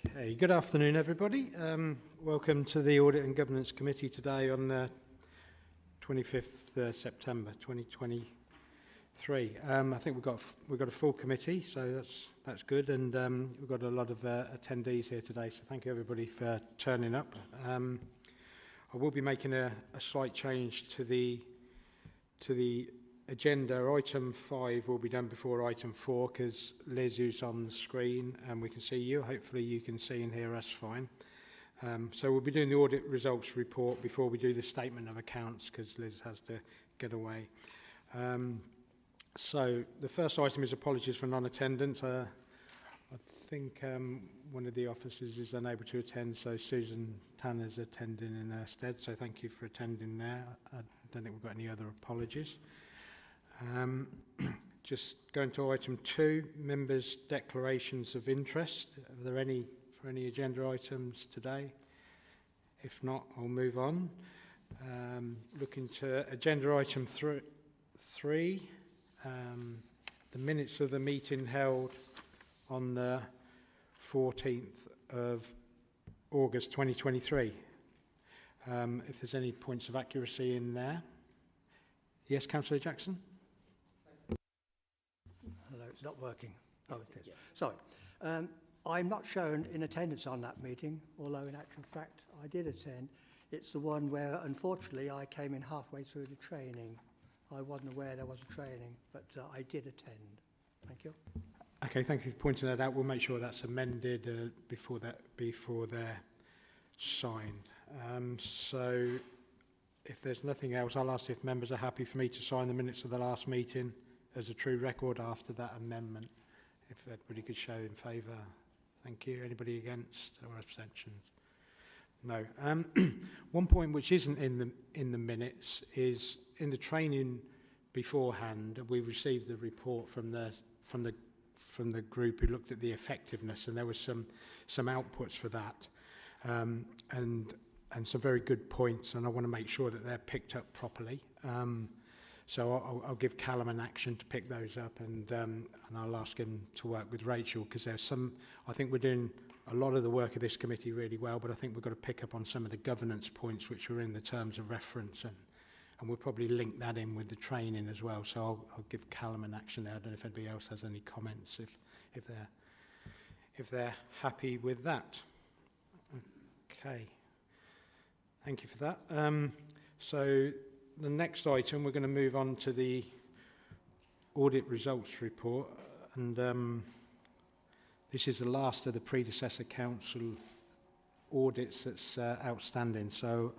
Okay, good afternoon everybody. Welcome to the Audit and Governance Committee today on the 25th September 2023. I think we've got a full committee, so that's good, and we've got a lot of attendees here today, so thank you everybody for turning up. I will be making a slight change to the agenda. Item 5 will be done before item 4 because Liz is on the screen and we can see you. Hopefully you can see and hear us fine. So we'll be doing the audit results report before we do the statement of accounts because Liz has to get away. So the first item is apologies for non-attendance. I think one of the officers is unable to attend, so Susan Tanner's attending in her stead, so thank you for attending there. I don't think we've got any other apologies. Just going to item 2, members' declarations of interest. Are there any for any agenda items today? If not, I'll move on. Looking to agenda item 3, the minutes of the meeting held on the 14th of August 2023. If there's any points of accuracy in there. Yes, Councillor Jackson? Hello, it's not working. Oh, it is. Sorry. I'm not shown in attendance on that meeting, although in actual fact I did attend. It's the one where, unfortunately, I came in halfway through the training. I wasn't aware there was a training, but I did attend. Thank you. Okay, thank you for pointing that out. We'll make sure that's amended before they're signed. So if there's nothing else, I'll ask if members are happy for me to sign the minutes of the last meeting as a true record after that amendment. If everybody could show in favour. Thank you. Anybody against or abstentions? No. One point which isn't in the minutes is in the training beforehand. We received the report from the group who looked at the effectiveness, and there was some outputs for that, and some very good points. And I want to make sure that they're picked up properly. So I'll give Callum an action to pick those up, and I'll ask him to work with Rachel because there's some. I think we're doing a lot of the work of this committee really well, but I think we've got to pick up on some of the governance points which are in the terms of reference, and we'll probably link that in with the training as well. So I'll give Callum an action there. I don't know if anybody else has any comments if they're happy with that. Okay, thank you for that. So the next item, we're going to move on to the audit results report, and this is the last of the predecessor council audits that's outstanding. So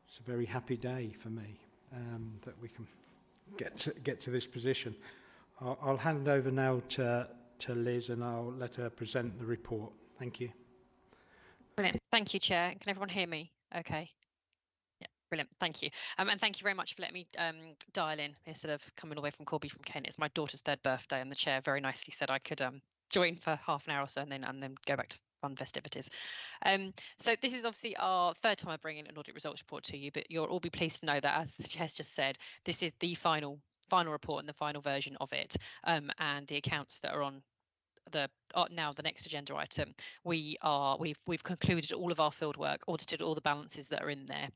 it's a very happy day for me that we can get to this position. I'll hand over now to Liz, and I'll let her present the report. Thank you. Brilliant. Thank you, Chair. Can everyone hear me? Okay. Brilliant, thank you. And thank you very much for letting me dial in instead of coming away from Corby from Kent. It's my daughter's 3rd birthday, and the chair very nicely said I could join for half an hour or so and then go back to fun festivities. So this is obviously our 3rd time of bringing an audit results report to you, but you'll all be pleased to know that, as the chair's just said, this is the final report and the final version of it, and the accounts that are on now the next agenda item. We've concluded all of our field work, audited all the balances that are in there.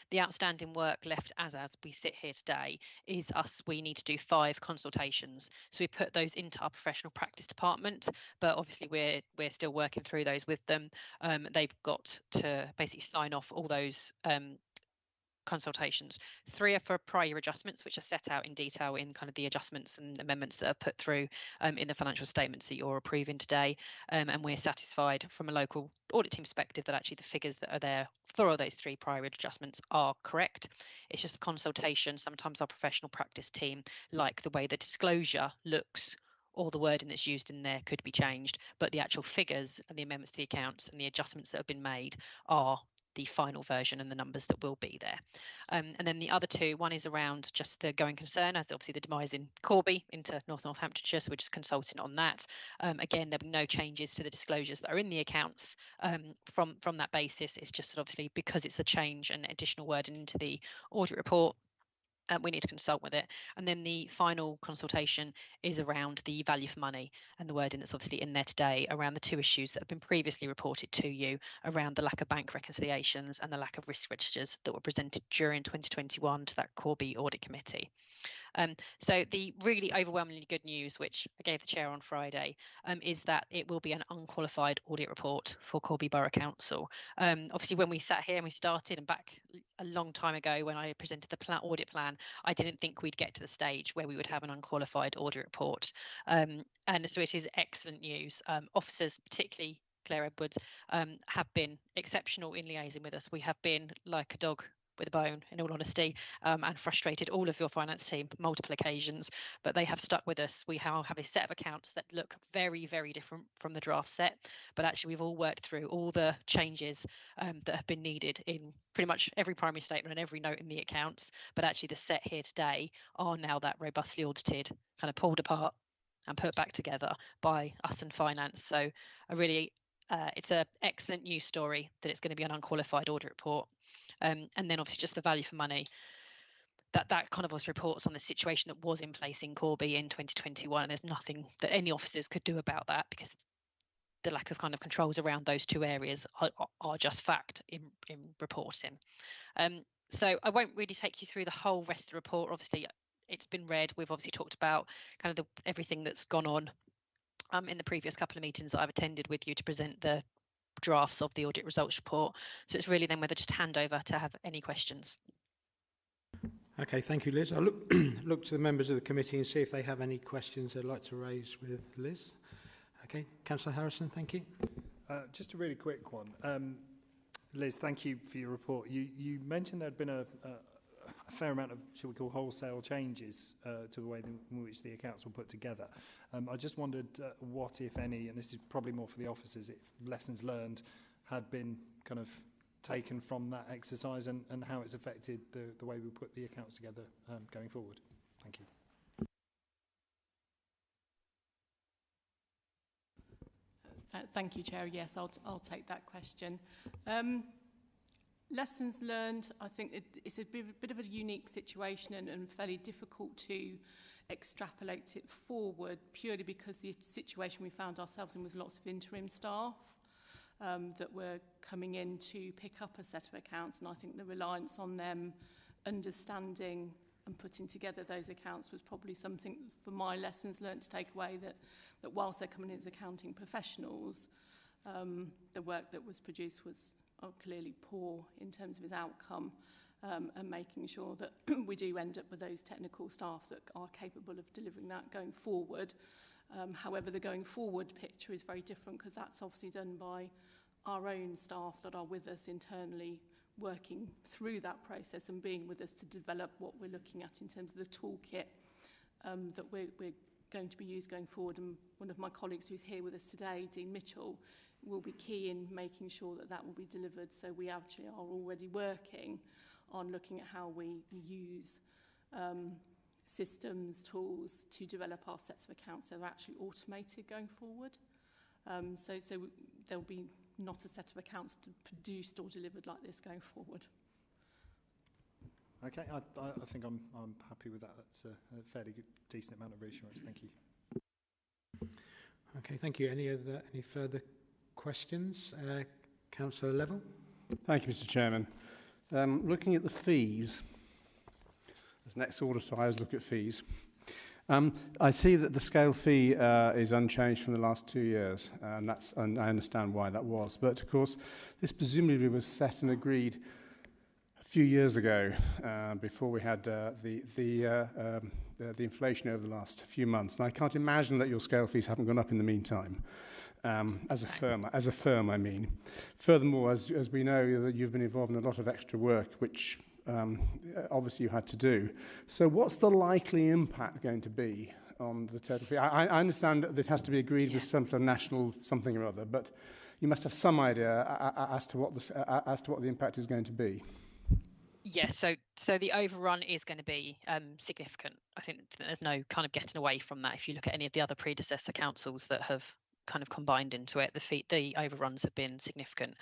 The outstanding work left as we sit here today is we need to do 5 consultations. So we put those into our professional practice department, but obviously we're still working through those with them. They've got to basically sign off all those consultations. 3 are for prior year adjustments, which are set out in detail in kind of the adjustments and amendments that are put through in the financial statements that you're approving today. And we're satisfied from a local audit team perspective that actually the figures that are there for all those 3 prior year adjustments are correct. It's just the consultation. Sometimes our professional practice team like the way the disclosure looks, or the wording that's used in there could be changed, but the actual figures and the amendments to the accounts and the adjustments that have been made are the final version and the numbers that will be there. And then the other 2, one is around just the going concern, as obviously the demise in Corby into Northamptonshire, so we're just consulting on that. Again, there'll be no changes to the disclosures that are in the accounts from that basis. It's just that obviously because it's a change and additional wording into the audit report, We need to consult with it. And then the final consultation is around the value for money and the wording that's obviously in there today around the two issues that have been previously reported to you around the lack of bank reconciliations and the lack of risk registers that were presented during 2021 to that Corby Audit Committee. So the really overwhelmingly good news, which I gave the chair on Friday, is that it will be an unqualified audit report for Corby Borough Council. Obviously, when we sat here and we started, and back a long time ago when I presented the audit plan, I didn't think we'd get to the stage where we would have an unqualified audit report. And so it is excellent news. Officers, particularly Claire Edwards, have been exceptional in liaising with us. We have been like a dog with a bone, in all honesty, and frustrated all of your finance team multiple occasions, but they have stuck with us. We now have a set of accounts that look very, very different from the draft set, but actually we've all worked through all the changes that have been needed in pretty much every primary statement and every note in the accounts, but actually the set here today are now that robustly audited, kind of pulled apart and put back together by us and finance. So I really it's an excellent news story that it's going to be an unqualified audit report. And then obviously just the value for money, that kind of also reports on the situation that was in place in Corby in 2021. And there's nothing that any officers could do about that because the lack of kind of controls around those two areas are just fact in reporting. So I won't really take you through the whole rest of the report. Obviously, it's been read. We've obviously talked about kind of everything that's gone on in the previous couple of meetings that I've attended with you to present the drafts of the audit results report. So it's really then whether just hand over to have any questions. Okay, thank you, Liz. I'll look to the members of the committee and see if they have any questions they'd like to raise with Liz. Okay, Councillor Harrison, thank you. Just a really quick one. Liz, thank you for your report. You mentioned there had been a fair amount of, shall we call, wholesale changes to the way in which the accounts were put together. I just wondered what, if any, and this is probably more for the officers, if lessons learned had been kind of taken from that exercise and how it's affected the way we put the accounts together going forward. Thank you. Thank you, Chair. Yes, I'll take that question. Lessons learned, I think it's a bit of a unique situation and fairly difficult to extrapolate it forward purely because the situation we found ourselves in was lots of interim staff that were coming in to pick up a set of accounts, and I think the reliance on them understanding and putting together those accounts was probably something for my lessons learned to take away, that whilst they're coming in as accounting professionals, the work that was produced was clearly poor in terms of its outcome, and making sure that we do end up with those technical staff that are capable of delivering that going forward. However, the going forward picture is very different because that's obviously done by our own staff that are with us internally, working through that process and being with us to develop what we're looking at in terms of the toolkit that we're going to be used going forward. And one of my colleagues who's here with us today, Dean Mitchell, will be key in making sure that that will be delivered. So we actually are already working on looking at how we use systems, tools to develop our sets of accounts that are actually automated going forward. So there'll be not a set of accounts produced or delivered like this going forward. Okay, I think I'm happy with that. That's a fairly good, decent amount of reassurance. Thank you. Okay, thank you. Any further questions? Councillor Level. Thank you, Mr. Chairman. Looking at the fees, as next auditor, I always look at fees. I see that the scale fee is unchanged from the last 2 years, and I understand why that was. But of course, this presumably was set and agreed a few years ago, before we had the inflation over the last few months. And I can't imagine that your scale fees haven't gone up in the meantime. As a firm, I mean. Furthermore, as we know, that you've been involved in a lot of extra work, which obviously you had to do. So what's the likely impact going to be on the total fee? I understand that it has to be agreed with some sort of national something or other, but you must have some idea as to what the impact is going to be. Yes, so the overrun is going to be significant. I think there's no kind of getting away from that. If you look at any of the other predecessor councils that have kind of combined into it, the overruns have been significant.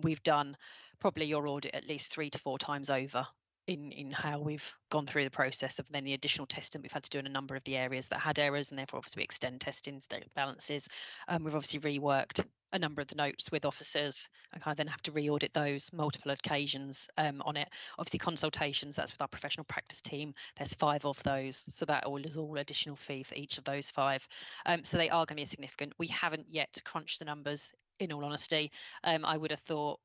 We've done probably your audit at least 3 to 4 times over in how we've gone through the process of then the additional testing we've had to do in a number of the areas that had errors, and therefore obviously we extend testing state balances. We've obviously reworked a number of the notes with officers and kind of then have to re-audit those multiple occasions on it. Obviously consultations, that's with our professional practice team. There's 5 of those, so that is all additional fee for each of those 5. So they are going to be significant. We haven't yet crunched the numbers, in all honesty. I would have thought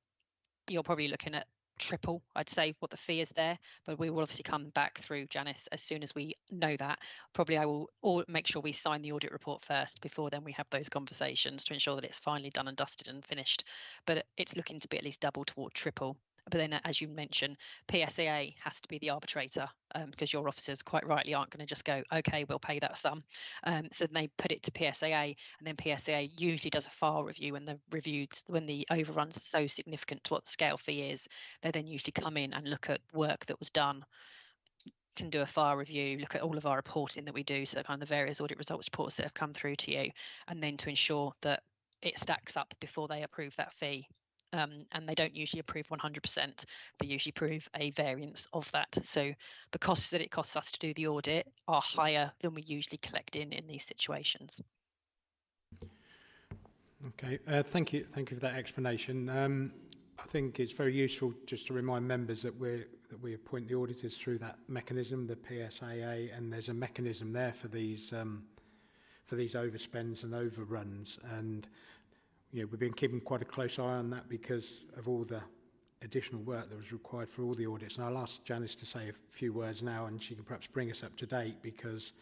you're probably looking at triple, I'd say, what the fee is there, but we will obviously come back through, Janice, as soon as we know that. Probably I will make sure we sign the audit report first before then we have those conversations to ensure that it's finally done and dusted and finished, but it's looking to be at least double toward triple. But then, as you mentioned, PSAA has to be the arbitrator, because your officers quite rightly aren't going to just go, okay, we'll pay that sum. So they put it to PSAA, and then PSAA usually does a file review, and when the overruns are so significant to what the scale fee is, they then usually come in and look at work that was done, can do a file review, look at all of our reporting that we do, so kind of the various audit results reports that have come through to you, and then to ensure that it stacks up before they approve that fee. And they don't usually approve 100%. They usually approve a variance of that. So the costs that it costs us to do the audit are higher than we usually collect in these situations. Okay, thank you for that explanation. I think it's very useful just to remind members that we appoint the auditors through that mechanism, the PSAA, and there's a mechanism there for these overspends and overruns. And we've been keeping quite a close eye on that because of all the additional work that was required for all the audits. And I'll ask Janice to say a few words now, and she can perhaps bring us up to date, because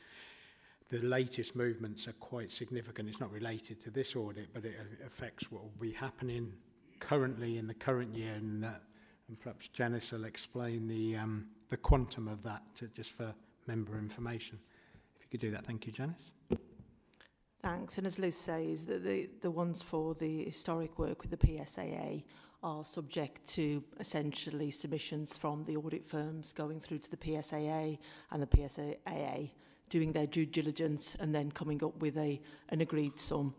the latest movements are quite significant. It's not related to this audit, but it affects what will be happening currently in the current year. And perhaps Janice will explain the quantum of that just for member information. If you could do that, thank you, Janice. Thanks. And as Liz says, the ones for the historic work with the PSAA are subject to essentially submissions from the audit firms going through to the PSAA, and the PSAA doing their due diligence and then coming up with an agreed sum,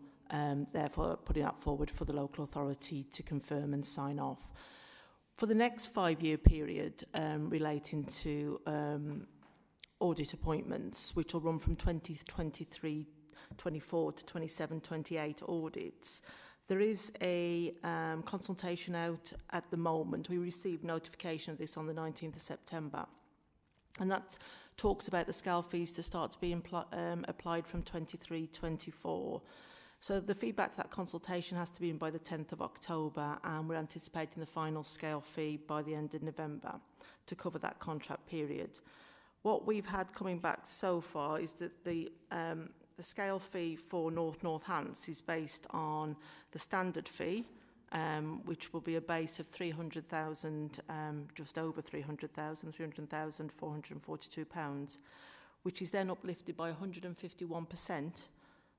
therefore putting that forward for the local authority to confirm and sign off. For the next 5-year period relating to audit appointments, which will run from 2023 24 to 27, 28 audits. There is a consultation out at the moment. We received notification of this on the 19th of September. And that talks about the scale fees to start to be applied from 23-24. So the feedback to that consultation has to be in by the 10th of October, and we're anticipating the final scale fee by the end of November to cover that contract period. What we've had coming back so far is that the scale fee for North Hants is based on the standard fee, which will be a base of 300,000, just over 300,000, £300,442, which is then uplifted by 151%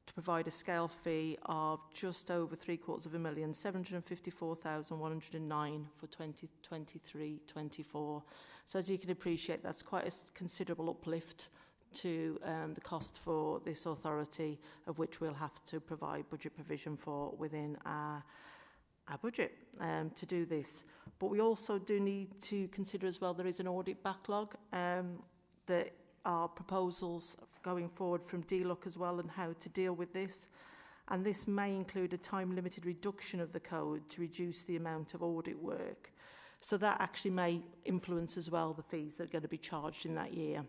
to provide a scale fee of just over £754,109 for 2023-24. So as you can appreciate, that's quite a considerable uplift to the cost for this authority, of which we'll have to provide budget provision for within our budget to do this. But we also do need to consider as well, there is an audit backlog. There are proposals going forward from DLUC as well on how to deal with this. And this may include a time-limited reduction of the code to reduce the amount of audit work. So that actually may influence as well the fees that are going to be charged in that year.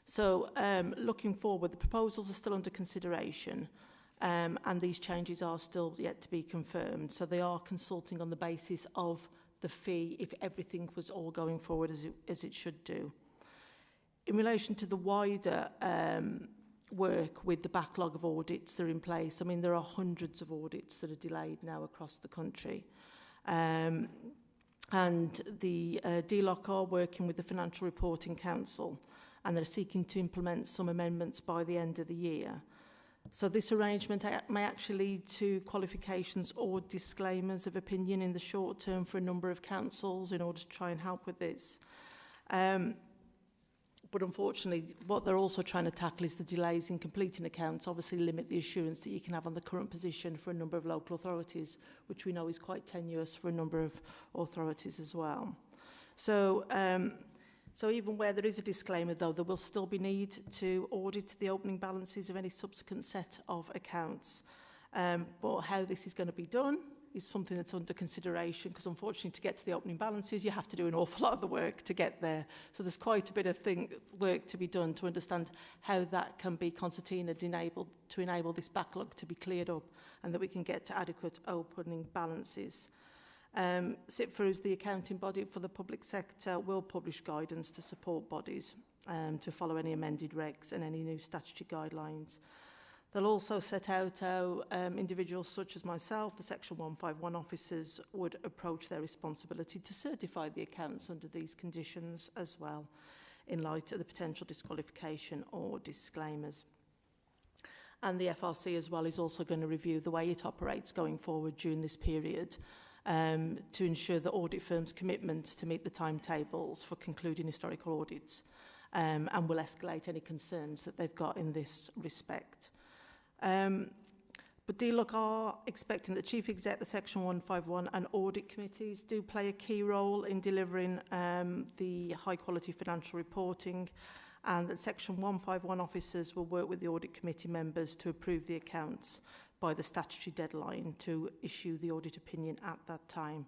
So looking forward, the proposals are still under consideration, and these changes are still yet to be confirmed. So they are consulting on the basis of the fee if everything was all going forward as it should do. In relation to the wider work with the backlog of audits that are in place, I mean, there are hundreds of audits that are delayed now across the country. And the DLUC are working with the Financial Reporting Council, and they're seeking to implement some amendments by the end of the year. So this arrangement may actually lead to qualifications or disclaimers of opinion in the short term for a number of councils in order to try and help with this. But unfortunately, what they're also trying to tackle is the delays in completing accounts, obviously limit the assurance that you can have on the current position for a number of local authorities, which we know is quite tenuous for a number of authorities as well. So, so even where there is a disclaimer, though, there will still be need to audit the opening balances of any subsequent set of accounts. But how this is going to be done is something that's under consideration, because unfortunately to get to the opening balances you have to do an awful lot of the work to get there. So there's quite a bit of work to be done to understand how that can be concertinaed to enable this backlog to be cleared up and that we can get to adequate opening balances. SIPFA, who's the accounting body for the public sector, will publish guidance to support bodies to follow any amended regs and any new statutory guidelines. They'll also set out how individuals such as myself, the Section 151 officers, would approach their responsibility to certify the accounts under these conditions as well, in light of the potential disqualification or disclaimers. And the FRC as well is also going to review the way it operates going forward during this period to ensure that audit firms' commitments to meet the timetables for concluding historical audits and will escalate any concerns that they've got in this respect. But DLUC are expecting that Chief Exec, the Section 151 and audit committees do play a key role in delivering the high quality financial reporting, and that Section 151 officers will work with the audit committee members to approve the accounts by the statutory deadline to issue the audit opinion at that time.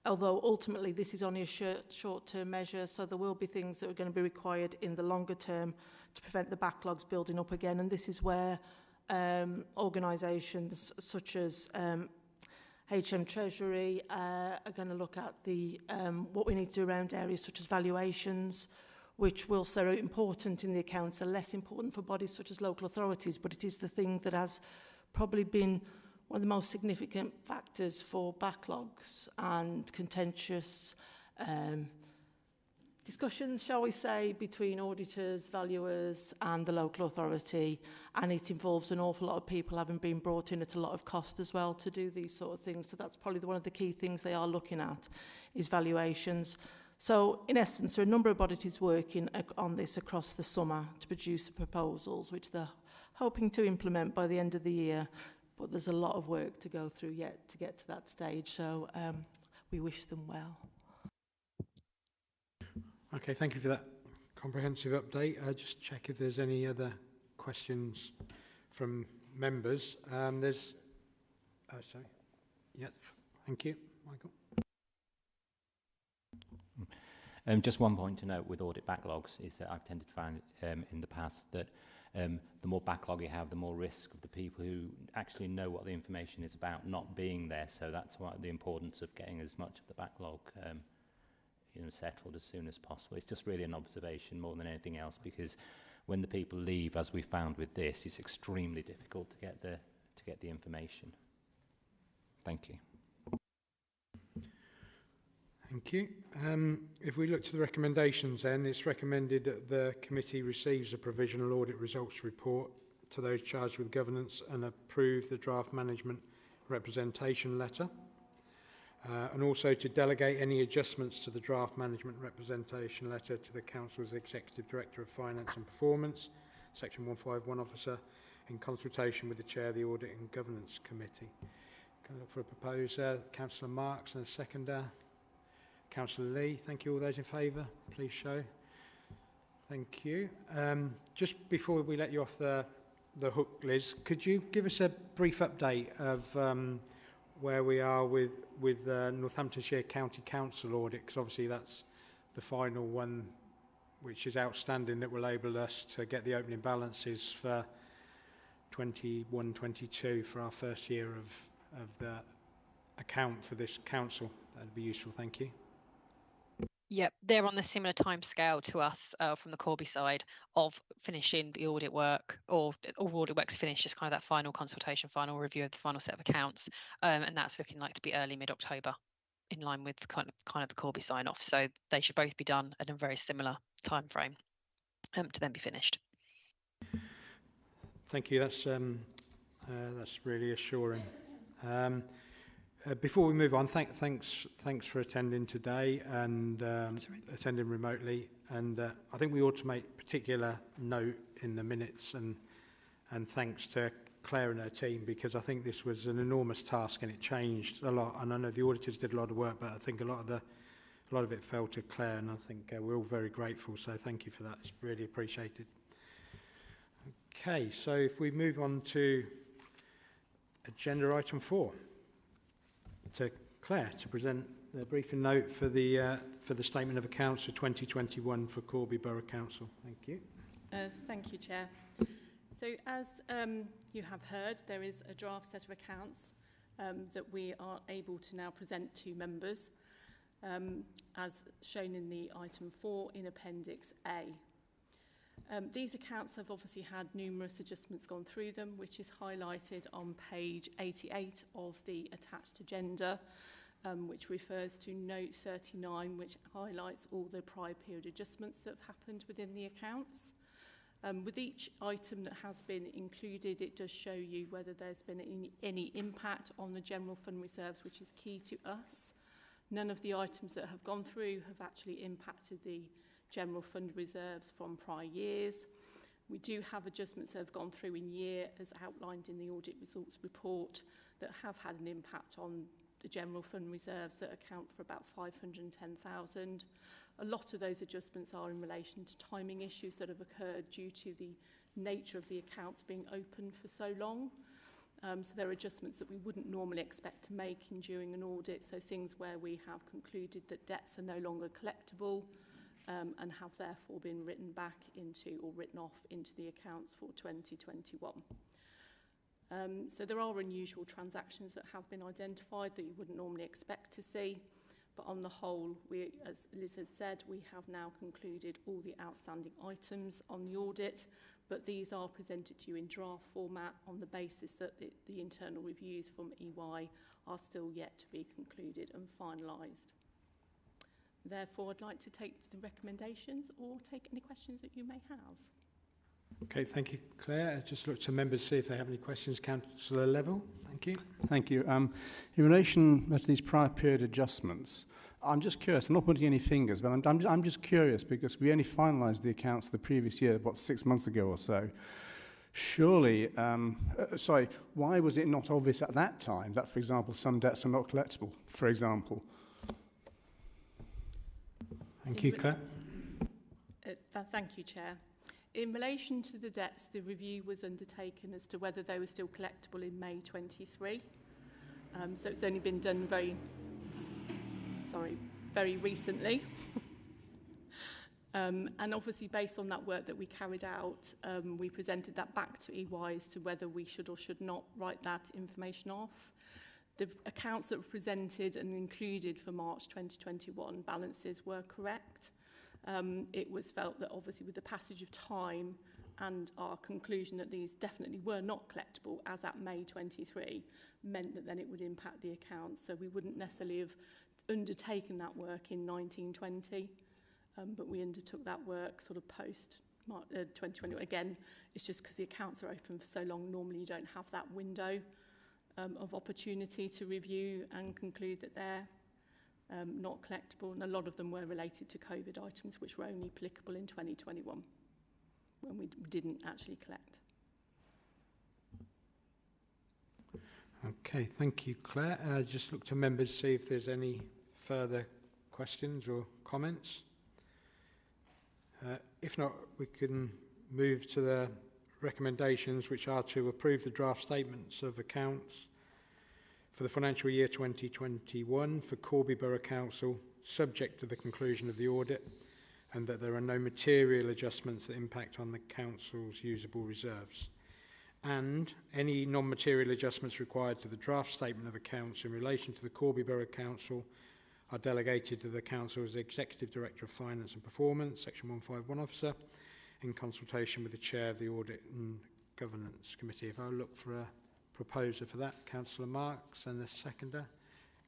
Although ultimately this is only a short-term measure, so there will be things that are going to be required in the longer term to prevent the backlogs building up again. And this is where organisations such as HM Treasury are going to look at the what we need to do around areas such as valuations, which, whilst they're important in the accounts, are less important for bodies such as local authorities, but it is the thing that has probably been one of the most significant factors for backlogs and contentious discussions, shall we say, between auditors, valuers and the local authority, and it involves an awful lot of people having been brought in at a lot of cost as well to do these sort of things. So that's probably one of the key things they are looking at, is valuations. So in essence, there are a number of bodies working on this across the summer to produce the proposals, which they're hoping to implement by the end of the year. But there's a lot of work to go through yet to get to that stage, so we wish them well. Okay, thank you for that comprehensive update. Just check if there's any other questions from members. There's... sorry. Yes, thank you. Michael? Just one point to note with audit backlogs is that I've tended to find in the past that the more backlog you have, the more risk of the people who actually know what the information is about not being there. So that's why the importance of getting as much of the backlog settled as soon as possible. It's just really an observation more than anything else, because when the people leave, as we found with this, it's extremely difficult to get the information. Thank you. Thank you. If we look to the recommendations then, it's recommended that the committee receives a provisional audit results report to those charged with governance and approve the draft management representation letter. And also to delegate any adjustments to the draft management representation letter to the Council's Executive Director of Finance and Performance, Section 151 officer, in consultation with the Chair of the Audit and Governance Committee. Can I look for a proposer? Councillor Marks, and a seconder. Councillor Lee. Thank you. All those in favour, please show. Thank you. Just before we let you off the hook, Liz, could you give us a brief update of where we are with Northamptonshire County Council audit? Because obviously that's the final one which is outstanding that will enable us to get the opening balances for 21-22 for our first year of the account for this council. That'd be useful. Thank you. Yep, they're on the similar timescale to us from the Corby side of finishing the audit work, or all audit work's finished, just kind of that final consultation, final review of the final set of accounts, and that's looking like to be early mid-October, in line with kind of the Corby sign-off. So they should both be done at a very similar time frame to then be finished. Thank you. That's really assuring. Before we move on, thanks for attending today and attending remotely. And I think we ought to make particular note in the minutes and thanks to Claire and her team, because I think this was an enormous task and it changed a lot. And I know the auditors did a lot of work, but I think a lot of the a lot of it fell to Claire, and I think we're all very grateful, so thank you for that. It's really appreciated. Okay, so if we move on to agenda item 4, to Claire to present the briefing note for the statement of accounts for 2021 for Corby Borough Council. Thank you. Thank you, Chair. So as you have heard, there is a draft set of accounts that we are able to now present to members, as shown in the item 4 in Appendix A. These accounts have obviously had numerous adjustments gone through them, which is highlighted on page 88 of the attached agenda, which refers to note 39, which highlights all the prior period adjustments that have happened within the accounts. With each item that has been included, it does show you whether there's been any impact on the general fund reserves, which is key to us. None of the items that have gone through have actually impacted the general fund reserves from prior years. We do have adjustments that have gone through in year, as outlined in the audit results report, that have had an impact on the general fund reserves that account for about 510,000. A lot of those adjustments are in relation to timing issues that have occurred due to the nature of the accounts being open for so long. So there are adjustments that we wouldn't normally expect to make during an audit, so things where we have concluded that debts are no longer collectible and have therefore been written back into or written off into the accounts for 2021. So there are unusual transactions that have been identified that you wouldn't normally expect to see, but on the whole, as Liz has said, we have now concluded all the outstanding items on the audit, but these are presented to you in draft format on the basis that the internal reviews from EY are still yet to be concluded and finalised. Therefore, I'd like to take the recommendations or take any questions that you may have. Okay, thank you, Claire. Just look to members, see if they have any questions, councillor Level. Thank you. Thank you. In relation to these prior period adjustments, I'm just curious. I'm not putting any fingers, but I'm just curious because we only finalised the accounts the previous year, 6 months ago or so. Surely, why was it not obvious at that time that, for example, some debts are not collectible, for example? Thank you, Claire. Thank you, Chair. In relation to the debts, the review was undertaken as to whether they were still collectible in May 23. So it's only been done very recently. And obviously, based on that work that we carried out, we presented that back to EY as to whether we should or should not write that information off. The accounts that were presented and included for March 2021 balances were correct. It was felt that obviously with the passage of time and our conclusion that these definitely were not collectible as at May 23 meant that then it would impact the accounts. So we wouldn't necessarily have undertaken that work in 1920, but we undertook that work sort of post 2020. Again, it's just because the accounts are open for so long, normally you don't have that window of opportunity to review and conclude that they're not collectible, and a lot of them were related to COVID items which were only applicable in 2021 when we didn't actually collect. Okay, thank you, Claire. Just look to members, see if there's any further questions or comments. If not, we can move to the recommendations, which are to approve the draft statements of accounts for the financial year 2021 for Corby Borough Council, subject to the conclusion of the audit, and that there are no material adjustments that impact on the council's usable reserves. And any non-material adjustments required to the draft statement of accounts in relation to the Corby Borough Council are delegated to the council's Executive Director of Finance and Performance, Section 151 Officer, in consultation with the Chair of the Audit and Governance Committee. If I look for a proposer for that, Councillor Marks, and the seconder,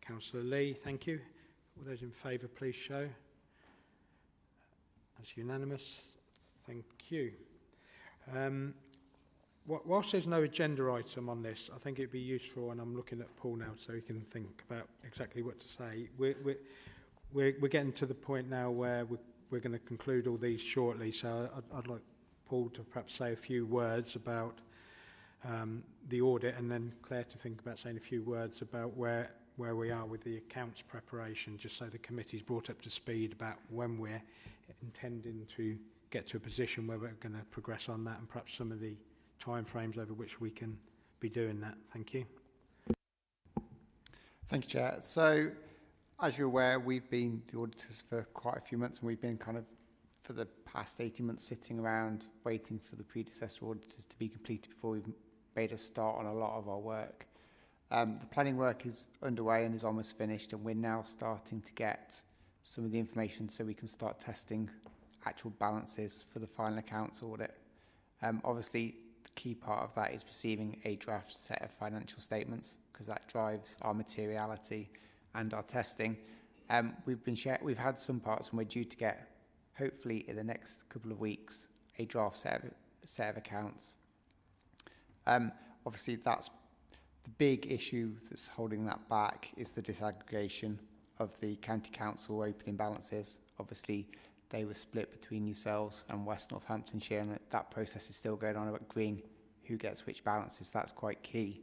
Councillor Lee. Thank you. All those in favour, please show. That's unanimous. Thank you. Whilst there's no agenda item on this, I think it'd be useful, and I'm looking at Paul now so he can think about exactly what to say. We're getting to the point now where we're going to conclude all these shortly, so I'd like Paul to perhaps say a few words about the audit, and then Claire to think about saying a few words about where where we are with the accounts preparation, just so the committee's brought up to speed about when we're intending to get to a position where we're going to progress on that, and perhaps some of the timeframes over which we can be doing that. Thank you. Thank you, Chair. So, as you're aware, we've been the auditors for quite a few months, and we've been kind of, for the past 18 months, sitting around waiting for the predecessor auditors to be completed before we've made a start on a lot of our work. The planning work is underway and is almost finished, and we're now starting to get some of the information so we can start testing actual balances for the final accounts audit. Obviously, the key part of that is receiving a draft set of financial statements, because that drives our materiality and our testing. We've had some parts, and we're due to get, hopefully in the next couple of weeks, a draft set of accounts. Obviously, that's the big issue that's holding that back, is the disaggregation of the county council opening balances. Obviously, they were split between yourselves and West Northamptonshire, and that process is still going on about agreeing who gets which balances. That's quite key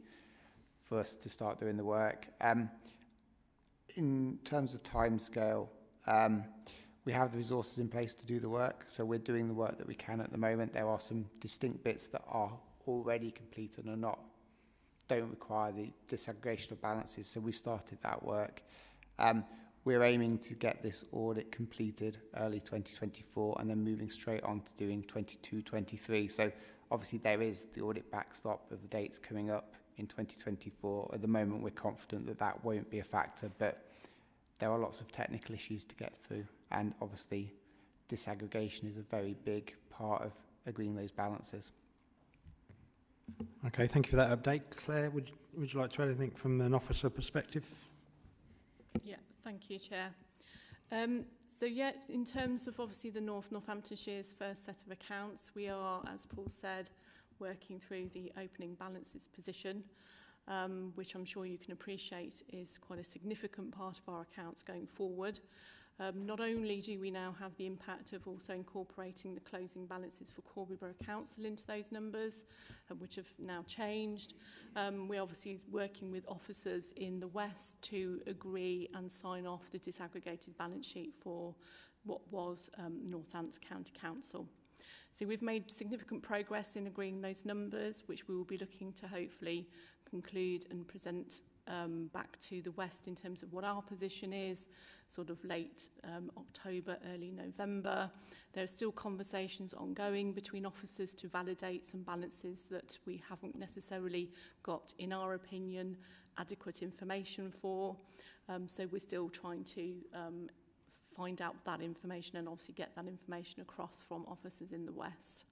for us to start doing the work. In terms of timescale, we have the resources in place to do the work, so we're doing the work that we can at the moment. There are some distinct bits that are already completed and don't require the disaggregation of balances, so we've started that work. We're aiming to get this audit completed early 2024 and then moving straight on to doing 22-23. So obviously there is the audit backstop of the dates coming up in 2024. At the moment we're confident that that won't be a factor, but there are lots of technical issues to get through, and obviously disaggregation is a very big part of agreeing those balances. Okay, thank you for that update. Claire, would you like to add anything from an officer perspective? Yeah, thank you, Chair. So yeah, in terms of obviously the Northamptonshire's first set of accounts, we are, as Paul said, working through the opening balances position, which I'm sure you can appreciate is quite a significant part of our accounts going forward. Not only do we now have the impact of also incorporating the closing balances for Corby Borough Council into those numbers, which have now changed, we're obviously working with officers in the West to agree and sign off the disaggregated balance sheet for what was Northants County Council. So we've made significant progress in agreeing those numbers, which we will be looking to hopefully conclude and present back to the West in terms of what our position is, sort of late October, early November. There are still conversations ongoing between officers to validate some balances that we haven't necessarily got, in our opinion, adequate information for. So we're still trying to find out that information and obviously get that information across from officers in the West.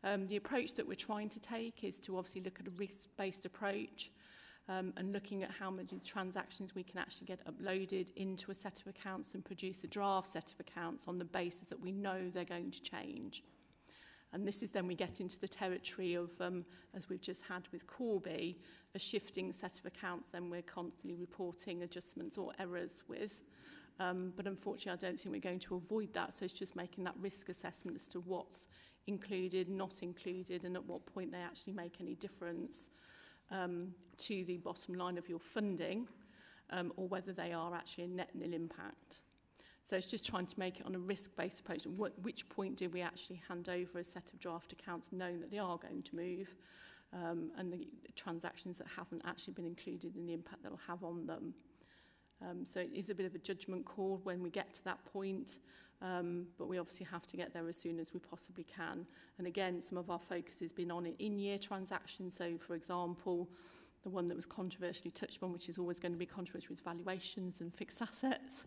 The approach that we're trying to take is to obviously look at a risk-based approach, and looking at how many transactions we can actually get uploaded into a set of accounts and produce a draft set of accounts on the basis that we know they're going to change. And this is then we get into the territory of, as we've just had with Corby, a shifting set of accounts then we're constantly reporting adjustments or errors with. But unfortunately, I don't think we're going to avoid that. So it's just making that risk assessment as to what's included, not included, and at what point they actually make any difference to the bottom line of your funding, or whether they are actually a net nil impact. So it's just trying to make it on a risk-based approach. At which point do we actually hand over a set of draft accounts knowing that they are going to move, and the transactions that haven't actually been included in the impact that will have on them. So it is a bit of a judgment call when we get to that point, but we obviously have to get there as soon as we possibly can. And again, some of our focus has been on in-year transactions. So, for example, the one that was controversially touched on, which is always going to be controversial, is valuations and fixed assets.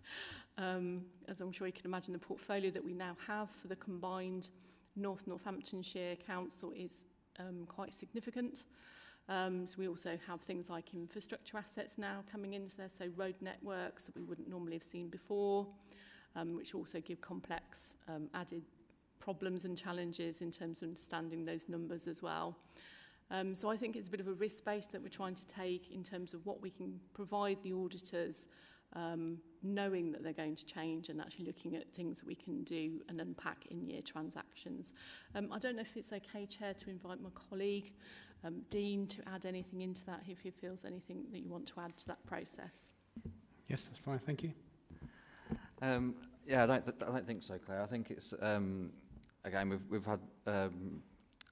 As I'm sure you can imagine, the portfolio that we now have for the combined Northamptonshire Council is quite significant. So we also have things like infrastructure assets now coming into there, so road networks that we wouldn't normally have seen before, which also give complex added problems and challenges in terms of understanding those numbers as well. So I think it's a bit of a risk base that we're trying to take in terms of what we can provide the auditors, knowing that they're going to change and actually looking at things that we can do and unpack in-year transactions. I don't know if it's okay, Chair, to invite my colleague, Dean, to add anything into that if he feels anything that you want to add to that process. Yes, that's fine, thank you. Yeah, I don't think so, Claire. I think it's again we've had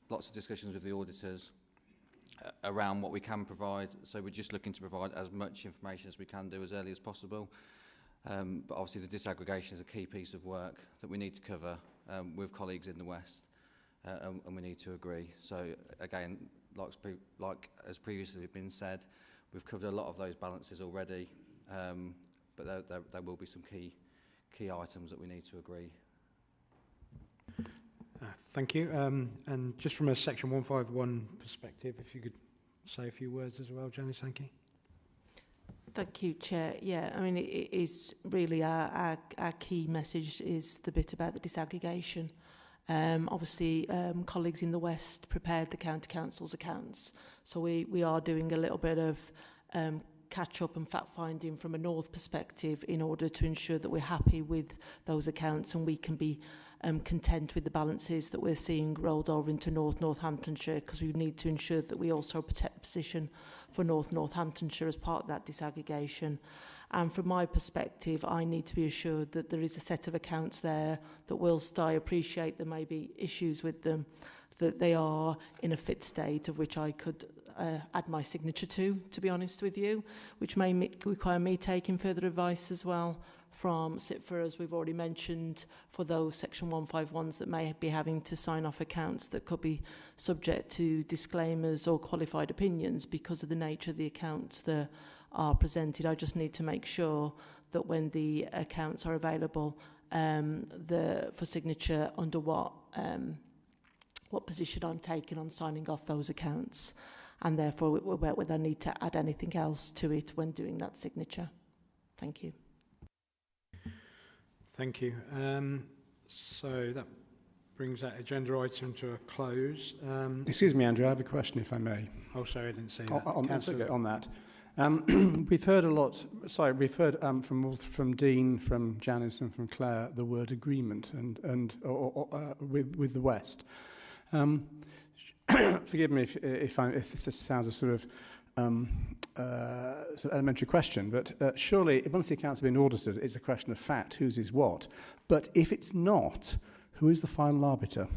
lots of discussions with the auditors around what we can provide. So we're just looking to provide as much information as we can do as early as possible. But obviously the disaggregation is a key piece of work that we need to cover with colleagues in the West, and we need to agree. So again, like as previously been said, we've covered a lot of those balances already, but there will be some key items that we need to agree. Thank you. And just from a Section 151 perspective, if you could say a few words as well, Janice, thank you. Thank you, Chair. Yeah, I mean, it is really our key message is the bit about the disaggregation. Obviously, colleagues in the West prepared the County Council's accounts, so we are doing a little bit of catch-up and fact-finding from a North perspective in order to ensure that we're happy with those accounts and we can be content with the balances that we're seeing rolled over into Northamptonshire, because we need to ensure that we also protect the position for Northamptonshire as part of that disaggregation. And from my perspective, I need to be assured that there is a set of accounts there that, whilst I appreciate there may be issues with them, that they are in a fit state of which I could add my signature to be honest with you, which may require me taking further advice as well from SIPFA, as we've already mentioned, for those Section 151s that may be having to sign off accounts that could be subject to disclaimers or qualified opinions because of the nature of the accounts that are presented. I just need to make sure that when the accounts are available for signature, under what position I'm taking on signing off those accounts, and therefore whether I need to add anything else to it when doing that signature. Thank you. Thank you. So that brings that agenda item to a close. Excuse me, Andrew, I have a question, if I may. Oh, sorry, I didn't see that. On that. We've heard a lot, we've heard from Dean, from Janice and from Claire, the word agreement with the West. Forgive me if this sounds a sort of elementary question, but surely once the accounts have been audited, it's a question of fact, whose is what. But if it's not, who is the final arbiter?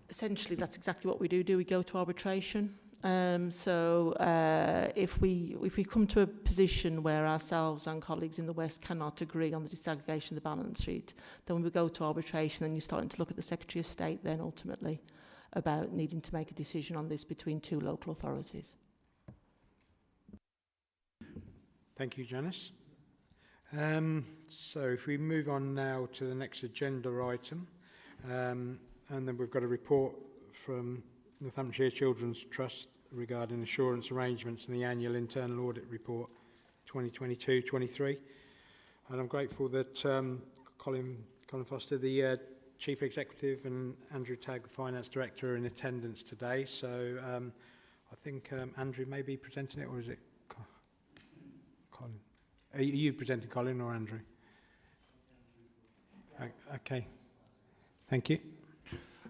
Essentially, that's exactly what we do. We go to arbitration. So if we come to a position where ourselves and colleagues in the West cannot agree on the disaggregation of the balance sheet, then we go to arbitration, and you're starting to look at the Secretary of State then ultimately about needing to make a decision on this between two local authorities. Thank you, Janice. So if we move on now to the next agenda item, and then we've got a report from Northamptonshire Children's Trust regarding assurance arrangements in the annual internal audit report 2022-23. And I'm grateful that Colin Foster, the Chief Executive, and Andrew Tagg, the Finance Director, are in attendance today. So I think Andrew may be presenting it, or is it Colin? Are you presenting, Colin, or Andrew? Okay. Thank you.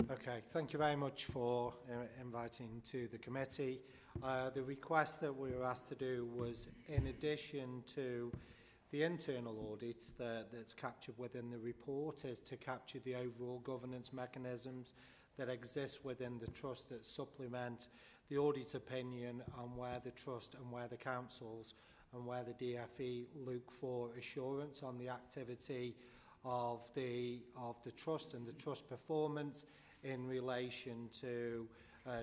Okay, thank you very much for inviting to the committee. The request that we were asked to do was, in addition to the internal audits that's captured within the report, is to capture the overall governance mechanisms that exist within the trust that supplement the audit opinion on where the trust and where the councils and where the DFE look for assurance on the activity of the trust and the trust performance in relation to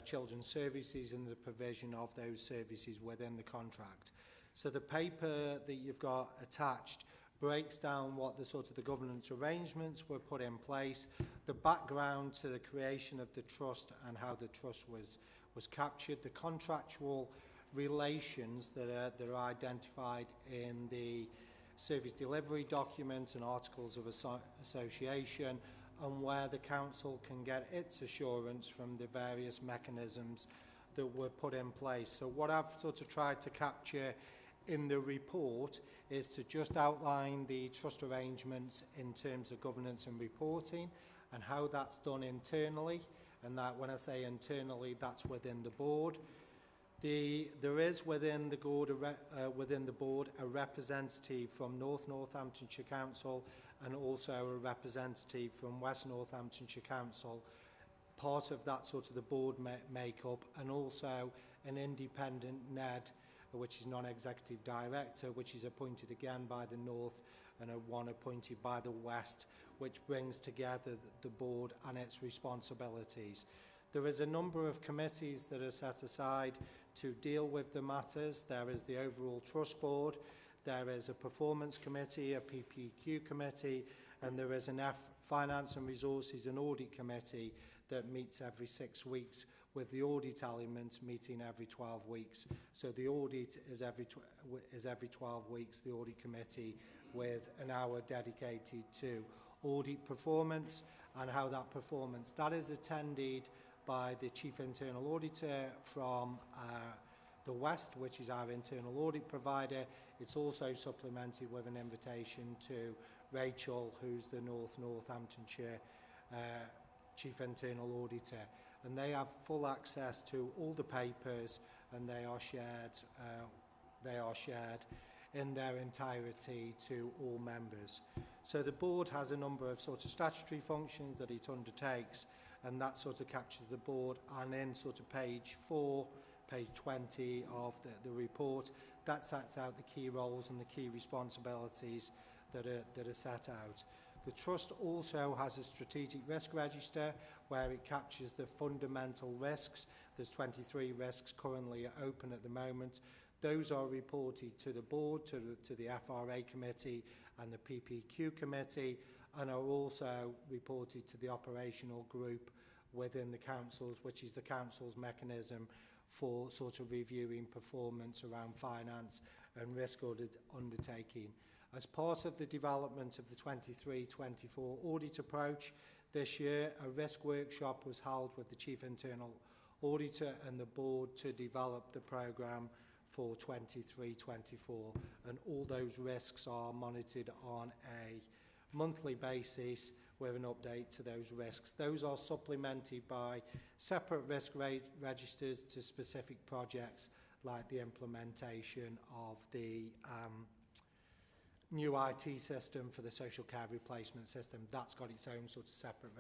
children's services and the provision of those services within the contract. So the paper that you've got attached breaks down what the sort of the governance arrangements were put in place, the background to the creation of the trust and how the trust was captured, the contractual relations that are identified in the service delivery document and articles of association, and where the council can get its assurance from the various mechanisms that were put in place. So what I've sort of tried to capture in the report is to just outline the trust arrangements in terms of governance and reporting and how that's done internally, and that when I say internally, that's within the board. There is within the board a representative from North Northamptonshire Council and also a representative from West Northamptonshire Council, part of that sort of the board makeup, and also an independent NED, which is non-executive director, which is appointed again by the North, and one appointed by the West, which brings together the board and its responsibilities. There is a number of committees that are set aside to deal with the matters. There is the overall trust board, there is a performance committee, a PPQ committee, and there is an finance and resources and audit committee that meets every 6 weeks, with the audit element meeting every 12 weeks. So the audit is every 12 weeks, the audit committee, with an hour dedicated to audit performance and how that is attended by the Chief Internal Auditor from the West, which is our internal audit provider. It's also supplemented with an invitation to Rachel, who's the Northamptonshire Chief Internal Auditor. And they have full access to all the papers, and they are shared in their entirety to all members. So the board has a number of sort of statutory functions that it undertakes, and that sort of captures the board. And in sort of page 20 of the report, that sets out the key roles and the key responsibilities that are set out. The Trust also has a strategic risk register where it captures the fundamental risks. There's 23 risks currently open at the moment. Those are reported to the board, to the FRA committee and the PPQ committee, and are also reported to the operational group within the councils, which is the council's mechanism for sort of reviewing performance around finance and risk undertaking. As part of the development of the 23-24 audit approach, this year a risk workshop was held with the Chief Internal Auditor and the board to develop the programme for 23-24, and all those risks are monitored on a monthly basis with an update to those risks. Those are supplemented by separate risk registers to specific projects, like the implementation of the new IT system for the social care replacement system. That's got its own sort of separate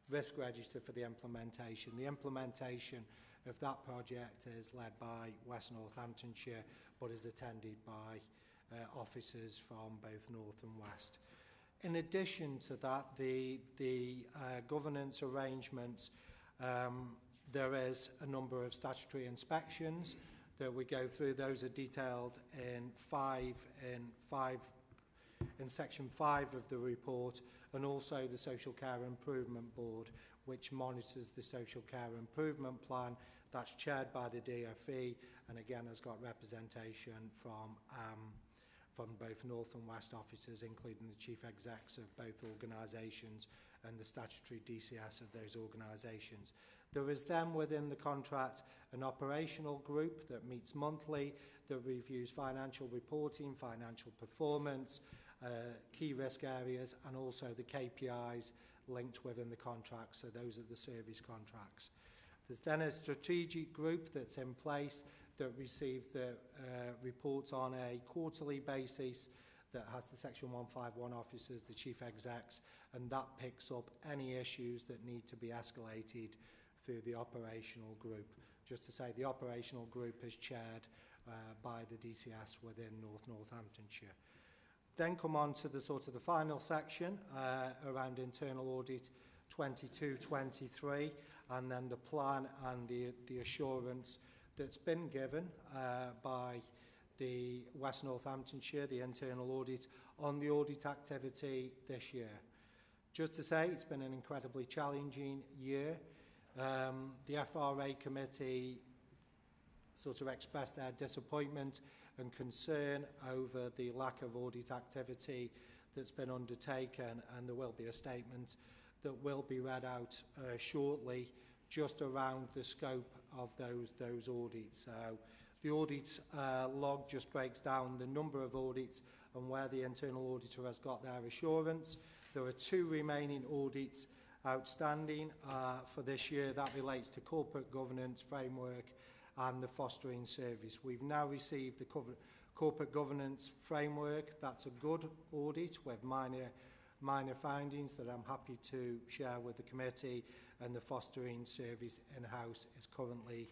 risk register for the implementation. The implementation of that project is led by West Northamptonshire, but is attended by officers from both North and West. In addition to that, the governance arrangements, there is a number of statutory inspections that we go through. Those are detailed in section 5 of the report, and also the Social Care Improvement Board, which monitors the Social Care Improvement Plan. That's chaired by the DFE, and again has got representation from both North and West officers, including the chief execs of both organisations and the statutory DCS of those organisations. There is then within the contract an operational group that meets monthly, that reviews financial reporting, financial performance, key risk areas, and also the KPIs linked within the contract. So those are the service contracts. There's then a strategic group that's in place that receives the reports on a quarterly basis, that has the Section 151 officers, the chief execs, and that picks up any issues that need to be escalated through the operational group. Just to say, the operational group is chaired by the DCS within North Northamptonshire. Then come on to the sort of the final section around internal audit 22-23, and then the plan and the assurance that's been given by the West Northamptonshire, the internal audit, on the audit activity this year. Just to say, it's been an incredibly challenging year. The FRA committee sort of expressed their disappointment and concern over the lack of audit activity that's been undertaken, and there will be a statement that will be read out shortly just around the scope of those audits. So the audit log just breaks down the number of audits and where the internal auditor has got their assurance. There are 2 remaining audits outstanding for this year. That relates to corporate governance framework and the fostering service. We've now received the corporate governance framework. That's a good audit with minor findings that I'm happy to share with the committee, and the fostering service in-house is currently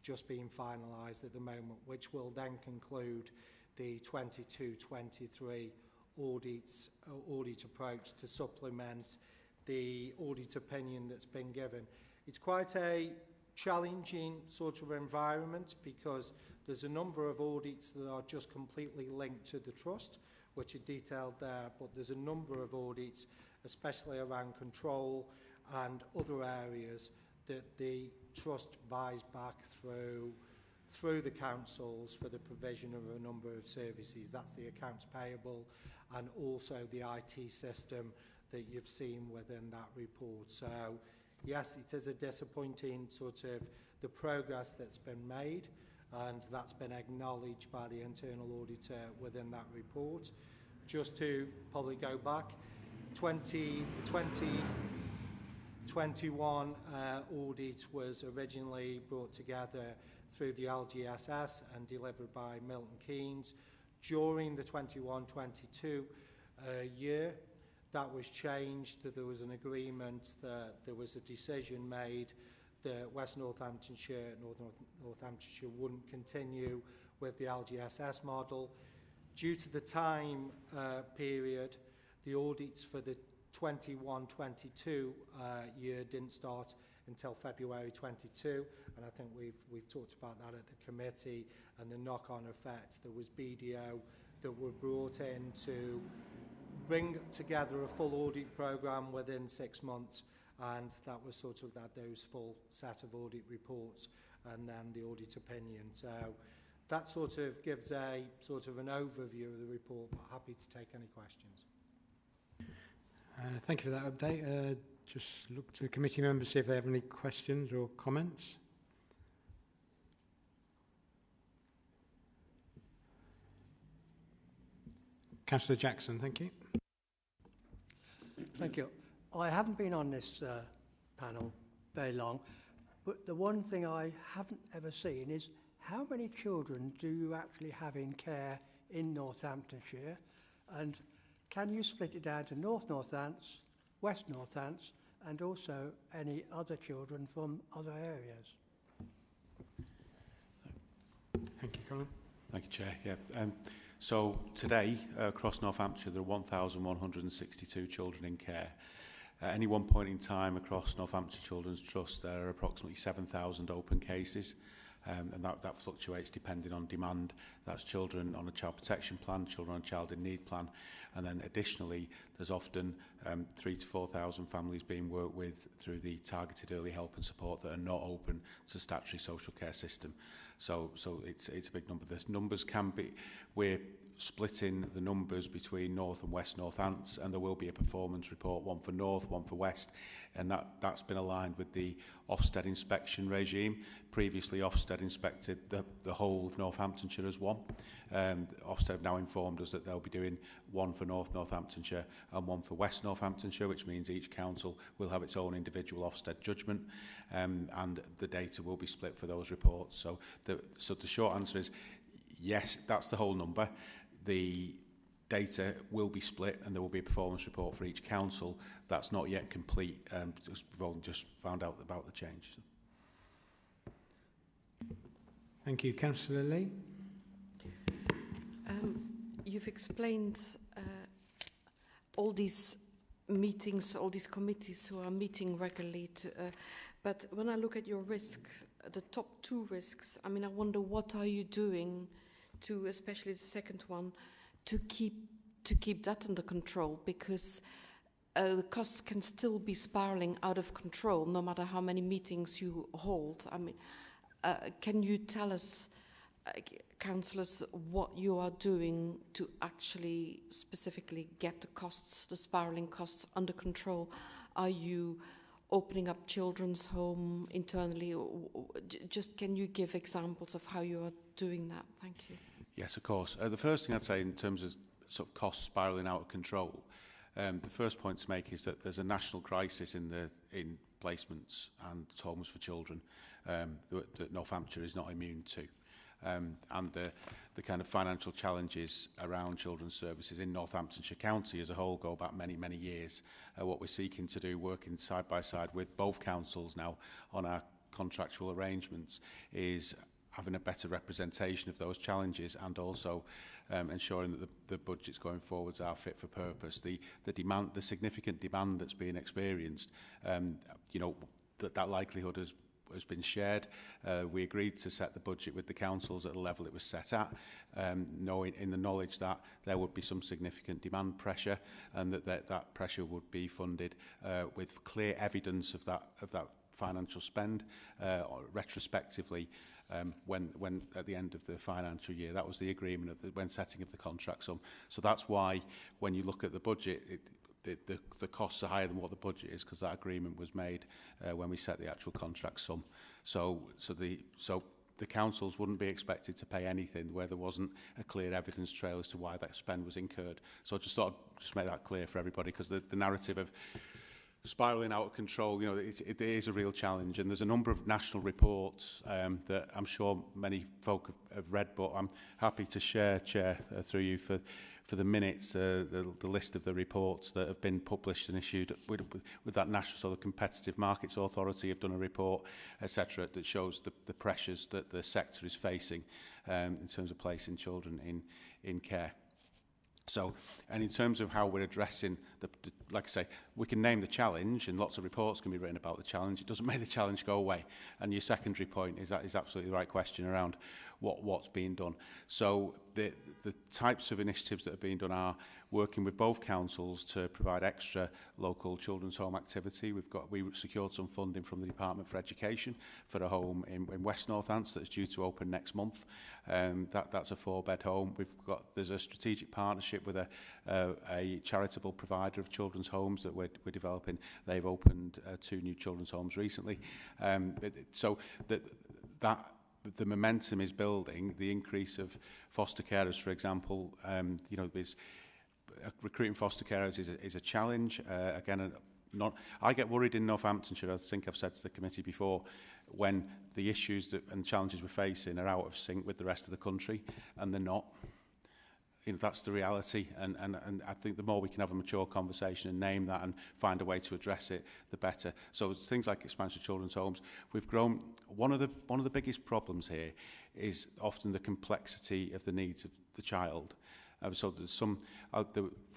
just being finalised at the moment, which will then conclude the 22-23 audit approach to supplement the audit opinion that's been given. It's quite a challenging sort of environment because there's a number of audits that are just completely linked to the trust, which are detailed there, but there's a number of audits, especially around control and other areas, that the trust buys back through the councils for the provision of a number of services. That's the accounts payable and also the IT system that you've seen within that report. So yes, it is a disappointing sort of the progress that's been made, and that's been acknowledged by the internal auditor within that report. Just to probably go back, 2021 audit was originally brought together through the LGSS and delivered by Milton Keynes. During the 21-22 year, that was changed. There was an agreement that there was a decision made that West Northamptonshire, Northamptonshire wouldn't continue with the LGSS model. Due to the time period, the audits for the 21-22 year didn't start until February 22, and I think we've talked about that at the committee and the knock-on effect. There was BDO that were brought in to bring together a full audit programme within 6 months, and that was sort of those full set of audit reports and then the audit opinion. So that sort of gives a sort of an overview of the report, but happy to take any questions. Thank you for that update. Just look to committee members, see if they have any questions or comments. Councillor Jackson, thank you. Thank you. I haven't been on this panel very long, but the one thing I haven't ever seen is how many children do you actually have in care in Northamptonshire, and can you split it down to North Northants, West Northants, and also any other children from other areas? Thank you, Colin. Thank you, Chair. Yeah. So today, across Northamptonshire, there are 1,162 children in care. At any one point in time across Northamptonshire Children's Trust, there are approximately 7,000 open cases. And that fluctuates depending on demand. That's children on a child protection plan, children on a child in need plan, and then additionally there's often 3,000 to 4,000 families being worked with through the targeted early help and support that are not open to statutory social care system. So it's a big number. The numbers can be, we're splitting the numbers between North and West Northants, and there will be a performance report, one for North, one for West, and that's been aligned with the Ofsted inspection regime. Previously, Ofsted inspected the whole of Northamptonshire as one. Ofsted have now informed us that they'll be doing one for North Northamptonshire and one for West Northamptonshire, which means each council will have its own individual Ofsted judgment, and the data will be split for those reports. So the short answer is yes, that's the whole number. The data will be split and there will be a performance report for each council. That's not yet complete. We've only just found out about the change. Thank you. Councillor Lee. You've explained all these meetings, all these committees who are meeting regularly, but when I look at your risks, the top 2 risks, I mean, I wonder what are you doing to, especially the second one, to keep that under control, because the costs can still be spiraling out of control no matter how many meetings you hold. I mean, can you tell us, councillors, what you are doing to actually specifically get the costs, the spiraling costs, under control? Are you opening up children's home internally? Just can you give examples of how you are doing that? Thank you. Yes, of course. The first thing I'd say in terms of sort of costs spiralling out of control, The first point to make is that there's a national crisis in placements and homes for children that North Hampshire is not immune to. And the kind of financial challenges around children's services in Northamptonshire County as a whole go back many, many years. What we're seeking to do, working side by side with both councils now on our contractual arrangements, is having a better representation of those challenges and also ensuring that the budgets going forwards are fit for purpose. The significant demand that's being experienced, you know, that likelihood has been shared. We agreed to set the budget with the councils at the level it was set at, knowing in the knowledge that there would be some significant demand pressure and that pressure would be funded with clear evidence of that financial spend retrospectively. When at the end of the financial year, that was the agreement when setting of the contract sum. So that's why when you look at the budget, the costs are higher than what the budget is, because that agreement was made when we set the actual contract sum. So the councils wouldn't be expected to pay anything where there wasn't a clear evidence trail as to why that spend was incurred. So I just thought I'd just make that clear for everybody, because the narrative of spiralling out of control, you know, it is a real challenge, and there's a number of national reports that I'm sure many folk have read, but I'm happy to share, Chair, through you for the minutes, the list of the reports that have been published and issued with that national, so the Competitive Markets Authority have done a report, etc., that shows the pressures that the sector is facing in terms of placing children in care. So, and in terms of how we're addressing like I say, we can name the challenge and lots of reports can be written about the challenge. It doesn't make the challenge go away. And your secondary point is absolutely the right question around what's being done. So the types of initiatives that are being done are working with both councils to provide extra local children's home activity. We secured some funding from the Department for Education for a home in West Northants that's due to open next month. That's a 4-bed home. There's a strategic partnership with a charitable provider of children's homes that we're developing. They've opened 2 new children's homes recently. So the momentum is building. The increase of foster carers, for example, you know, recruiting foster carers is a challenge. Again, I get worried in Northamptonshire, I think I've said to the committee before, when the issues and challenges we're facing are out of sync with the rest of the country, and they're not. You know, that's the reality, and I think the more we can have a mature conversation and name that and find a way to address it, the better. So things like expansion of children's homes, we've grown. One of the biggest problems here is often the complexity of the needs of the child. So there's some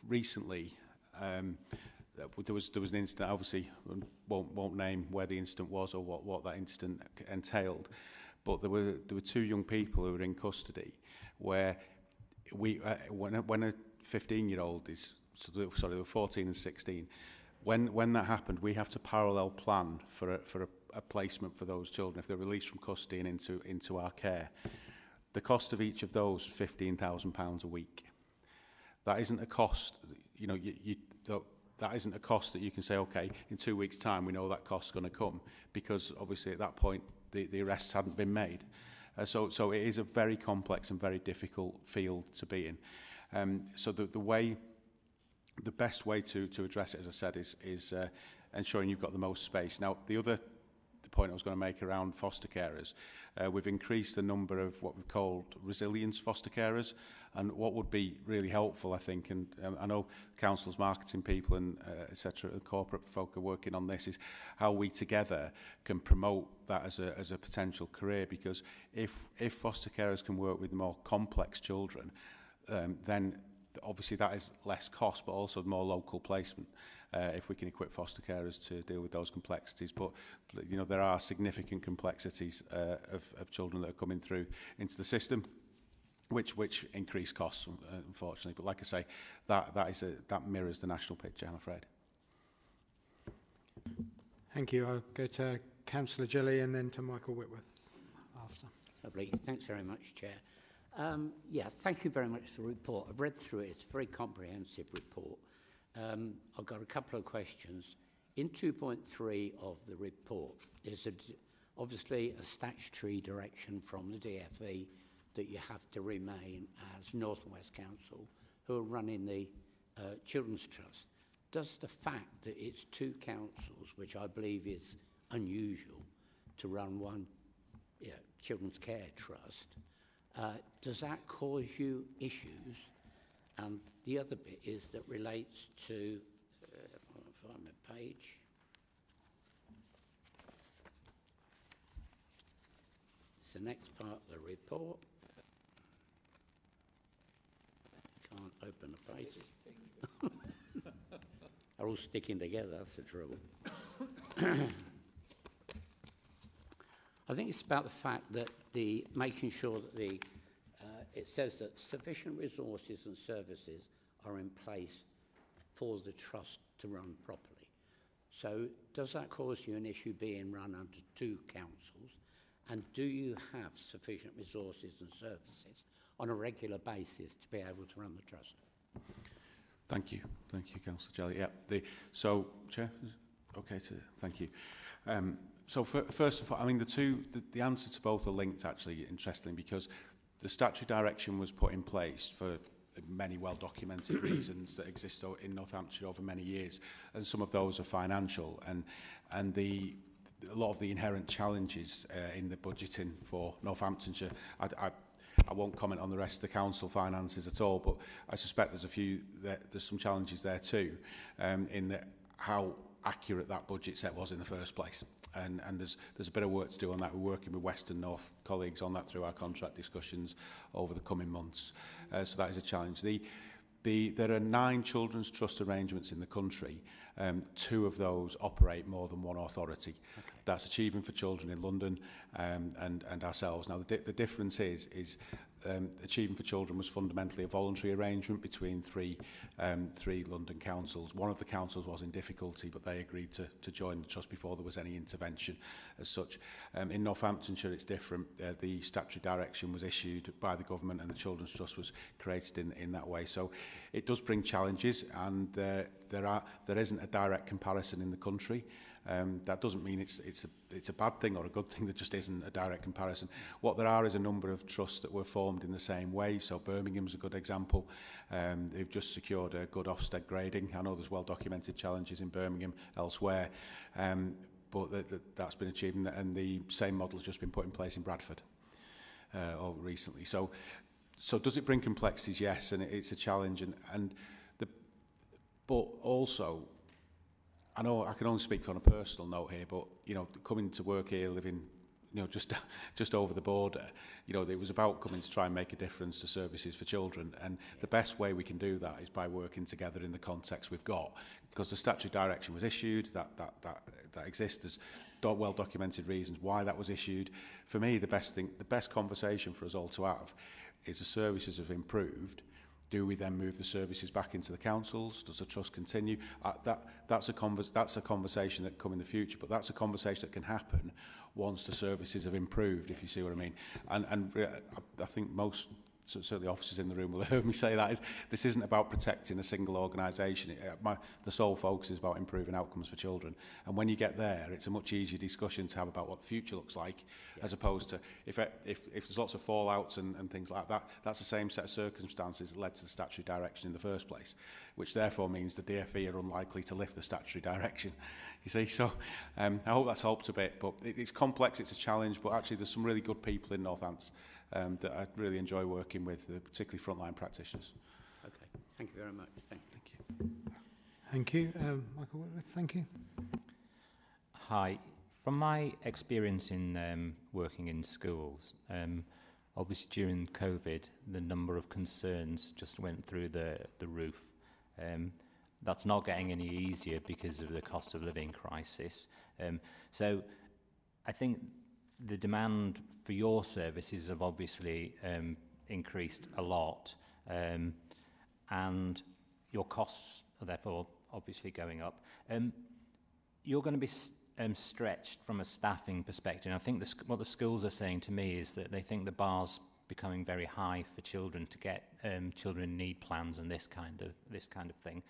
recently. There was an incident. Obviously, won't name where the incident was or what that incident entailed, but there were 2 young people who were in custody where when a 15-year-old is, sorry, they were 14 and 16. When that happened, we have to parallel plan for a placement for those children if they're released from custody and into our care. The cost of each of those is £15,000 a week. That isn't a cost, you know, that isn't a cost that you can say, okay, in 2 weeks' time we know that cost's going to come, because obviously at that point the arrests hadn't been made. So it is a very complex and very difficult field to be in. So the best way to address it, as I said, is ensuring you've got the most space. Now, the point I was going to make around foster carers, we've increased the number of what we've called resilience foster carers, and what would be really helpful, I think, and I know councils, marketing people and etc., and corporate folk are working on this, is how we together can promote that as a potential career, because if foster carers can work with more complex children, then obviously that is less cost, but also more local placement. If we can equip foster carers to deal with those complexities. But you know, there are significant complexities of children that are coming through into the system, which increase costs, unfortunately. But like I say, that mirrors the national picture, I'm afraid. Thank you. I'll go to Councillor Gilly and then to Michael Whitworth after. Lovely. Thanks very much, Chair. Yeah, thank you very much for the report. I've read through it. It's a very comprehensive report. I've got a couple of questions. In 2.3 of the report, there's obviously a statutory direction from the DFE that you have to remain as North and West Council, who are running the Children's Trust. does the fact that it's two councils, which I believe is unusual to run one children's care trust, does that cause you issues? And the other bit is that relates to, I'll find my page. It's the next part of the report. Can't open the pages. They're all sticking together, that's the trouble. I think it's about the fact that making sure that it says that sufficient resources and services are in place for the trust to run properly. So does that cause you an issue being run under two councils? And do you have sufficient resources and services on a regular basis to be able to run the trust? Thank you, Councillor Jelly. Yeah. So, Chair, okay. Thank you. So first of all, I mean the answer to both are linked actually, interestingly, because the statutory direction was put in place for many well-documented reasons that exist in North Hampshire over many years, and some of those are financial, and a lot of the inherent challenges in the budgeting for Northamptonshire. I won't comment on the rest of the council finances at all, but I suspect there's some challenges there too, in how accurate that budget set was in the first place. And there's a bit of work to do on that. We're working with West and North colleagues on that through our contract discussions over the coming months. So that is a challenge. There are 9 children's trust arrangements in the country. 2 of those operate more than one authority. Okay. That's Achieving for Children in London and ourselves. Now, the difference is Achieving for Children was fundamentally a voluntary arrangement between three London councils. One of the councils was in difficulty, but they agreed to join the trust before there was any intervention as such. In Northamptonshire, it's different. The statutory direction was issued by the government and the Children's Trust was created in that way. So it does bring challenges, and there isn't a direct comparison in the country. That doesn't mean it's a bad thing or a good thing. There just isn't a direct comparison. What there are is a number of trusts that were formed in the same way. So Birmingham's a good example. They've just secured a good Ofsted grading. I know there's well-documented challenges in Birmingham elsewhere, but that's been achieved, and the same model has just been put in place in Bradford recently. So does it bring complexities? Yes, and it's a challenge, but also, I know I can only speak on a personal note here, but coming to work here, living just over the border, it was about coming to try and make a difference to services for children, and the best way we can do that is by working together in the context we've got, because the statutory direction was issued, that exists. There's well documented reasons why that was issued. For me, the best conversation for us all to have is the services have improved. Do we then move the services back into the councils? Does the trust continue? That's a conversation that can come in the future, but that's a conversation that can happen once the services have improved, if you see what I mean. And I think most, certainly officers in the room will have heard me say that, this isn't about protecting a single organisation. The sole focus is about improving outcomes for children. And when you get there, it's a much easier discussion to have about what the future looks like, as opposed to if there's lots of fallouts and things like that, that's the same set of circumstances that led to the statutory direction in the first place, which therefore means the DfE are unlikely to lift the statutory direction. You see, so I hope that's helped a bit, but it's complex, it's a challenge, but actually there's some really good people in Northants that I really enjoy working with, particularly frontline practitioners. Okay, thank you very much. Thank you. Thank you. Michael Whitworth, thank you. Hi. From my experience in working in schools, obviously during COVID, the number of concerns just went through the roof. That's not getting any easier because of the cost of living crisis. So I think the demand for your services have obviously increased a lot, and your costs are therefore obviously going up. You're going to be stretched from a staffing perspective. And I think what the schools are saying to me is that they think the bar's becoming very high for children to get children need plans and this kind of thing.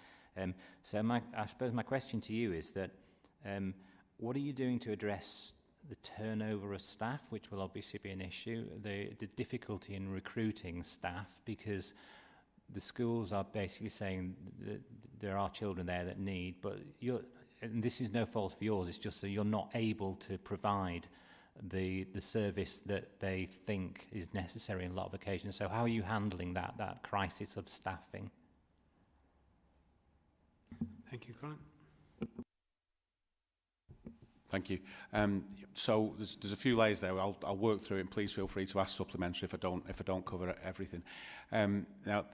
So I suppose my question to you is that what are you doing to address the turnover of staff, which will obviously be an issue, the difficulty in recruiting staff, because the schools are basically saying that there are children there that need, but and this is no fault of yours, it's just that you're not able to provide the service that they think is necessary in a lot of occasions. So how are you handling that crisis of staffing? Thank you, Colin. Thank you. So there's a few layers there. I'll work through it, and please feel free to ask supplementary if I don't cover everything. Now,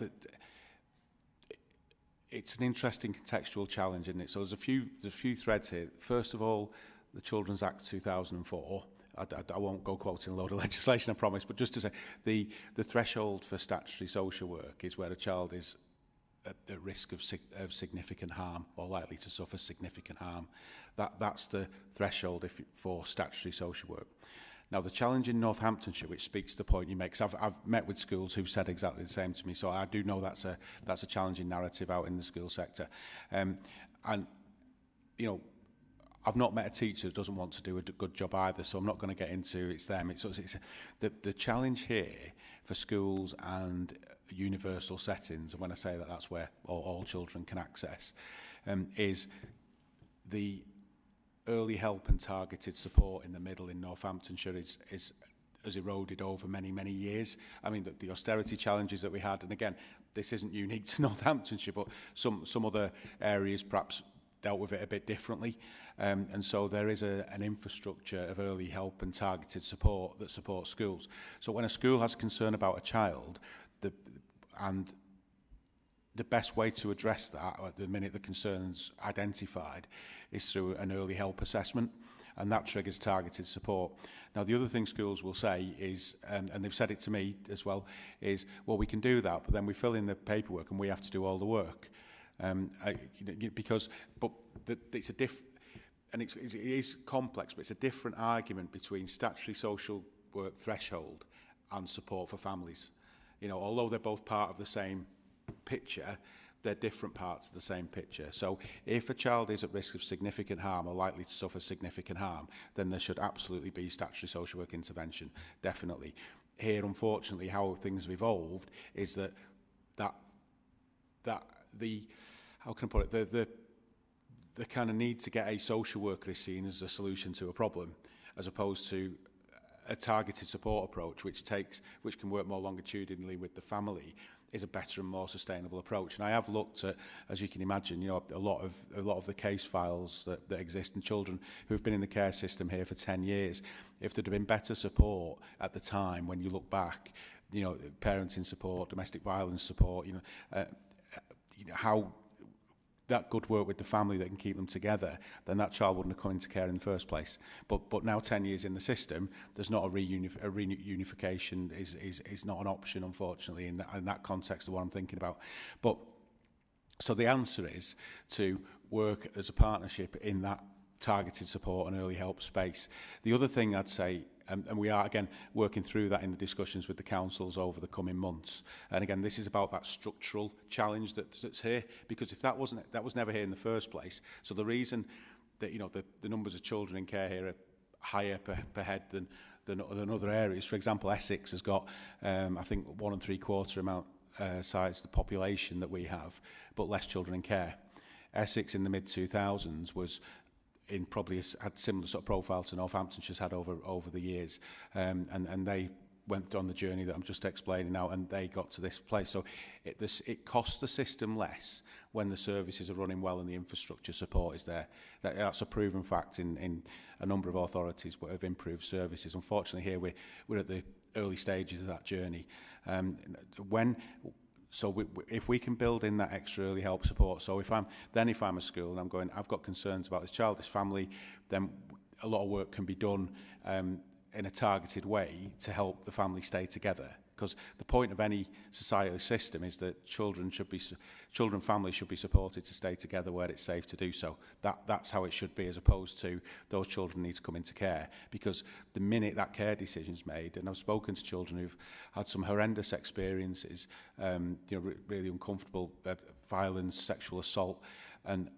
it's an interesting contextual challenge, isn't it? So there's a few threads here. First of all, the Children's Act 2004. I won't go quoting a load of legislation, I promise, but just to say, the threshold for statutory social work is where a child is at risk of significant harm or likely to suffer significant harm. That's the threshold for statutory social work. Now, the challenge in Northamptonshire, which speaks to the point you make, 'cause I've met with schools who've said exactly the same to me, so I do know that's a challenging narrative out in the school sector. And, you know, I've not met a teacher that doesn't want to do a good job either, so I'm not going to get into it's them. It's the challenge here for schools and universal settings, and when I say that, that's where all children can access, is the early help and targeted support in the middle in Northamptonshire has eroded over many years. I mean, the austerity challenges that we had, and again, this isn't unique to Northamptonshire, but some other areas perhaps dealt with it a bit differently. And so there is an infrastructure of early help and targeted support that supports schools. So when a school has concern about a child, the best way to address that at the minute the concern's identified is through an early help assessment, and that triggers targeted support. Now, the other thing schools will say is, and they've said it to me as well, is, well, we can do that, but then we fill in the paperwork and we have to do all the work. It's a it is complex, but it's a different argument between statutory social work threshold and support for families. You know, although they're both part of the same picture, they're different parts of the same picture. So if a child is at risk of significant harm or likely to suffer significant harm, then there should absolutely be statutory social work intervention, definitely. Here, unfortunately, how things have evolved is that how can I put it, the kind of need to get a social worker is seen as a solution to a problem, as opposed to a targeted support approach, which can work more longitudinally with the family, is a better and more sustainable approach. And I have looked at, as you can imagine, you know, a lot of the case files that exist, and children who've been in the care system here for 10 years. If there'd have been better support at the time, when you look back, you know, parenting support, domestic violence support, how that good work with the family that can keep them together, then that child wouldn't have come into care in the first place. But now 10 years in the system, there's not a reunification is not an option, unfortunately, in that context of what I'm thinking about. But so the answer is to work as a partnership in that targeted support and early help space. The other thing I'd say, and we are again working through that in the discussions with the councils over the coming months, and again this is about that structural challenge that's here, because if that was never here in the first place. So the reason that, you know, the numbers of children in care here are higher per head than other areas. For example, Essex has got I think 1 3/4 amount size the population that we have, but less children in care. Essex in the mid-2000s was probably had similar sort of profile to Northamptonshire's had over the years, and they went on the journey that I'm just explaining now, and they got to this place. So it costs the system less when the services are running well and the infrastructure support is there. That's a proven fact in a number of authorities that have improved services. Unfortunately, here we're at the early stages of that journey. If we can build in that extra early help support, so if I'm a school and I've got concerns about this child, this family, then a lot of work can be done in a targeted way to help the family stay together. Because the point of any societal system is that children and families should be supported to stay together where it's safe to do so. That's how it should be, as opposed to those children need to come into care. Because the minute that care decision's made, and I've spoken to children who've had some horrendous experiences, really uncomfortable violence, sexual assault, and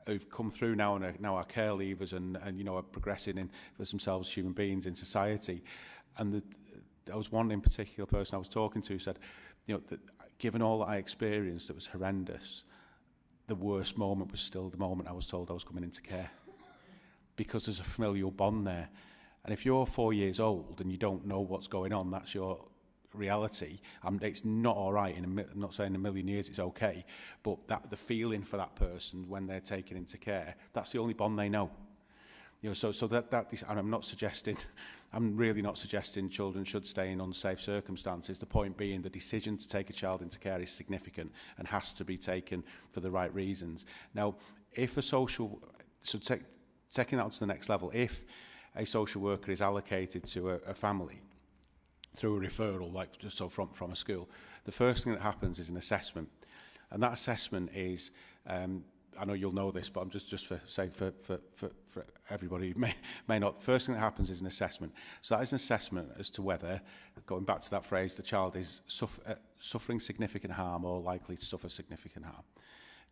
who've come through now and now are care leavers and are progressing in for themselves as human beings in society. And there was one in particular person I was talking to who said, given all that I experienced that was horrendous, the worst moment was still the moment I was told I was coming into care. Because there's a familial bond there. And if you're 4 years old and you don't know what's going on, that's your reality. It's not all right. I'm not saying in a million years it's okay, but the feeling for that person when they're taken into care, that's the only bond they know. You know, so and I'm not suggesting, I'm really not suggesting children should stay in unsafe circumstances. The point being, the decision to take a child into care is significant and has to be taken for the right reasons. Now, if a social, so taking that to the next level, if a social worker is allocated to a family through a referral, like just so from a school, the first thing that happens is an assessment, and that assessment is. I know you'll know this, but I'm just for everybody who may not. The first thing that happens is an assessment. So that is an assessment as to whether, going back to that phrase, the child is suffering significant harm or likely to suffer significant harm.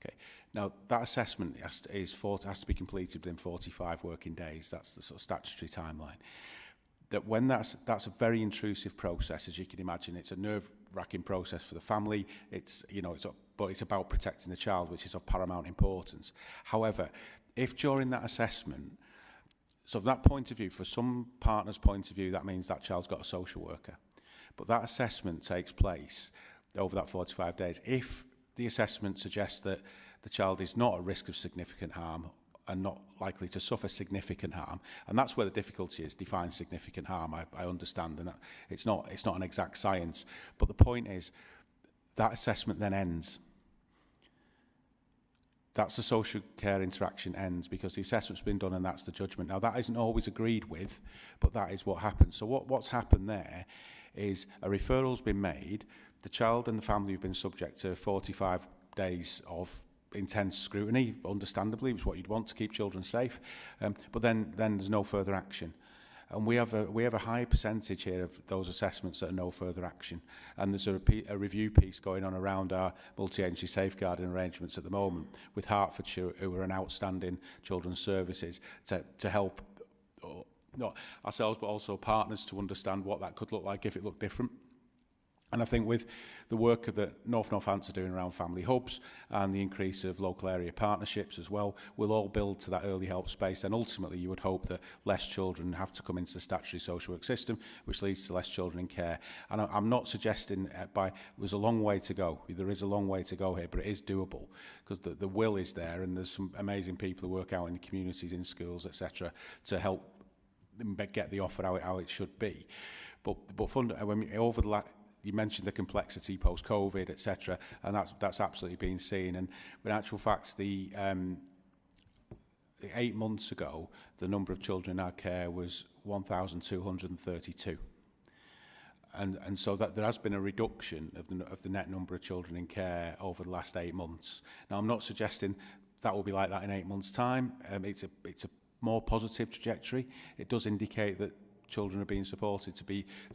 Okay. Now that assessment has to be completed within 45 working days. That's the sort of statutory timeline. That when that's a very intrusive process, as you can imagine. It's a nerve-wracking process for the family. But it's about protecting the child, which is of paramount importance. However, if during that assessment, so from that point of view, for some partners' point of view, that means that child's got a social worker. But that assessment takes place over that 45 days. If the assessment suggests that the child is not at risk of significant harm and not likely to suffer significant harm, and that's where the difficulty is, define significant harm, I understand, and that it's not an exact science. But the point is, that assessment then ends. That's the social care interaction ends because the assessment's been done and that's the judgment. Now, that isn't always agreed with, but that is what happens. So what's happened there is a referral's been made. The child and the family have been subject to 45 days of intense scrutiny, understandably, which is what you'd want to keep children safe. But then there's no further action. And we have a high percentage here of those assessments that are no further action. And there's a review piece going on around our multi-agency safeguarding arrangements at the moment with Hertfordshire, who are an outstanding children's services, to help not ourselves but also partners to understand what that could look like if it looked different. And I think with the work that Northants are doing around family hubs and the increase of local area partnerships as well, we'll all build to that early help space. And ultimately, you would hope that less children have to come into the statutory social work system, which leads to less children in care. And I'm not suggesting there's a long way to go. There is a long way to go here, but it is doable because the will is there, and there's some amazing people who work out in the communities, in schools, etc., to help get the offer how it should be. But over the you mentioned the complexity post-COVID, etc., and that's absolutely been seen. And in actual fact, 8 months ago, the number of children in our care was 1,232. And so that there has been a reduction of the net number of children in care over the last 8 months. Now, I'm not suggesting that will be like that in 8 months' time. It's a more positive trajectory. It does indicate that children are being supported to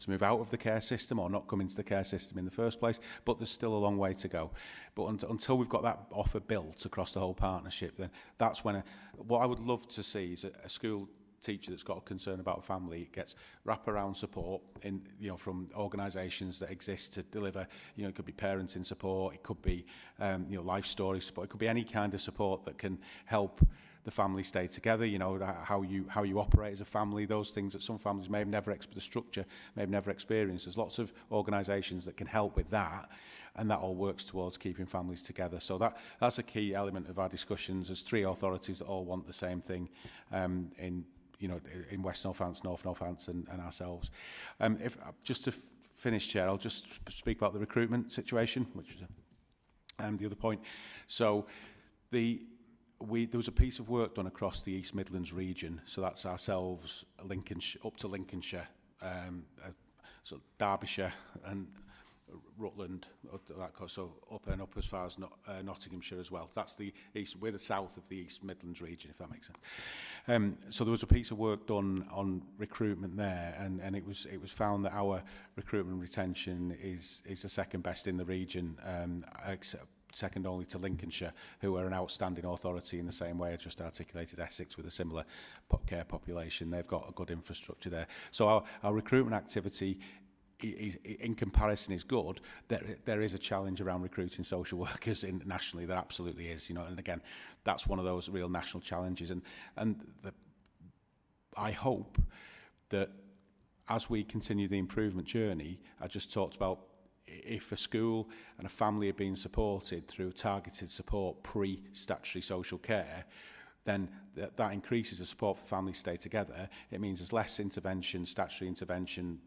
move out of the care system or not come into the care system in the first place, but there's still a long way to go. But until we've got that offer built across the whole partnership, then that's when what I would love to see is a school teacher that's got a concern about a family gets wraparound support from organisations that exist to deliver. It could be parenting support, it could be life story support, it could be any kind of support that can help the family stay together, how you operate as a family, those things that some families may have never the structure may have never experienced. There's lots of organisations that can help with that, and that all works towards keeping families together. So that's a key element of our discussions. There's 3 authorities that all want the same thing in West Northants, North Northants, and ourselves. If just to finish, Chair, I'll just speak about the recruitment situation, which is the other point. So there was a piece of work done across the East Midlands region, so that's ourselves, Lincolnshire, up to Lincolnshire, so Derbyshire and Rutland, so up and up as far as Nottinghamshire as well. That's the east. We're the south of the East Midlands region, if that makes sense. So there was a piece of work done on recruitment there, and it was found that our recruitment retention is the second best in the region, second only to Lincolnshire, who are an outstanding authority in the same way I just articulated Essex with a similar care population. They've got a good infrastructure there. So our recruitment activity in comparison is good, there is a challenge around recruiting social workers nationally. There absolutely is, you know, and again, that's one of those real national challenges. I hope that as we continue the improvement journey, I just talked about, if a school and a family are being supported through targeted support pre-statutory social care, then that increases the support for families to stay together. It means there's less intervention, statutory intervention,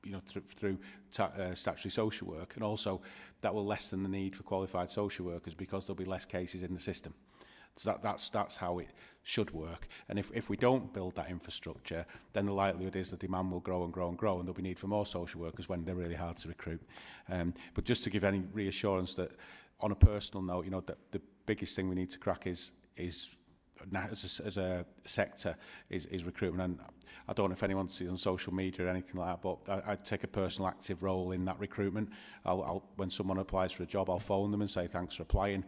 you know, through statutory social work, and also that will lessen the need for qualified social workers because there'll be less cases in the system. So that's how it should work. And if we don't build that infrastructure, then the likelihood is the demand will grow and grow and grow, and there'll be need for more social workers when they're really hard to recruit. But just to give any reassurance that, on a personal note, you know, that the biggest thing we need to crack is as a sector is recruitment. And I don't know if anyone sees on social media or anything like that, but I take a personal active role in that recruitment. I'll when someone applies for a job, I'll phone them and say thanks for applying.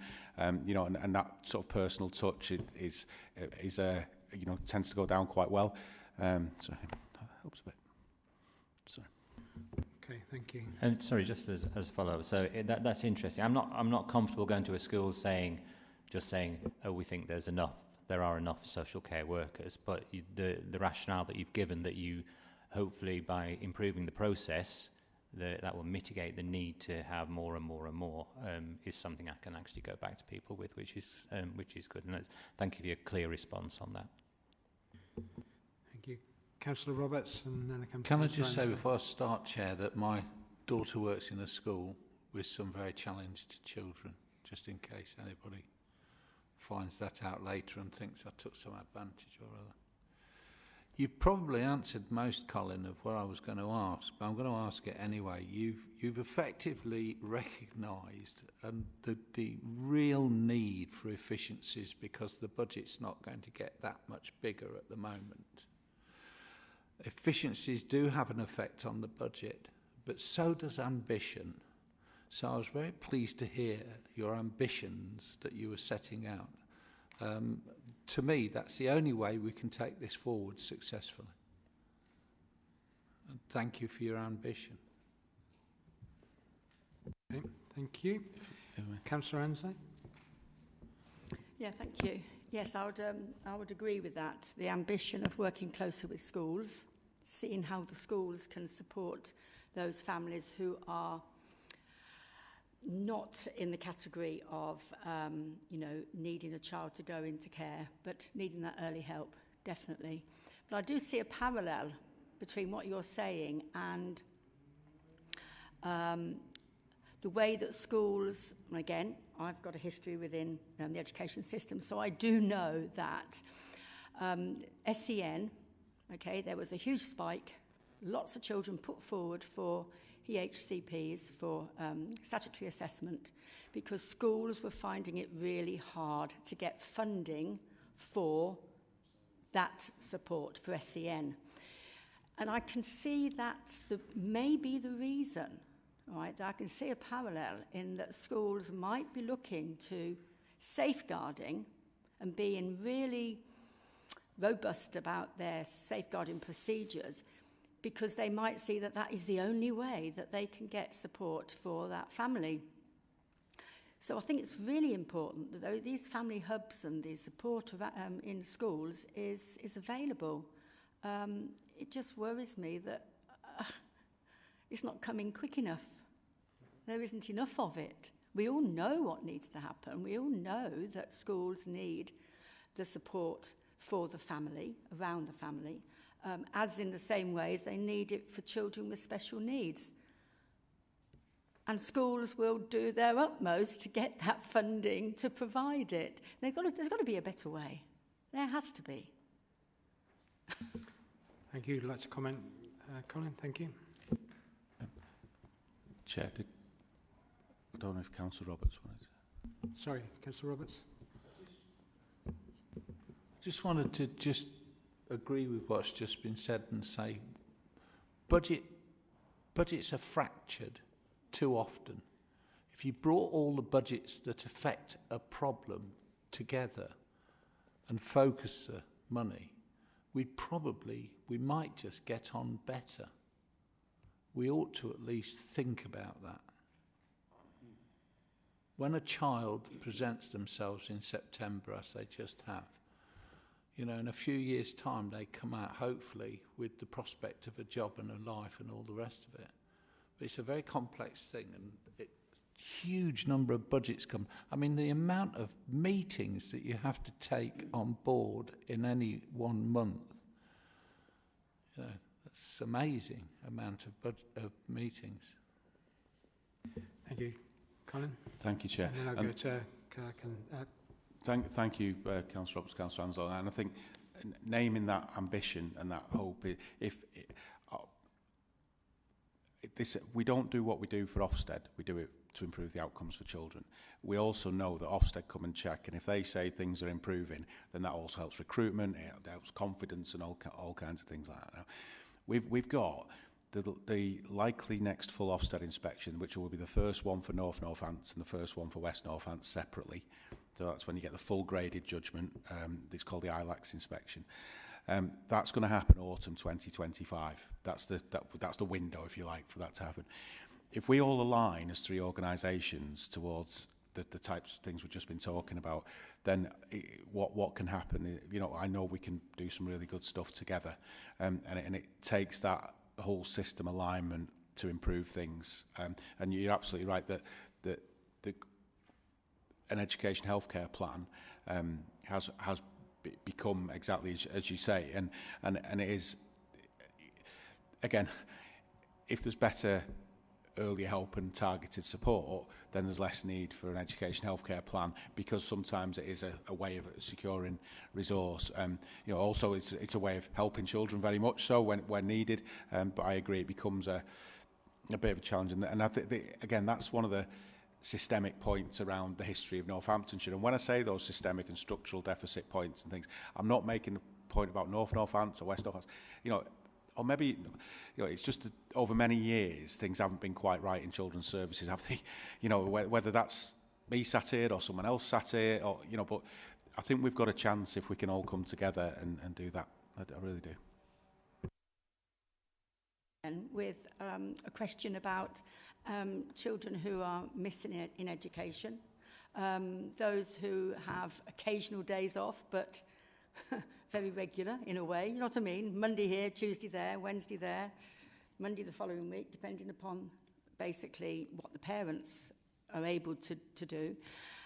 You know, and that sort of personal touch is you know, tends to go down quite well. So that helps a bit. Sorry. Okay, thank you. And sorry, just as a follow-up. So that's interesting. I'm not comfortable going to a school saying, oh, we think there are enough social care workers, but the rationale that you've given, that you hopefully by improving the process that will mitigate the need to have more and more and more, is something I can actually go back to people with, which is good. And thank you for your clear response on that. Thank you. Councillor Roberts, and then I come to Can I just say before I start, Chair, that my daughter works in a school with some very challenged children, just in case anybody finds that out later and thinks I took some advantage or other. You probably answered most, Colin, of what I was going to ask, but I'm going to ask it anyway. You've effectively recognised the real need for efficiencies because the budget's not going to get that much bigger at the moment. Efficiencies do have an effect on the budget, but so does ambition. So I was very pleased to hear your ambitions that you were setting out. To me, that's the only way we can take this forward successfully. And thank you for your ambition. Okay, thank you. Councillor Ansley? Yeah, thank you. Yes, I would agree with that. The ambition of working closer with schools, seeing how the schools can support those families who are not in the category of, you know, needing a child to go into care, but needing that early help, definitely. But I do see a parallel between what you're saying and the way that schools, and again, I've got a history within the education system, so I do know that SEN, okay, there was a huge spike, lots of children put forward for EHCPs, for statutory assessment, because schools were finding it really hard to get funding for that support for SEN. And I can see that's maybe the reason, right? I can see a parallel in that schools might be looking to safeguarding and being really robust about their safeguarding procedures, because they might see that that is the only way that they can get support for that family. So I think it's really important that these family hubs and the support in schools is available. It just worries me that it's not coming quick enough. There isn't enough of it. We all know what needs to happen. We all know that schools need the support for the family, around the family, as in the same way as they need it for children with special needs. And schools will do their utmost to get that funding to provide it. There's got to be a better way. There has to be. Thank you. Would you like to comment, Colin? Thank you. Chair, I don't know if Councillor Roberts wanted to. Sorry, Councillor Roberts. Just wanted to agree with what's just been said and say budgets are fractured too often. If you brought all the budgets that affect a problem together and focus the money, we might just get on better. we ought to at least think about that. When a child presents themselves in September, as they just have, you know, in a few years' time, they come out, hopefully, with the prospect of a job and a life and all the rest of it. But it's a very complex thing, and huge number of budgets come. I mean, the amount of meetings that you have to take on board in any 1 month, you know, that's amazing amount of meetings. Thank you. Colin? Thank you, Chair. And then I'll go to Kirk and... Thank you, Councillor Roberts, Councillor Ansel. And I think naming that ambition and that hope, we don't do what we do for Ofsted, we do it to improve the outcomes for children. We also know that Ofsted come and check, and if they say things are improving, then that also helps recruitment, it helps confidence and all kinds of things like that. Now, we've got the likely next full Ofsted inspection, which will be the first one for North Northants and the first one for West Northants separately. So that's when you get the full graded judgment. It's called the ILACS inspection. That's going to happen autumn 2025. That's the window, if you like, for that to happen. If we all align as three organisations towards the types of things we've just been talking about, then what can happen? You know, I know we can do some really good stuff together, and it takes that whole system alignment to improve things. And you're absolutely right that an education healthcare plan has become exactly as you say, and it is, again, if there's better early help and targeted support, then there's less need for an education healthcare plan, because sometimes it is a way of securing resource. You know, also it's a way of helping children very much so when needed. But I agree, it becomes a bit of a challenge, and I think again that's one of the systemic points around the history of Northamptonshire. And when I say those systemic and structural deficit points and things, I'm not making a point about North Northants or West Northants. You know, or maybe, you know, it's just that over many years things haven't been quite right in children's services, have they? You know, whether that's me sat here or someone else sat here, or, you know, but I think we've got a chance if we can all come together and do that. I really do. And with a question about children who are missing in education, those who have occasional days off, but very regular in a way, you know what I mean? Monday here, Tuesday there, Wednesday there, Monday the following week, depending upon basically what the parents are able to do.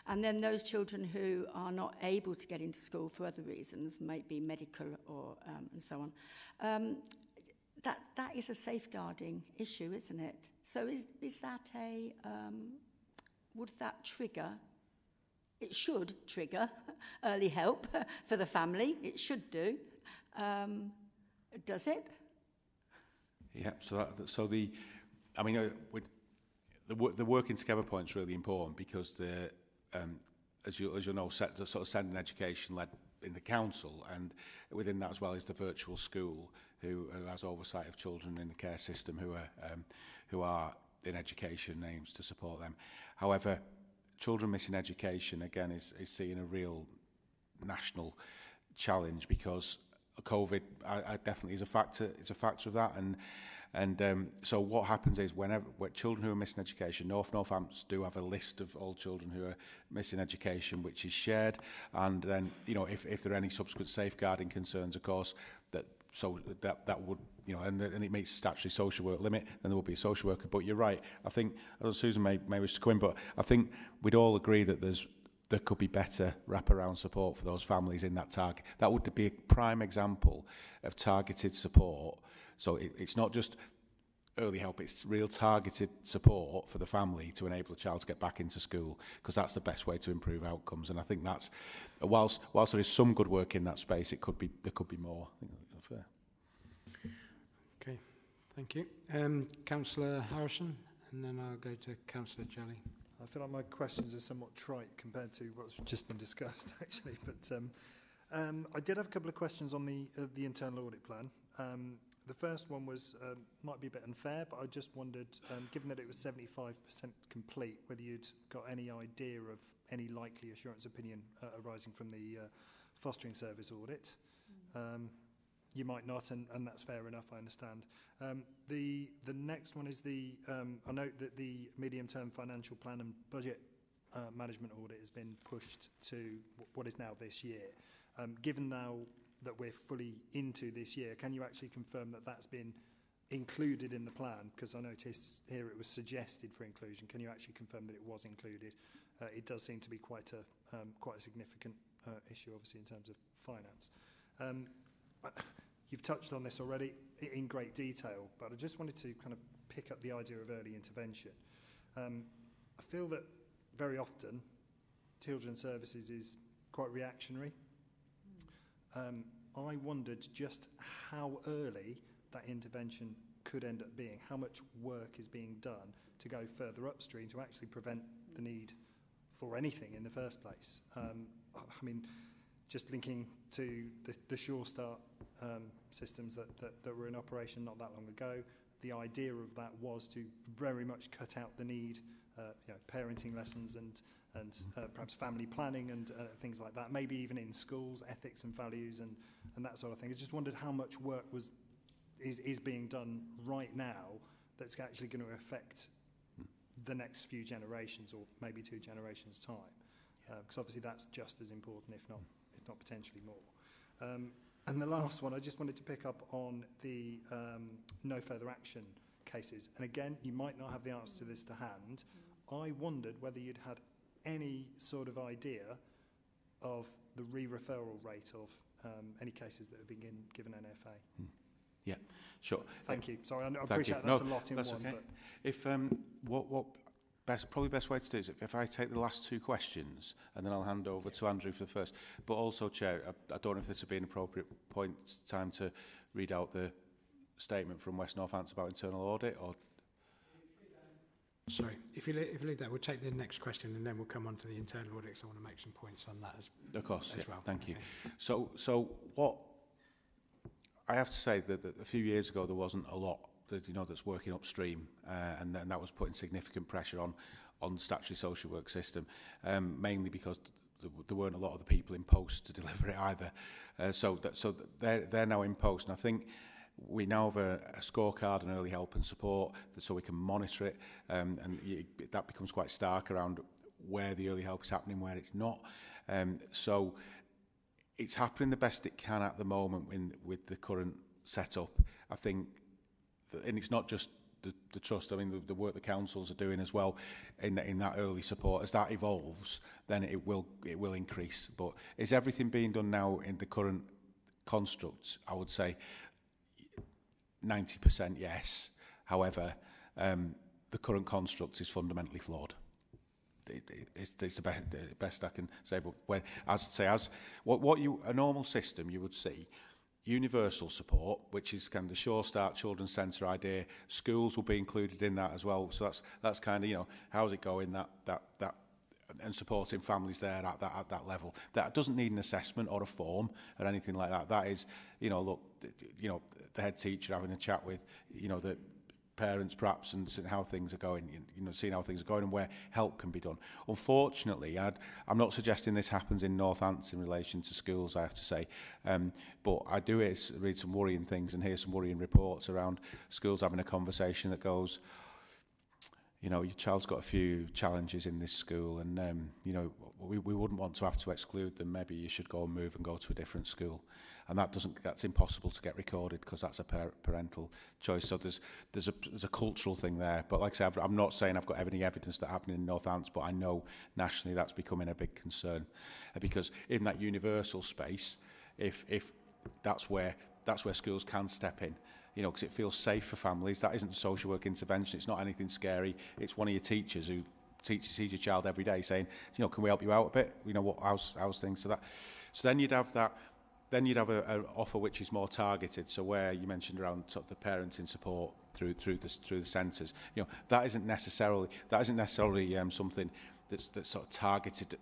And then those children who are not able to get into school for other reasons, might be medical or and so on. That is a safeguarding issue, isn't it? So is that a, would that trigger, it should trigger early help for the family, it should do. Does it? Yeah, I mean, with the working together point is really important, because as you know, the sort of sending education led in the council, and within that as well is the virtual school, who has oversight of children in the care system who are in education, aims to support them. However, children missing education again is seeing a real national challenge, because COVID I definitely is a factor. It's a factor of that, and so what happens is when children who are missing education, Northants do have a list of all children who are missing education, which is shared, and then, you know, if there are any subsequent safeguarding concerns, of course, that would, you know, and it meets the statutory social work limit, then there will be a social worker. But you're right. I think, Susan may wish to come in, but I think we'd all agree that there could be better wraparound support for those families in that target. That would be a prime example of targeted support. So it's not just early help, it's real targeted support for the family to enable a child to get back into school, because that's the best way to improve outcomes. And I think that's, whilst there is some good work in that space, there could be more. I think that's fair. Okay, thank you. Councillor Harrison, and then I'll go to Councillor Jelly. I feel like my questions are somewhat trite compared to what's just been discussed, actually. But I did have a couple of questions on the internal audit plan. The first one was, might be a bit unfair, but I just wondered, given that it was 75% complete, whether you'd got any idea of any likely assurance opinion arising from the fostering service audit. you might not, and that's fair enough, I understand. The next one is I note that the medium-term financial plan and budget management audit has been pushed to what is now this year. Given now that we're fully into this year, can you actually confirm that that's been included in the plan? Because I noticed here it was suggested for inclusion. Can you actually confirm that it was included? It does seem to be quite a significant issue, obviously, in terms of finance. You've touched on this already in great detail, but I just wanted to kind of pick up the idea of early intervention. I feel that very often children's services is quite reactionary. I wondered just how early that intervention could end up being, how much work is being done to go further upstream to actually prevent the need for anything in the first place. I mean, just linking to the Sure Start systems that were in operation not that long ago, the idea of that was to very much cut out the need, parenting lessons and perhaps family planning and things like that, maybe even in schools, ethics and values and that sort of thing. I just wondered how much work is being done right now that's actually going to affect the next few generations, or maybe 2 generations' time, because obviously that's just as important, if not potentially more. And the last one, I just wanted to pick up on the no further action cases. And again, you might not have the answer to this to hand. I wondered whether you'd had any sort of idea of the re-referral rate of any cases that have been given NFA. Yeah, sure. Thank you. Sorry, I appreciate that's a lot in one. Okay. But If probably best way to do it is if I take the last 2 questions and then I'll hand over to Andrew for the first. But also, Chair, I don't know if this would be an appropriate time to read out the statement from West Northants about internal audit, or. Sorry, if you leave that, we'll take the next question and then we'll come on to the internal audit. So I want to make some points on that of course, as well. Thank you. So what I have to say that a few years ago there wasn't a lot that's working upstream, and then that was putting significant pressure on the statutory social work system, mainly because there weren't a lot of the people in post to deliver it either. So they're now in post, and I think we now have a scorecard and early help and support so we can monitor it, and that becomes quite stark around where the early help is happening, where it's not. So it's happening the best it can at the moment with the current setup. I think, and it's not just the trust, I mean the work the councils are doing as well in that early support. As that evolves, then it will increase. But is everything being done now in the current constructs? I would say 90% yes. However, the current construct is fundamentally flawed. It's the best I can say. But a normal system you would see, universal support, which is kind of the Sure Start Children's Centre idea. Schools will be included in that as well. So that's kind of, how's it going, that and supporting families there at that level. That doesn't need an assessment or a form or anything like that. That is, look, the head teacher having a chat with, the parents perhaps, and how things are going, seeing how things are going and where help can be done. Unfortunately, I'm not suggesting this happens in Northants in relation to schools, I have to say, but I do read some worrying things and hear some worrying reports around schools having a conversation that goes, your child's got a few challenges in this school, and we wouldn't want to have to exclude them. Maybe you should go to a different school, and that's impossible to get recorded because that's a parental choice. So there's a cultural thing there. But like I said, I'm not saying I've got any evidence that happening in Northants, but I know nationally that's becoming a big concern, because in that universal space, if that's where schools can step in. Because it feels safe for families. That isn't social work intervention. It's not anything scary. It's one of your teachers who sees your child every day saying, can we help you out a bit? How's things? So then you'd have that. Then you'd have an offer which is more targeted. So where you mentioned around sort of the parenting support through the centres, that isn't necessarily something that's sort of targeted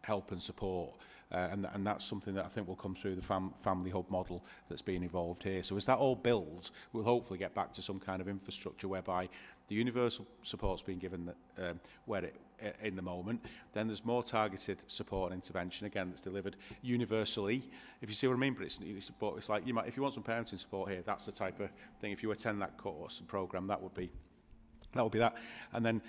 help and support. And that's something that I think will come through the family hub model that's being evolved here. So as that all builds, we'll hopefully get back to some kind of infrastructure whereby the universal support's being given in the moment. Then there's more targeted support and intervention, again, that's delivered universally, if you see what I mean. But it's like, if you want some parenting support here, that's the type of thing. If you attend that course and programme, that would be that. And then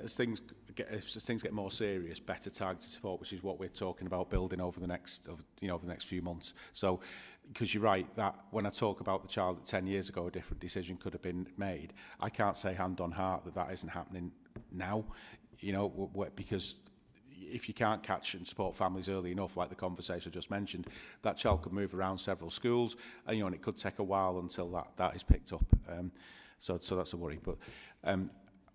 as things get more serious, better targeted support, which is what we're talking about building over the next few months. So, because you're right, that when I talk about the child that 10 years ago a different decision could have been made, I can't say hand on heart that isn't happening now, because if you can't catch and support families early enough, like the conversation I just mentioned, that child could move around several schools, and it could take a while until that is picked up. So that's a worry. But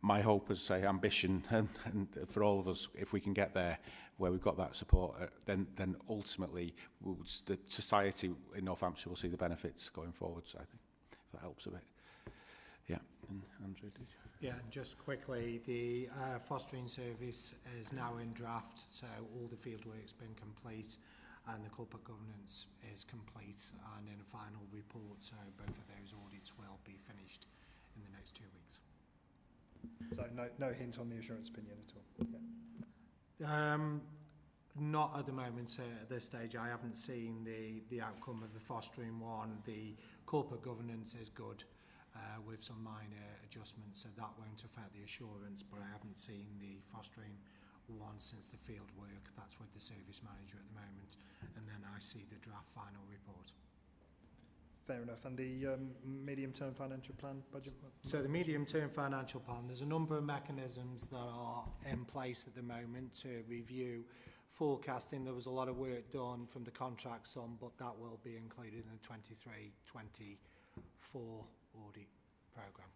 my hope is, say, ambition, and for all of us, if we can get there where we've got that support, then ultimately the society in North Hampshire will see the benefits going forward. So I think if that helps a bit. Yeah, and Andrew, did you? Yeah, and just quickly, the fostering service is now in draft, so all the fieldwork's been complete and the corporate governance is complete and in a final report, so both of those audits will be finished in the next 2 weeks. So no hint on the assurance opinion at all? Yeah. Not at the moment, at this stage. I haven't seen the outcome of the fostering one. The corporate governance is good with some minor adjustments, so that won't affect the assurance, but I haven't seen the fostering one since the field work. That's with the service manager at the moment, and then I see the draft final report. Fair enough. And the medium-term financial plan budget? So the medium-term financial plan, there's a number of mechanisms that are in place at the moment to review forecasting. There was a lot of work done from the contract sum, but that will be included in the 23-24 audit programme.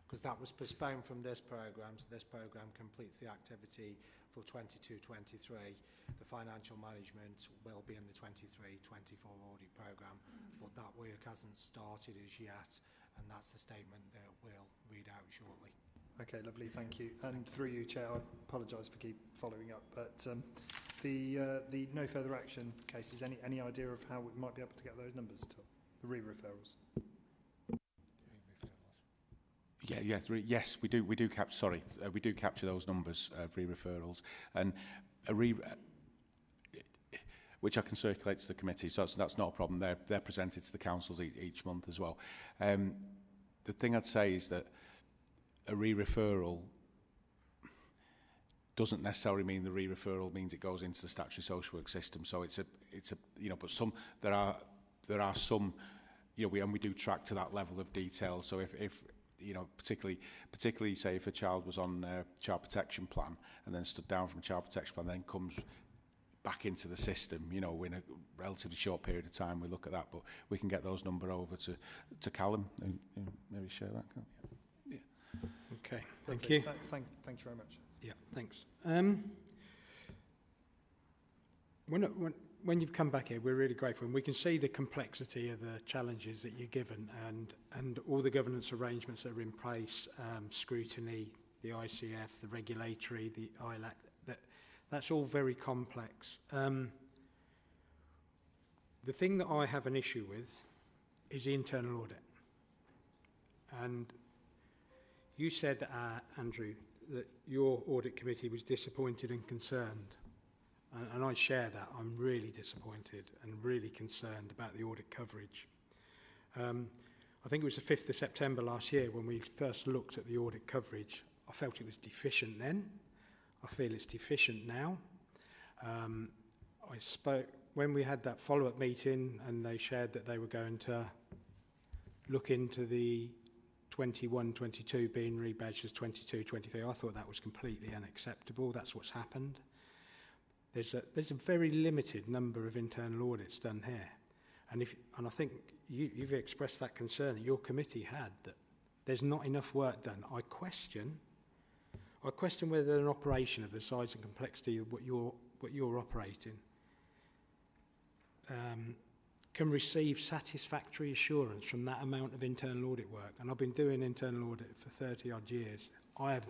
Because that was postponed from this programme, so this programme completes the activity for 22-23. The financial management will be in the 23-24 audit programme, but that work hasn't started as yet, and that's the statement that we'll read out shortly. Okay, lovely, thank you. And through you, Chair, I apologise for keep following up, but the no further action cases, any idea of how we might be able to get those numbers at all? The re-referrals? Yes, we do capture those numbers of re-referrals, and which I can circulate to the committee. So that's not a problem. They're presented to the councils each month as well. The thing I'd say is that a re-referral doesn't necessarily mean the re-referral means it goes into the statutory social work system. So it's a but there are some, and we do track to that level of detail. So if particularly say if a child was on a child protection plan and then stood down from a child protection plan, then comes back into the system, in a relatively short period of time, we look at that, but we can get those numbers over to Callum and maybe share that. Yeah. Okay, thank you. Thank you very much. Yeah, thanks. When you've come back here, we're really grateful, and we can see the complexity of the challenges that you're given, and all the governance arrangements that are in place, scrutiny, the ICF, the regulatory, the ILAC, that's all very complex. The thing that I have an issue with is the internal audit. And you said, Andrew, that your audit committee was disappointed and concerned. And I share that. I'm really disappointed and really concerned about the audit coverage. I think it was the 5th of September last year when we first looked at the audit coverage. I felt it was deficient then. I feel it's deficient now. I spoke when we had that follow-up meeting, and they shared that they were going to look into the 21-22 being rebadged as 22-23. I thought that was completely unacceptable. That's what's happened. There's a very limited number of internal audits done here, and I think you've expressed that concern that your committee had, that there's not enough work done. I question whether an operation of the size and complexity of what you're operating can receive satisfactory assurance from that amount of internal audit work. And I've been doing internal audit for 30 odd years. I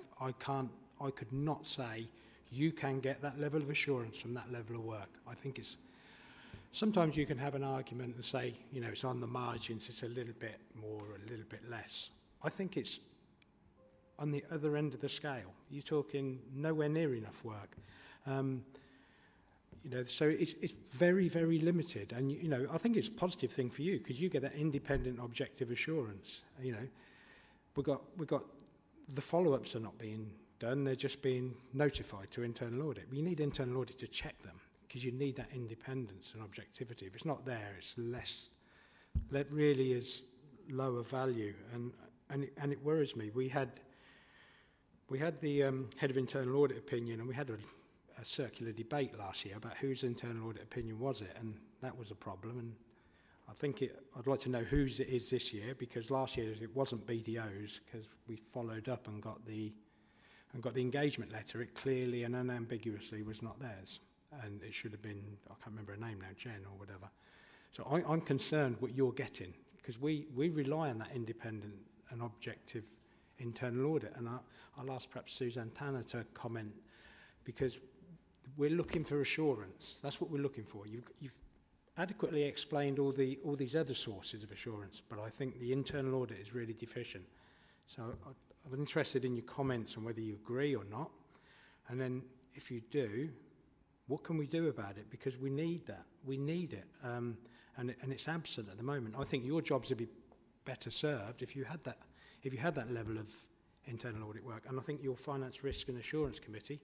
could not say you can get that level of assurance from that level of work. I think it's, sometimes you can have an argument and say, you know, it's on the margins, it's a little bit more, a little bit less. I think it's on the other end of the scale. You're talking nowhere near enough work. You know, so it's very, very limited. And, you know, I think it's a positive thing for you because you get that independent, objective assurance. You know, we've got the follow-ups are not being done. They're just being notified to internal audit. But you need internal audit to check them because you need that independence and objectivity. If it's not there, it's less. That really is lower value. And it worries me. We had the head of internal audit opinion, and we had a circular debate last year about whose internal audit opinion was it, and that was a problem. And I think I'd like to know whose it is this year, because last year it wasn't BDO's, because we followed up and got the engagement letter. It clearly and unambiguously was not theirs, and it should have been, I can't remember her name now, Jen or whatever. So I'm concerned what you're getting, because we rely on that independent and objective internal audit. And I'll ask perhaps Suzanne Tanner to comment, because we're looking for assurance. That's what we're looking for. You've adequately explained all these other sources of assurance, but I think the internal audit is really deficient. So I'm interested in your comments on whether you agree or not. And then if you do, what can we do about it? Because we need that. We need it. And it's absent at the moment. I think your jobs would be better served if you had that level of internal audit work. And I think your Finance, Risk and Assurance Committee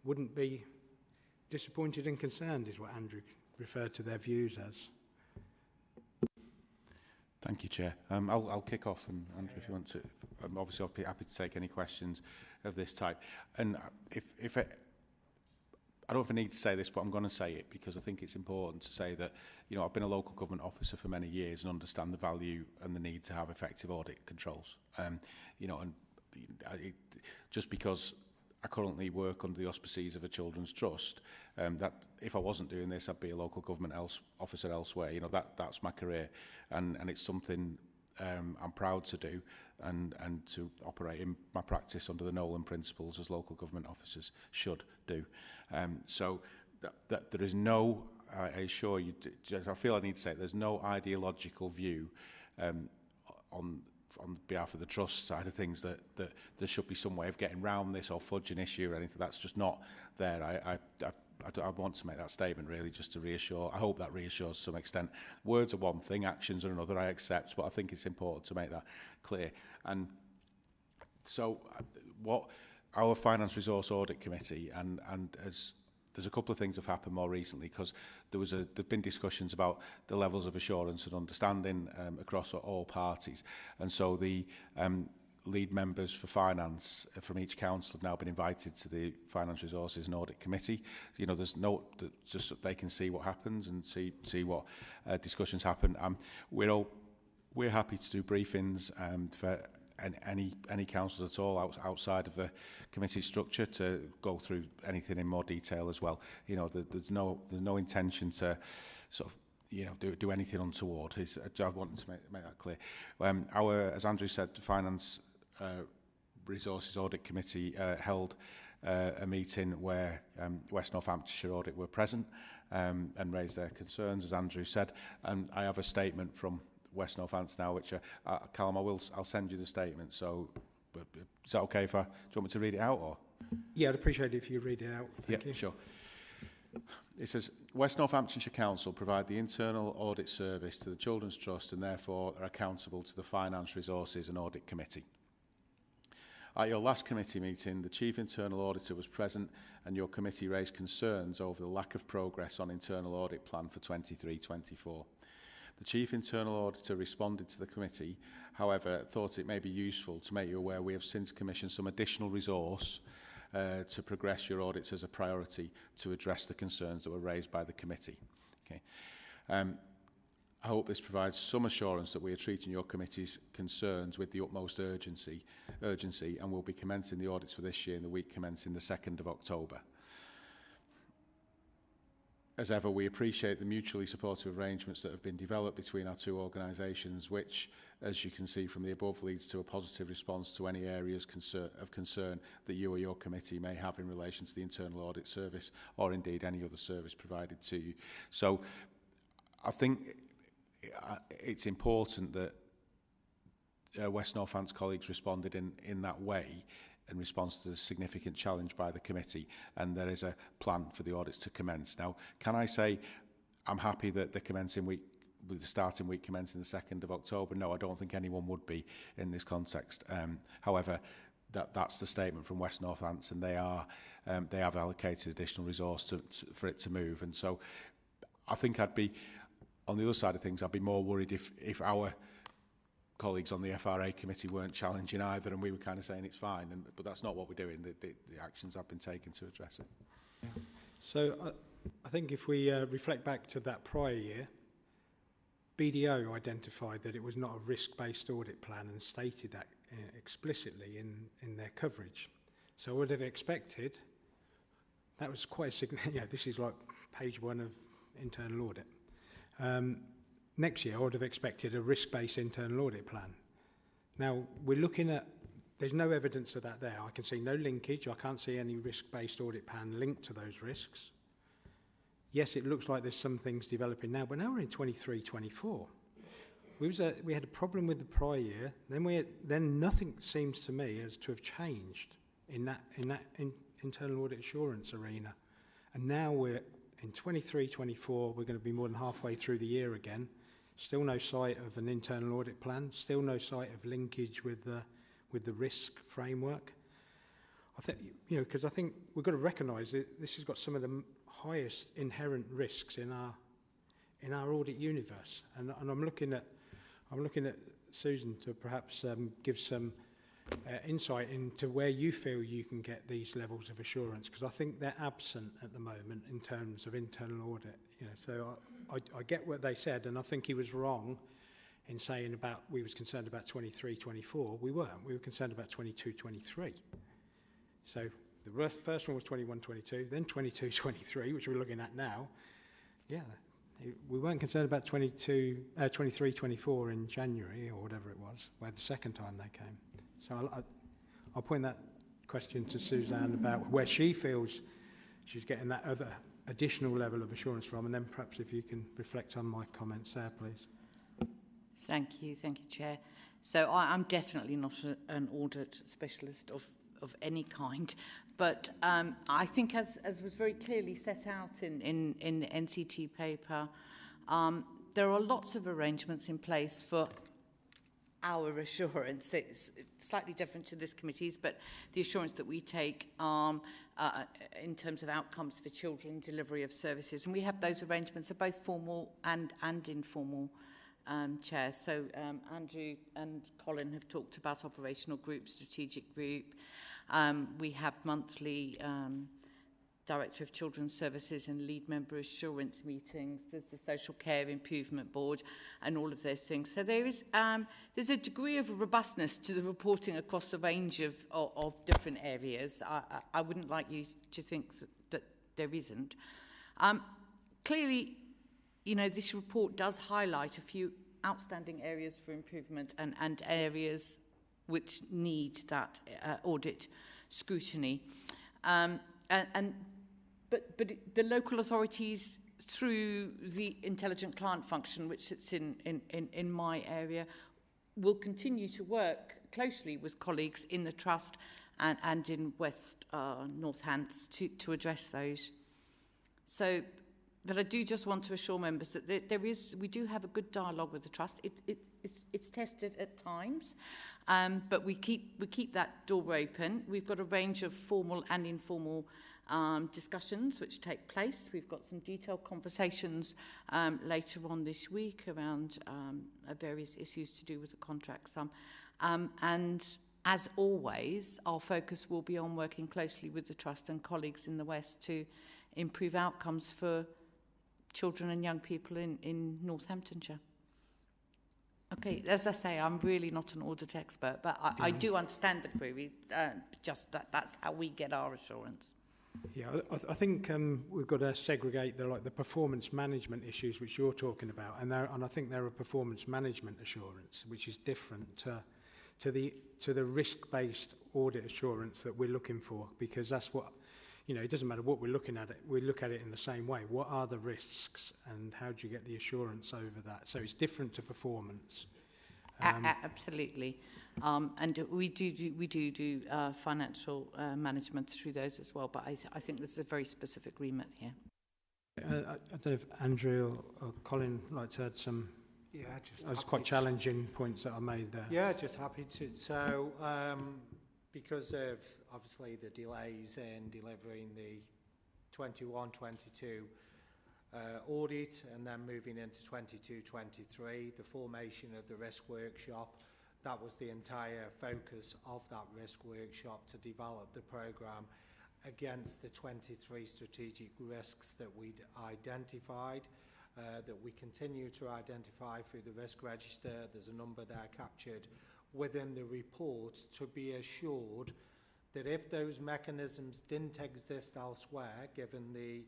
wouldn't be disappointed and concerned, is what Andrew referred to their views as. Thank you, Chair. I'll kick off, and Andrew, if you want to, obviously I'll be happy to take any questions of this type. And if I don't know if I need to say this, but I'm going to say it because I think it's important to say that, you know, I've been a local government officer for many years and understand the value and the need to have effective audit controls. You know, and just because I currently work under the auspices of a children's trust, that if I wasn't doing this, I'd be a local government officer elsewhere. You know, that's my career, and it's something I'm proud to do, and to operate in my practice under the Nolan principles as local government officers should do. So that there is no, I assure you, I feel I need to say it, there's no ideological view on behalf of the trust side of things that there should be some way of getting round this or fudge an issue or anything. That's just not there. I want to make that statement really just to reassure. I hope that reassures to some extent. Words are one thing, actions are another, I accept, but I think it's important to make that clear. And so what our Finance Resource Audit Committee, and as there's a couple of things have happened more recently, because there've been discussions about the levels of assurance and understanding across all parties, and so the lead members for finance from each council have now been invited to the Finance Resources and Audit Committee. You know, there's just so they can see what happens and see what discussions happen. We're happy to do briefings for any councils at all outside of the committee structure to go through anything in more detail as well. You know, there's no intention to sort of, you know, do anything untoward. I wanted to make that clear. As Andrew said, the Finance Resources Audit Committee held a meeting where West Northamptonshire Audit were present and raised their concerns, as Andrew said. And I have a statement from West Northampton now, which Callum, I'll send you the statement. So, is that okay if do you want me to read it out, or? Yeah, I'd appreciate it if you read it out. Thank you. Sure. It says, West Northamptonshire Council provide the internal audit service to the Children's Trust and therefore are accountable to the Finance Resources and Audit Committee. At your last committee meeting, the Chief Internal Auditor was present and your committee raised concerns over the lack of progress on internal audit plan for 23-24. The Chief Internal Auditor responded to the committee, however, thought it may be useful to make you aware we have since commissioned some additional resource to progress your audits as a priority to address the concerns that were raised by the committee. Okay. I hope this provides some assurance that we are treating your committee's concerns with the utmost urgency and will be commencing the audits for this year in the week commencing the 2nd of October. as ever, we appreciate the mutually supportive arrangements that have been developed between our two organisations, which, as you can see from the above, leads to a positive response to any areas of concern that you or your committee may have in relation to the Internal Audit Service, or indeed any other service provided to you. So I think it's important that West Northants colleagues responded in that way in response to the significant challenge by the committee, and there is a plan for the audits to commence. Now, can I say I'm happy that the starting week commencing the 2nd of October? No, I don't think anyone would be in this context. However, that's the statement from West Northants, and they have allocated additional resource for it to move. And so I think I'd be, on the other side of things, I'd be more worried if our colleagues on the FRA committee weren't challenging either, and we were kind of saying it's fine, but that's not what we're doing. The actions have been taken to address it. Yeah. So I think if we reflect back to that prior year, BDO identified that it was not a risk-based audit plan and stated that explicitly in their coverage. So I would have expected, that was quite a significant, yeah, this is like page 1 of internal audit. Next year, I would have expected a risk-based internal audit plan. Now, we're looking at, there's no evidence of that there. I can see no linkage. I can't see any risk-based audit plan linked to those risks. Yes, it looks like there's some things developing now, but now we're in 23-24. We had a problem with the prior year. Then nothing seems to me as to have changed in that internal audit assurance arena. And now we're in 23-24. We're going to be more than halfway through the year again. Still no sight of an internal audit plan. Still no sight of linkage with the risk framework. I think, you know, because I think we've got to recognise that this has got some of the highest inherent risks in our audit universe. And I'm looking at Susan to perhaps give some insight into where you feel you can get these levels of assurance, because I think they're absent at the moment in terms of internal audit. You know, so I get what they said, and I think he was wrong in saying about we was concerned about 23-24. We weren't. We were concerned about 22-23. So the first one was 21-22, then 22-23, which we're looking at now. Yeah, we weren't concerned about 23-24 in January or whatever it was, where the second time they came. So I'll point that question to Suzanne about where she feels she's getting that other additional level of assurance from, and then perhaps if you can reflect on my comments there, please. Thank you, Chair. So I'm definitely not an audit specialist of any kind, but I think as was very clearly set out in the NCT paper, there are lots of arrangements in place for our assurance. It's slightly different to this committee's, but the assurance that we take in terms of outcomes for children, delivery of services. And we have those arrangements are both formal and informal, Chair. So Andrew and Colin have talked about operational group, strategic group. We have monthly Director of Children's Services and lead member assurance meetings. There's the Social Care Improvement Board and all of those things. So there's a degree of robustness to the reporting across a range of different areas. I wouldn't like you to think that there isn't. Clearly, you know, this report does highlight a few outstanding areas for improvement and areas which need that audit scrutiny. But the local authorities, through the intelligent client function, which sits in my area, will continue to work closely with colleagues in the Trust and in West Northants to address those. So, but I do just want to assure members that we do have a good dialogue with the Trust. It's tested at times, but we keep that door open. We've got a range of formal and informal discussions which take place. We've got some detailed conversations later on this week around various issues to do with the contract sum. And as always, our focus will be on working closely with the Trust and colleagues in the West to improve outcomes for children and young people in Northamptonshire. Okay, as I say, I'm really not an audit expert, but I do understand the query, just that's how we get our assurance. Yeah, I think we've got to segregate the performance management issues which you're talking about, and I think they're a performance management assurance, which is different to the risk-based audit assurance that we're looking for, because that's what, you know, it doesn't matter what we're looking at it, we look at it in the same way. What are the risks, and how do you get the assurance over that? So it's different to performance. Absolutely. And we do financial management through those as well, but I think there's a very specific remit here. I don't know if Andrew or Colin would like to add some. Yeah, just those quite challenging points that I made there. Yeah, just happy to. So, because of obviously the delays in delivering the 21-22 audit and then moving into 22-23, the formation of the risk workshop, that was the entire focus of that risk workshop, to develop the programme against the 23 strategic risks that we'd identified, that we continue to identify through the risk register. There's a number there captured within the report, to be assured that if those mechanisms didn't exist elsewhere, given the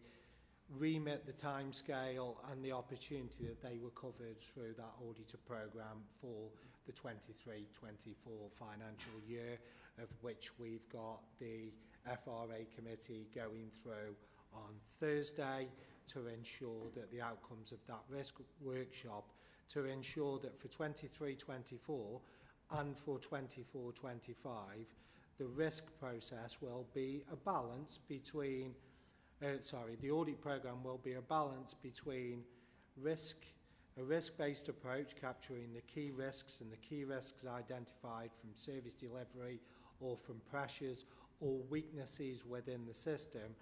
remit, the timescale and the opportunity, that they were covered through that auditor programme for the 23-24 financial year, of which we've got the FRA committee going through on Thursday to ensure that the outcomes of that risk workshop, to ensure that for 23-24 and for 24-25, the risk process will be a balance between, the audit programme will be a balance between a risk-based approach, capturing the key risks and the key risks identified from service delivery or from pressures or weaknesses within the system,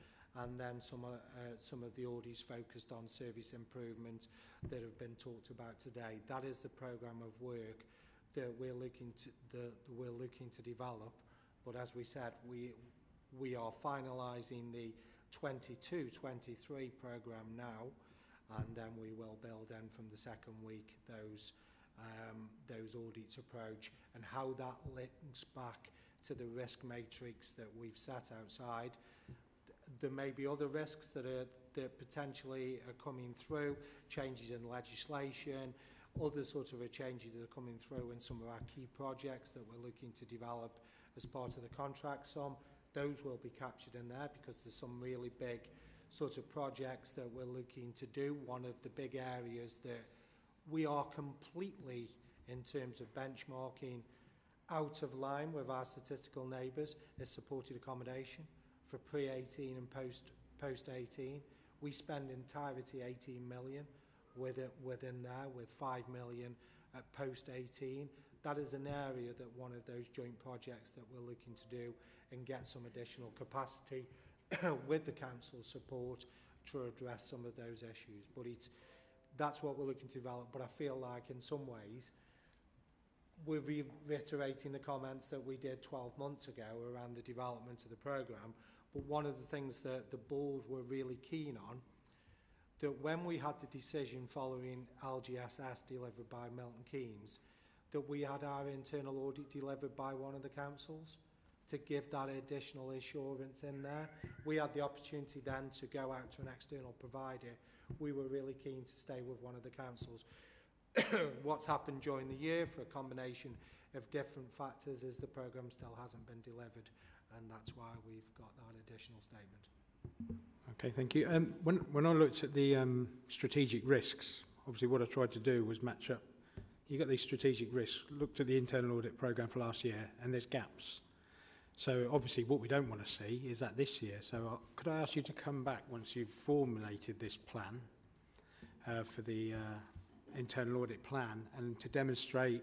and then some of the audits focused on service improvement that have been talked about today. That is the programme of work that we're looking to develop. But as we said, we are finalising the 22-23 programme now, and then we will build in from the second week those audits approach and how that links back to the risk matrix that we've set outside. There may be other risks that potentially are coming through, changes in legislation, other sort of changes that are coming through in some of our key projects that we're looking to develop as part of the contract. Those will be captured in there, because there's some really big sort of projects that we're looking to do. One of the big areas that we are completely, in terms of benchmarking, out of line with our statistical neighbours is supported accommodation for pre-18 and post-18. We spend entirety 18 million within there, with 5 million at post-18. That is an area that one of those joint projects that we're looking to do and get some additional capacity with the council's support to address some of those issues. But that's what we're looking to develop. But I feel like in some ways we're reiterating the comments that we did 12 months ago around the development of the programme. But one of the things that the board were really keen on, that when we had the decision following LGSS delivered by Milton Keynes, that we had our internal audit delivered by one of the councils to give that additional assurance in there. We had the opportunity then to go out to an external provider. We were really keen to stay with one of the councils. What's happened during the year, for a combination of different factors, is the programme still hasn't been delivered, and that's why we've got that additional statement. Okay, thank you. When I looked at the strategic risks, obviously what I tried to do was match up. You got these strategic risks, looked at the internal audit programme for last year, and there's gaps. So obviously what we don't want to see is that this year. So could I ask you to come back once you've formulated this plan for the internal audit plan, and to demonstrate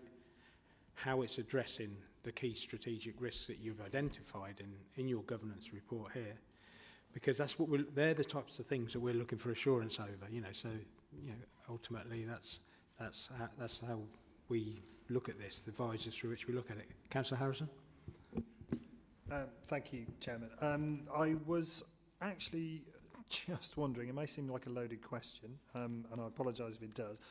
how it's addressing the key strategic risks that you've identified in your governance report here, because that's what they're the types of things that we're looking for assurance over. You know, so ultimately that's how we look at this, the visors through which we look at it. Councillor Harrison. Thank you, Chairman. I was actually just wondering, it may seem like a loaded question, and I apologise if it does.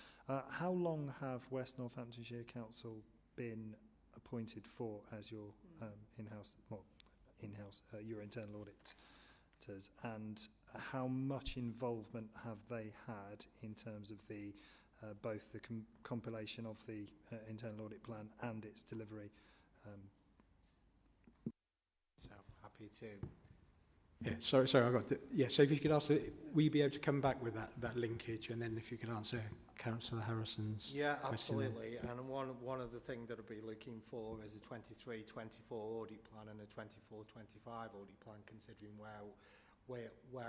How long have West Northamptonshire Council been appointed for as your in-house, your internal audit auditors, and how much involvement have they had in terms of the both the compilation of the internal audit plan and its delivery? So happy to. Yeah, sorry, I got the, yeah, so if you could answer, will you be able to come back with that linkage, and then if you could answer Councillor Harrison's question. Absolutely. And one of the things that I'll be looking for is a 23-24 audit plan and a 24-25 audit plan, considering where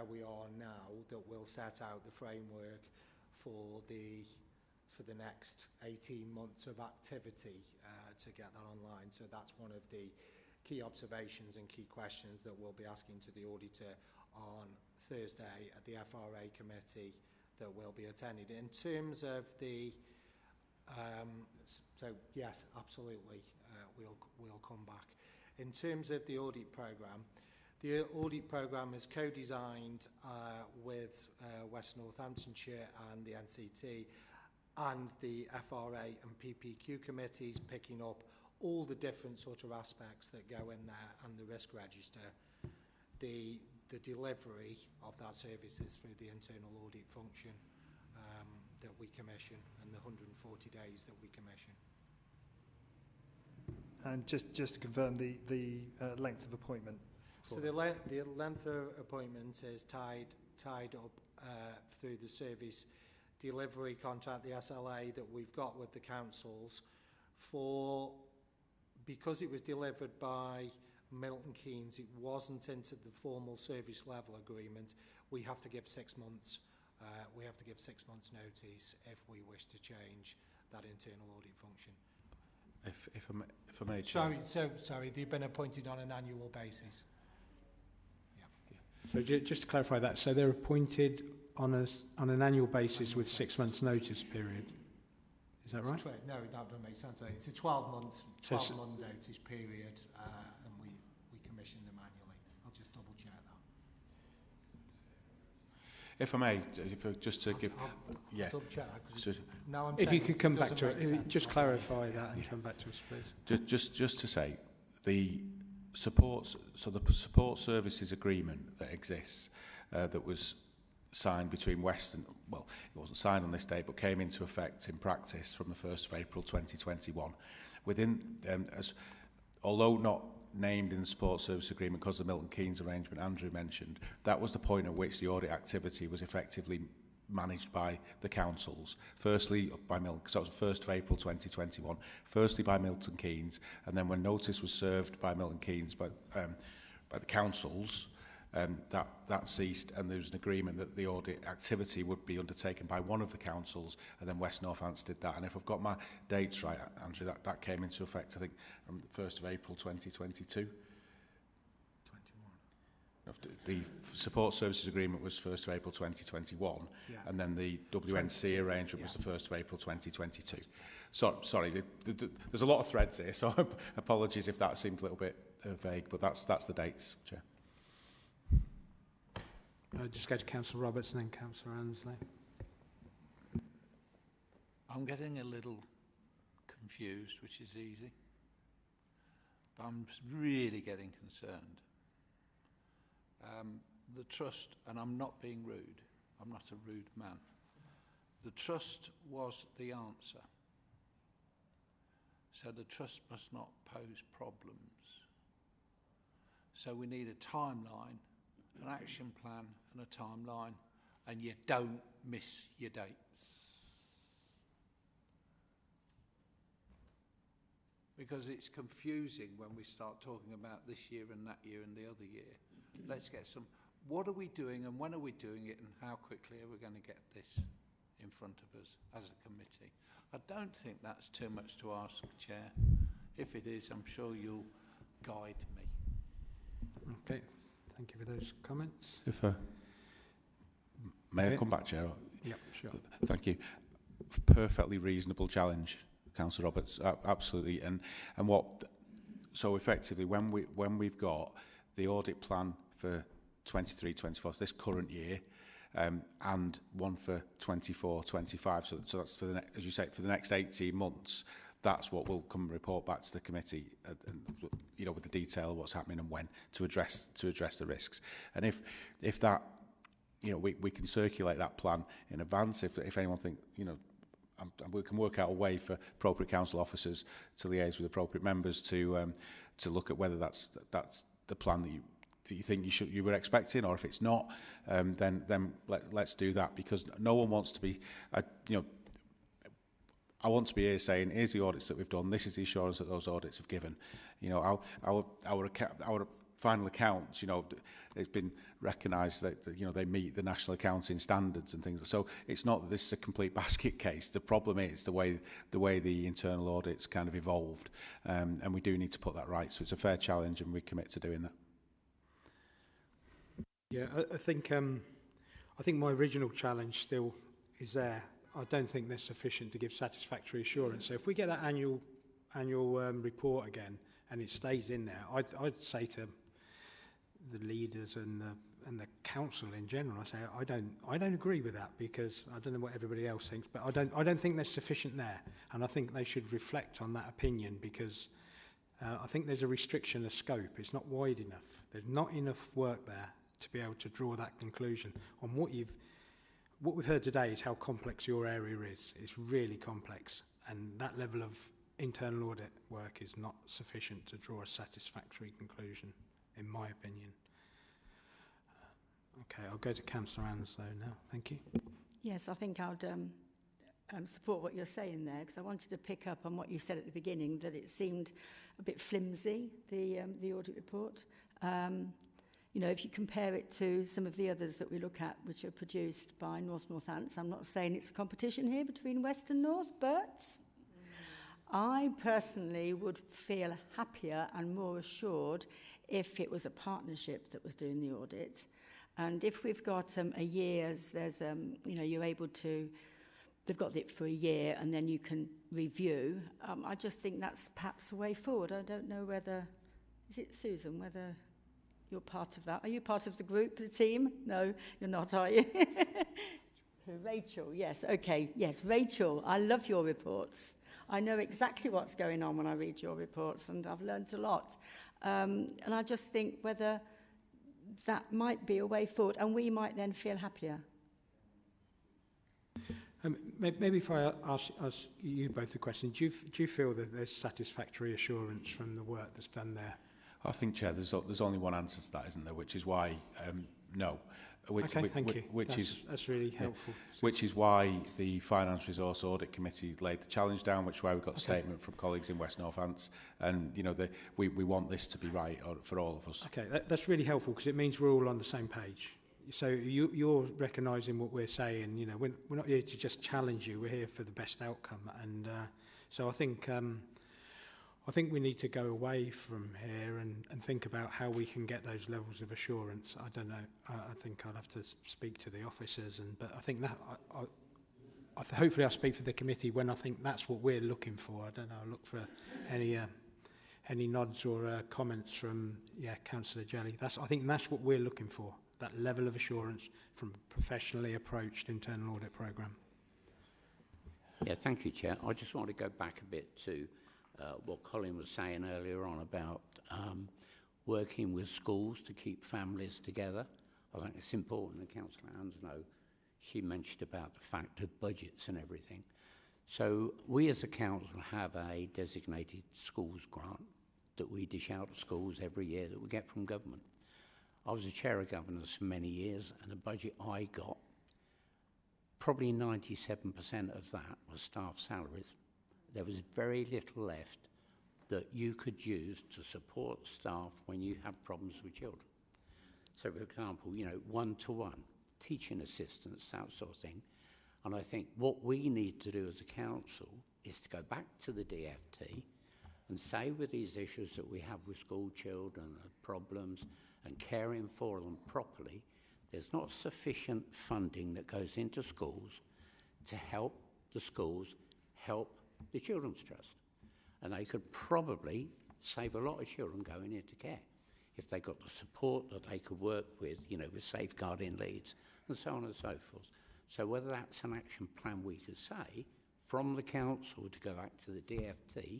we are now, that will set out the framework for the next 18 months of activity to get that online. So that's one of the key observations and key questions that we'll be asking to the auditor on Thursday at the FRA committee that will be attended. In terms of the, so yes, absolutely, we'll come back. In terms of the audit programme is co-designed with West Northamptonshire and the NCT and the FRA and PPQ committees, picking up all the different sort of aspects that go in there, and the risk register. The delivery of that service is through the internal audit function that we commission, and the 140 days that we commission. And just to confirm the length of appointment. So the length of appointment is tied up through the service delivery contract, the SLA that we've got with the councils, because it was delivered by Milton Keynes, it wasn't into the formal service level agreement. We have to give 6 months. We have to give 6 months notice if we wish to change that internal audit function. If I may. Sorry, they've been appointed on an annual basis. So just to clarify that, so they're appointed on an annual basis with 6 months notice period. Is that right? No, that doesn't make sense. It's a 12-month notice period, and we commission them annually. I'll just double check that. If I may, just to give, double check that. So, now I'm if you could come back it to it, just clarify that and come back to us, please. Just to say, the support services agreement that exists, that was signed between West and, well, it wasn't signed on this day, but came into effect in practice from the 1st of April 2021. Within, although not named in the support service agreement because of the Milton Keynes arrangement Andrew mentioned, that was the point at which the audit activity was effectively managed by the councils. Firstly by Milton, so it was the 1st of April 2021, firstly by Milton Keynes, and then when notice was served by Milton Keynes by the councils, that ceased, and there was an agreement that the audit activity would be undertaken by one of the councils, and then West Northants did that. And if I've got my dates right, Andrew, that came into effect, I think, from the 1st of April 2022. 21. The support services agreement was 1st of April 2021, and then the WNC arrangement was the 1st of April 2022. Sorry, there's a lot of threads here, so apologies if that seemed a little bit vague, but that's the dates, Chair. Just go to Councillor Roberts and then Councillor Ansley. I'm getting a little confused, which is easy. But I'm really getting concerned. The trust, and I'm not being rude, I'm not a rude man. The trust was the answer. So the trust must not pose problems. So we need a timeline, an action plan and a timeline, and you don't miss your dates. Because it's confusing when we start talking about this year and that year and the other year. Let's get some, what are we doing and when are we doing it, and how quickly are we going to get this in front of us as a committee? I don't think that's too much to ask, Chair. If it is, I'm sure you'll guide me. Okay. Thank you for those comments. If may I come back, Chair? Yeah, sure. Thank you. Perfectly reasonable challenge, Councillor Roberts. Absolutely. And what? So effectively, when we've got the audit plan for 23-24, this current year, and one for 24-25. So that's for the as you say, for the next 18 months. that's what will come and report back to the committee, and you know, with the detail of what's happening and when to address the risks. And if that, you know, we can circulate that plan in advance. If anyone think, you know, we can work out a way for appropriate council officers to liaise with appropriate members to look at whether that's the plan that you think you were expecting, or if it's not, then let's do that, because no one wants to be, you know, I want to be here saying, here's the audits that we've done, this is the assurance that those audits have given. You know, our final accounts, you know, it's been recognised that, you know, they meet the national accounting standards and things. So it's not that this is a complete basket case. The problem is the way the internal audits kind of evolved, and we do need to put that right. So it's a fair challenge, and we commit to doing that. Yeah, I think my original challenge still is there. I don't think there's sufficient to give satisfactory assurance. So if we get that annual report again and it stays in there, I'd say to the leaders and the council in general, I say I don't agree with that, because I don't know what everybody else thinks, but I don't think there's sufficient there, and I think they should reflect on that opinion, because I think there's a restriction of scope. It's not wide enough. There's not enough work there to be able to draw that conclusion on what we've heard today is how complex your area is. It's really complex, and that level of internal audit work is not sufficient to draw a satisfactory conclusion, in my opinion. Okay, I'll go to Councillor Anslow now. Thank you. Yes, I think I'd support what you're saying there, because I wanted to pick up on what you said at the beginning, that it seemed a bit flimsy, the audit report. You know, if you compare it to some of the others that we look at, which are produced by Northants, I'm not saying it's a competition here between West and North, but I personally would feel happier and more assured if it was a partnership that was doing the audit. And if we've got a year's, there's, you know, you're able to, they've got it for a year and then you can review. I just think that's perhaps a way forward. I don't know whether, is it Susan, whether you're part of that? Are you part of the group, the team? No, you're not, are you? Rachel, yes, okay, yes, Rachel, I love your reports. I know exactly what's going on when I read your reports, and I've learned a lot. And I just think whether that might be a way forward, and we might then feel happier. Maybe if I ask you both the question, do you feel that there's satisfactory assurance from the work that's done there? I think, Chair, there's only one answer to that, isn't there? Which is why no. Thank you. That's really helpful. Which is why the Finance Resource Audit Committee laid the challenge down, which is why we got a statement from colleagues in West Northants, and you know we want this to be right for all of us. Okay, that's really helpful, because it means we're all on the same page. So you're recognising what we're saying. You know, we're not here to just challenge you. We're here for the best outcome, and so I think we need to go away from here and think about how we can get those levels of assurance. I don't know. I think I'll have to speak to the officers, but I think that hopefully I'll speak for the committee when I think that's what we're looking for. I don't know. I'll look for any nods or comments from Councillor Jelly. I think that's what we're looking for. That level of assurance from a professionally approached internal audit programme. Yeah, thank you, Chair. I just want to go back a bit to what Colin was saying earlier on about working with schools to keep families together. I think it's important, and Councillor Anslow, she mentioned about the fact of budgets and everything. So we as a council have a designated schools grant that we dish out to schools every year that we get from government. I was a chair of governors for many years, and the budget I got, probably 97% of that was staff salaries. There was very little left that you could use to support staff when you have problems with children. So, for example, you know, one-to-one, teaching assistants, that sort of thing. And I think what we need to do as a council is to go back to the DFT and say, with these issues that we have with school children and problems and caring for them properly, there's not sufficient funding that goes into schools to help the schools help the Children's Trust. And they could probably save a lot of children going into care if they got the support that they could work with, you know, with safeguarding leads and so on and so forth. So whether that's an action plan we could say, from the council to go back to the DFT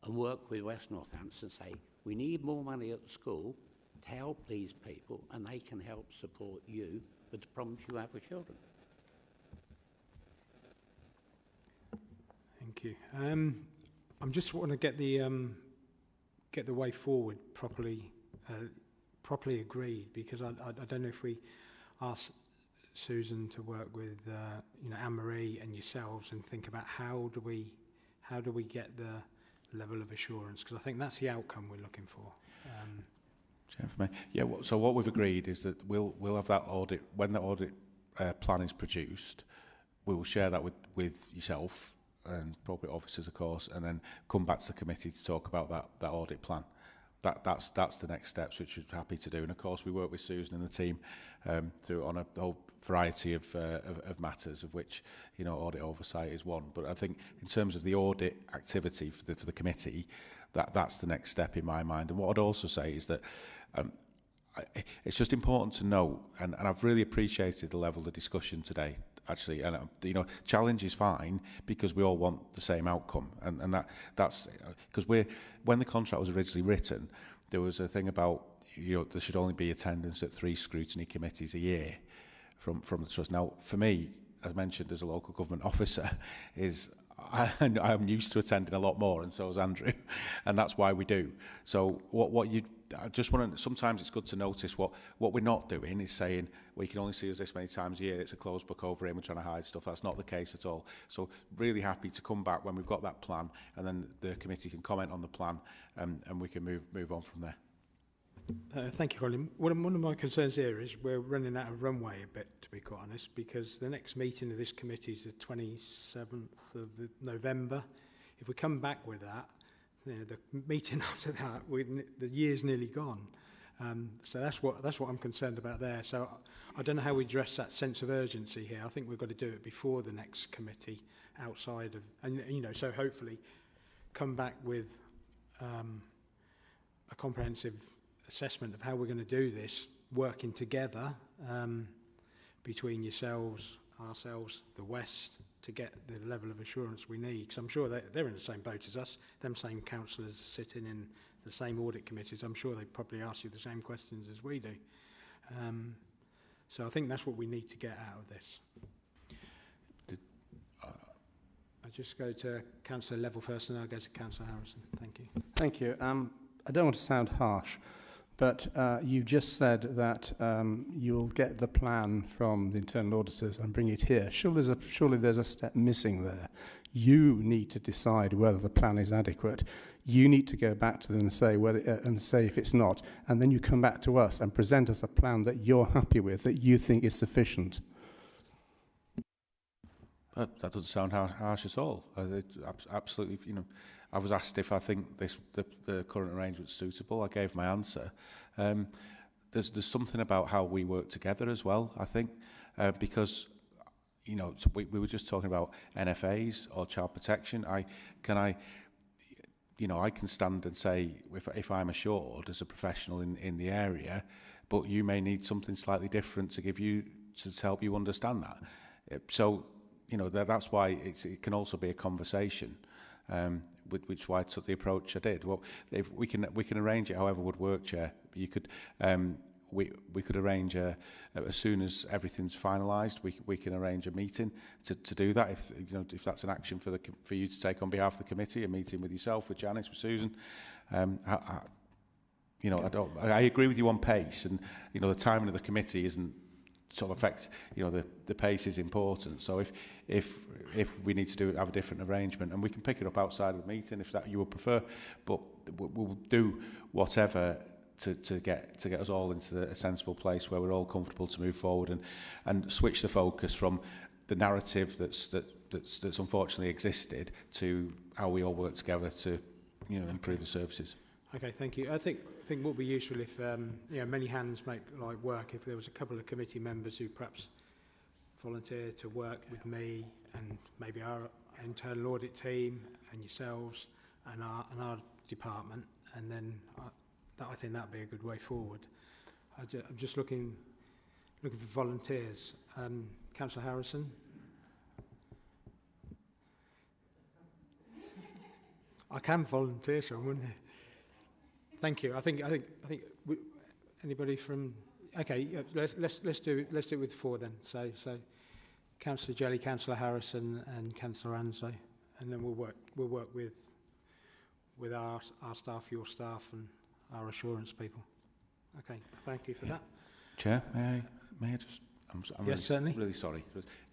and work with West Northampton and say, we need more money at the school to help these people, and they can help support you with the problems you have with children. Thank you. I'm just want to get the way forward properly agreed, because I don't know if we ask Susan to work with Anne-Marie and yourselves and think about how do we get the level of assurance, because I think that's the outcome we're looking for. Yeah, so what we've agreed is that we'll have that audit, when the audit plan is produced, we will share that with yourself and appropriate officers, of course, and then come back to the committee to talk about that audit plan. That's the next steps, which we're happy to do. And of course, we work with Susan and the team on a whole variety of matters, of which audit oversight is one. But I think in terms of the audit activity for the committee, that's the next step in my mind. And what I'd also say is that it's just important to note, and I've really appreciated the level of discussion today, actually, and challenge is fine because we all want the same outcome, and that's because when the contract was originally written, there was a thing about there should only be attendance at 3 scrutiny committees a year from the trust. Now, for me, as mentioned, as a local government officer, I'm used to attending a lot more, and so is Andrew, and that's why we do. So I just want to, sometimes it's good to notice what we're not doing is saying, well, you can only see us this many times a year, it's a closed book over here, we're trying to hide stuff. That's not the case at all. So really happy to come back when we've got that plan, and then the committee can comment on the plan, and we can move on from there. Thank you, Colin. One of my concerns here is we're running out of runway a bit, to be quite honest, because the next meeting of this committee is the 27th of November. If we come back with that, the meeting after that, the year's nearly gone. So that's what I'm concerned about there. So I don't know how we address that sense of urgency here. I think we've got to do it before the next committee, outside of, and so hopefully come back with a comprehensive assessment of how we're going to do this, working together between yourselves, ourselves, the West, to get the level of assurance we need. Because I'm sure they're in the same boat as us. Them same councillors sitting in the same audit committees. I'm sure they probably ask you the same questions as we do. So I think that's what we need to get out of this. I'll just go to Councillor Level first, and I'll go to Councillor Harrison. Thank you. Thank you. I don't want to sound harsh, but you just said that you'll get the plan from the internal auditors and bring it here. Surely there's a step missing there. You need to decide whether the plan is adequate. You need to go back to them and say if it's not, and then you come back to us and present us a plan that you're happy with, that you think is sufficient. That doesn't sound harsh at all. Absolutely, I was asked if I think the current arrangement's suitable. I gave my answer. There's something about how we work together as well, I think, because we were just talking about NFAs or child protection. I can stand and say if I'm assured as a professional in the area, but you may need something slightly different to help you understand that. So that's why it can also be a conversation. Which why I took the approach I did. Well, if we can arrange it however would work, Chair. You could we could arrange as soon as everything's finalised, we can arrange a meeting to do that. If that's an action for you to take on behalf of the committee, a meeting with yourself, with Janice, with Susan. I agree with you on pace, and the timing of the committee isn't sort of affect, the pace is important. So if we need to have a different arrangement, and we can pick it up outside of the meeting if that you would prefer, but we'll do whatever to get us all into a sensible place where we're all comfortable to move forward and switch the focus from the narrative that's unfortunately existed to how we all work together to improve the services. Okay, thank you. I think what would be useful if many hands make light work. If there was a couple of committee members who perhaps volunteer to work with me and maybe our internal audit team and yourselves and our department, and then I think that'd be a good way forward. I'm just looking for volunteers. Councillor Harrison. I can volunteer some, wouldn't I? Thank you. I think anybody from... Okay, yeah, let's do it with 4 then. So Councillor Jelly, Councillor Harrison, and Councillor Anzo, and then we'll work with our staff, your staff, and our assurance people. Okay, thank you for that. Chair, may I just... I'm yes, really, certainly. Really sorry.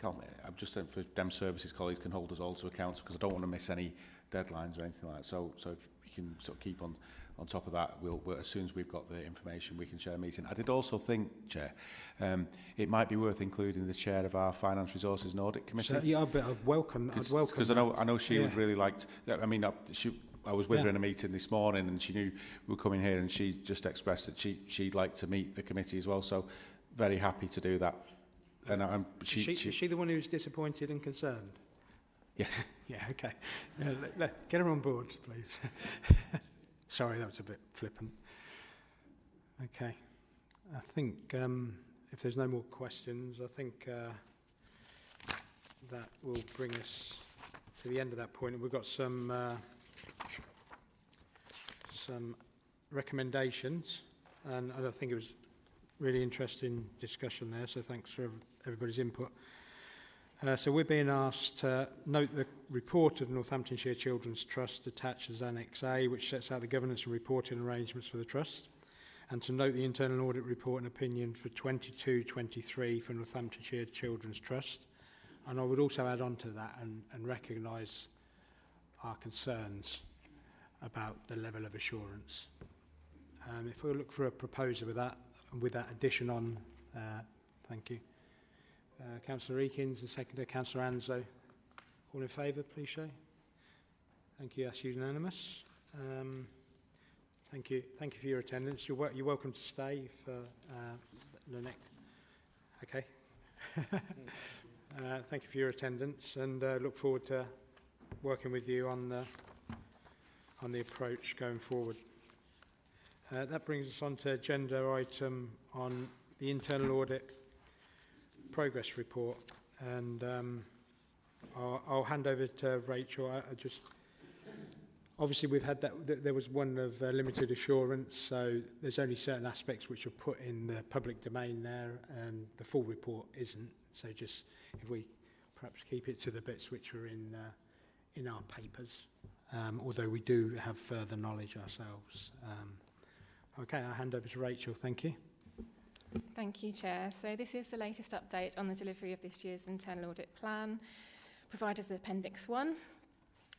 I'm just saying for Dem Services colleagues can hold us all to account because I don't want to miss any deadlines or anything like that. So if you can sort of keep on top of that, we'll as soon as we've got the information, we can share the meeting. I did also think, Chair, it might be worth including the chair of our Finance Resources and Audit Committee. So, yeah, I'd welcome. Because I know she would really like to. I mean, I was with her in a meeting this morning, and she knew we were coming here, and she just expressed that she'd like to meet the committee as well. So very happy to do that. And is she the one who's disappointed and concerned? Yes. Yeah, okay. Get her on board, please. Sorry, that was a bit flippant. Okay. I think if there's no more questions, I think that will bring us to the end of that point. And we've got some recommendations, and I think it was really interesting discussion there, so thanks for everybody's input. So we're being asked to note the report of Northamptonshire Children's Trust attached as Annex A, which sets out the governance and reporting arrangements for the Trust, and to note the internal audit report and opinion for 22-23 for Northamptonshire Children's Trust. And I would also add on to that and recognise our concerns about the level of assurance. If we look for a proposer with that addition on, thank you. Councillor Eakins, the seconder, Councillor Anzo. All in favour, please show. Thank you, that's unanimous. Thank you for your attendance. You're welcome to stay for the next. Okay. Thank you for your attendance, and look forward to working with you on the approach going forward. That brings us on to agenda item on the internal audit progress report, and I'll hand over to Rachel. Obviously we've had that, there was one of limited assurance, so there's only certain aspects which are put in the public domain there, and the full report isn't. So just if we perhaps keep it to the bits which are in our papers, although we do have further knowledge ourselves. Okay, I'll hand over to Rachel. Thank you. Thank you, Chair. So this is the latest update on the delivery of this year's internal audit plan, provided as Appendix 1.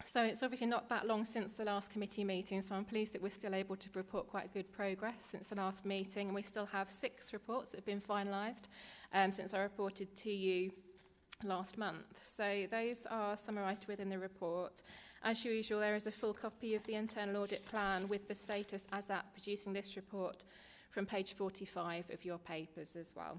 So it's obviously not that long since the last committee meeting, so I'm pleased that we're still able to report quite good progress since the last meeting, and we still have 6 reports that have been finalised since I reported to you last month. So those are summarised within the report. As usual, there is a full copy of the internal audit plan with the status as at producing this report from page 45 of your papers as well.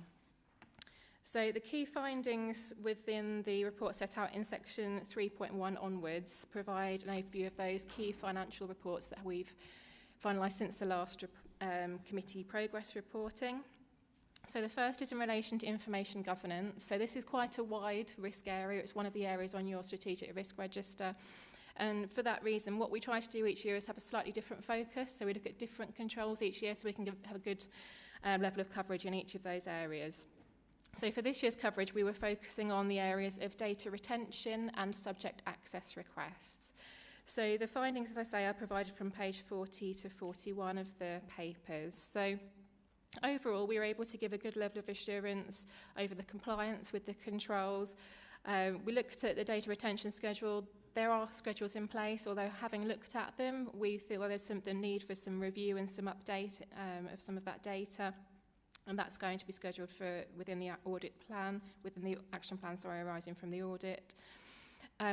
So the key findings within the report set out in section 3.1 onwards provide an overview of those key financial reports that we've finalised since the last committee progress reporting. So the first is in relation to information governance. So this is quite a wide risk area. It's one of the areas on your strategic risk register. And for that reason, what we try to do each year is have a slightly different focus. So we look at different controls each year so we can have a good level of coverage in each of those areas. So for this year's coverage, we were focusing on the areas of data retention and subject access requests. So the findings, as I say, are provided from page 40 to 41 of the papers. So overall, we were able to give a good level of assurance over the compliance with the controls. We looked at the data retention schedule. There are schedules in place, although having looked at them, we feel there's the need for some review and some update of some of that data. And that's going to be scheduled for within the audit plan, within the action plan, arising from the audit.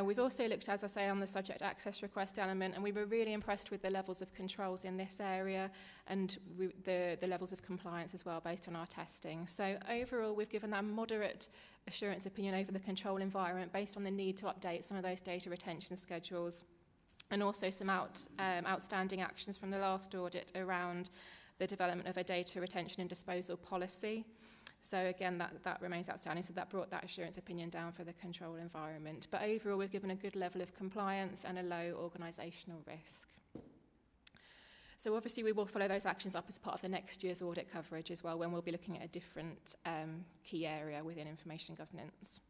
We've also looked, as I say, on the subject access request element, and we were really impressed with the levels of controls in this area and the levels of compliance as well based on our testing. So overall, we've given that moderate assurance opinion over the control environment based on the need to update some of those data retention schedules, and also some outstanding actions from the last audit around the development of a data retention and disposal policy. So again, that remains outstanding. So that brought that assurance opinion down for the control environment. But overall, we've given a good level of compliance and a low organisational risk. So obviously we will follow those actions up as part of the next year's audit coverage as well, when we'll be looking at a different key area within information governance.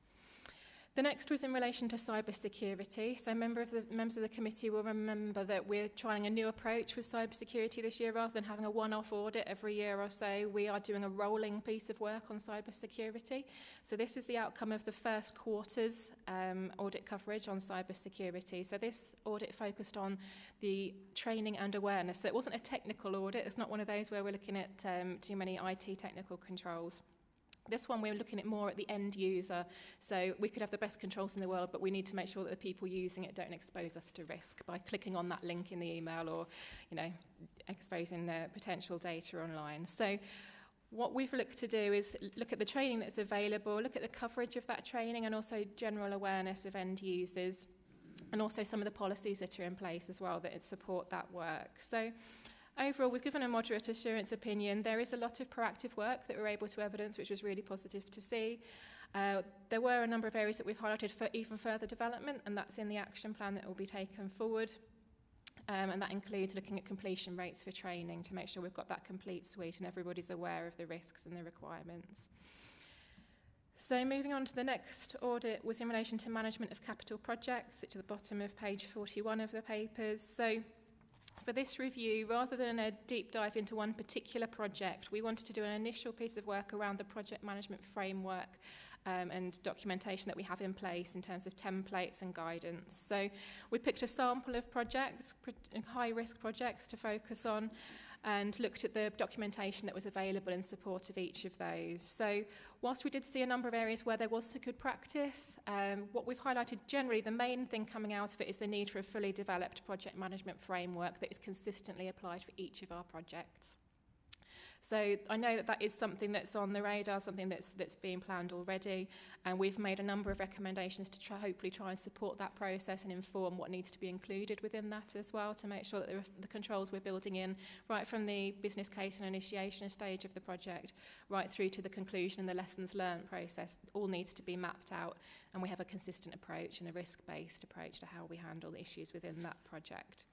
The next was in relation to cyber security. So members of the committee will remember that we're trying a new approach with cyber security this year. Rather than having a one-off audit every year or so, we are doing a rolling piece of work on cyber security. So this is the outcome of the first quarter's audit coverage on cyber security. So this audit focused on the training and awareness. So it wasn't a technical audit. It's not one of those where we're looking at too many IT technical controls. This one, we're looking at more at the end user. So we could have the best controls in the world, but we need to make sure that the people using it don't expose us to risk by clicking on that link in the email or, exposing their potential data online. So what we've looked to do is look at the training that's available, look at the coverage of that training, and also general awareness of end users, and also some of the policies that are in place as well that support that work. So overall, we've given a moderate assurance opinion. There is a lot of proactive work that we're able to evidence, which was really positive to see. There were a number of areas that we've highlighted for even further development, and that's in the action plan that will be taken forward. And that includes looking at completion rates for training to make sure we've got that complete suite and everybody's aware of the risks and the requirements. So moving on to the next audit was in relation to management of capital projects, which is at the bottom of page 41 of the papers. So for this review, rather than a deep dive into one particular project, we wanted to do an initial piece of work around the project management framework and documentation that we have in place in terms of templates and guidance. So we picked a sample of projects, high-risk projects to focus on, and looked at the documentation that was available in support of each of those. So whilst we did see a number of areas where there was a good practice, what we've highlighted generally, the main thing coming out of it is the need for a fully developed project management framework that is consistently applied for each of our projects. So I know that is something that's on the radar, something that's being planned already, and we've made a number of recommendations to hopefully try and support that process and inform what needs to be included within that as well, to make sure that the controls we're building in, right from the business case and initiation stage of the project, right through to the conclusion and the lessons learned process, all needs to be mapped out, and we have a consistent approach and a risk-based approach to how we handle the issues within that project.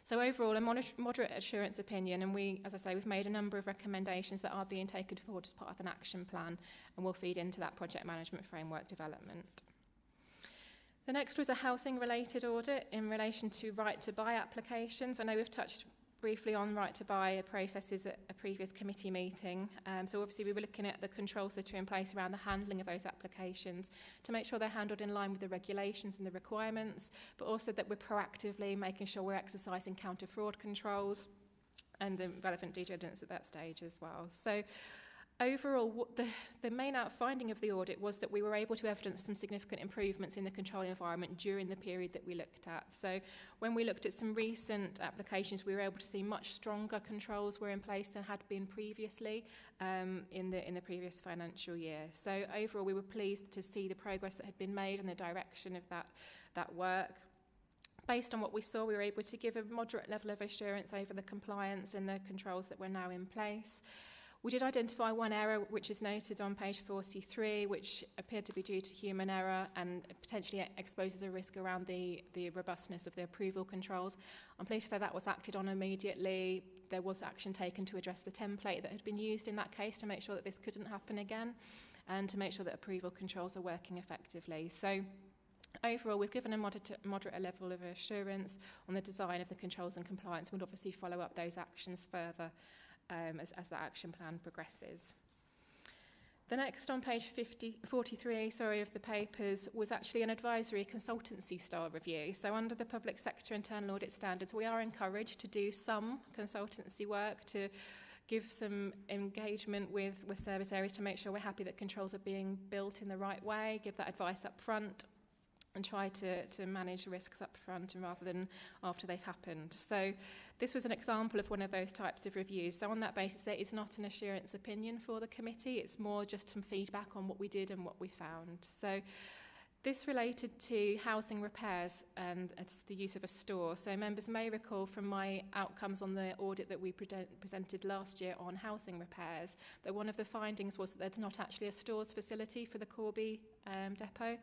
So overall, a moderate assurance opinion, and as I say, we've made a number of recommendations that are being taken forward as part of an action plan and will feed into that project management framework development. The next was a housing-related audit in relation to right-to-buy applications. I know we've touched briefly on right-to-buy processes at a previous committee meeting. So obviously we were looking at the controls that are in place around the handling of those applications to make sure they're handled in line with the regulations and the requirements, but also that we're proactively making sure we're exercising counter-fraud controls and the relevant due diligence at that stage as well. So overall, the main finding of the audit was that we were able to evidence some significant improvements in the control environment during the period that we looked at. So when we looked at some recent applications, we were able to see much stronger controls were in place than had been previously in the previous financial year. So overall, we were pleased to see the progress that had been made and the direction of that work. Based on what we saw, we were able to give a moderate level of assurance over the compliance and the controls that were now in place. We did identify one error, which is noted on page 43, which appeared to be due to human error and potentially exposes a risk around the robustness of the approval controls. I'm pleased to say that was acted on immediately. There was action taken to address the template that had been used in that case to make sure that this couldn't happen again and to make sure that approval controls are working effectively. So overall, we've given a moderate level of assurance on the design of the controls and compliance. We'll obviously follow up those actions further as the action plan progresses. The next on page 43 of the papers was actually an advisory consultancy style review. So under the public sector internal audit standards, we are encouraged to do some consultancy work to give some engagement with service areas to make sure we're happy that controls are being built in the right way, give that advice up front, and try to manage risks up front and rather than after they've happened. So this was an example of one of those types of reviews. So on that basis, there is not an assurance opinion for the committee. It's more just some feedback on what we did and what we found. So This related to housing repairs and it's the use of a store. So members may recall from my outcomes on the audit that we presented last year on housing repairs that one of the findings was that there's not actually a stores facility for the Corby depot.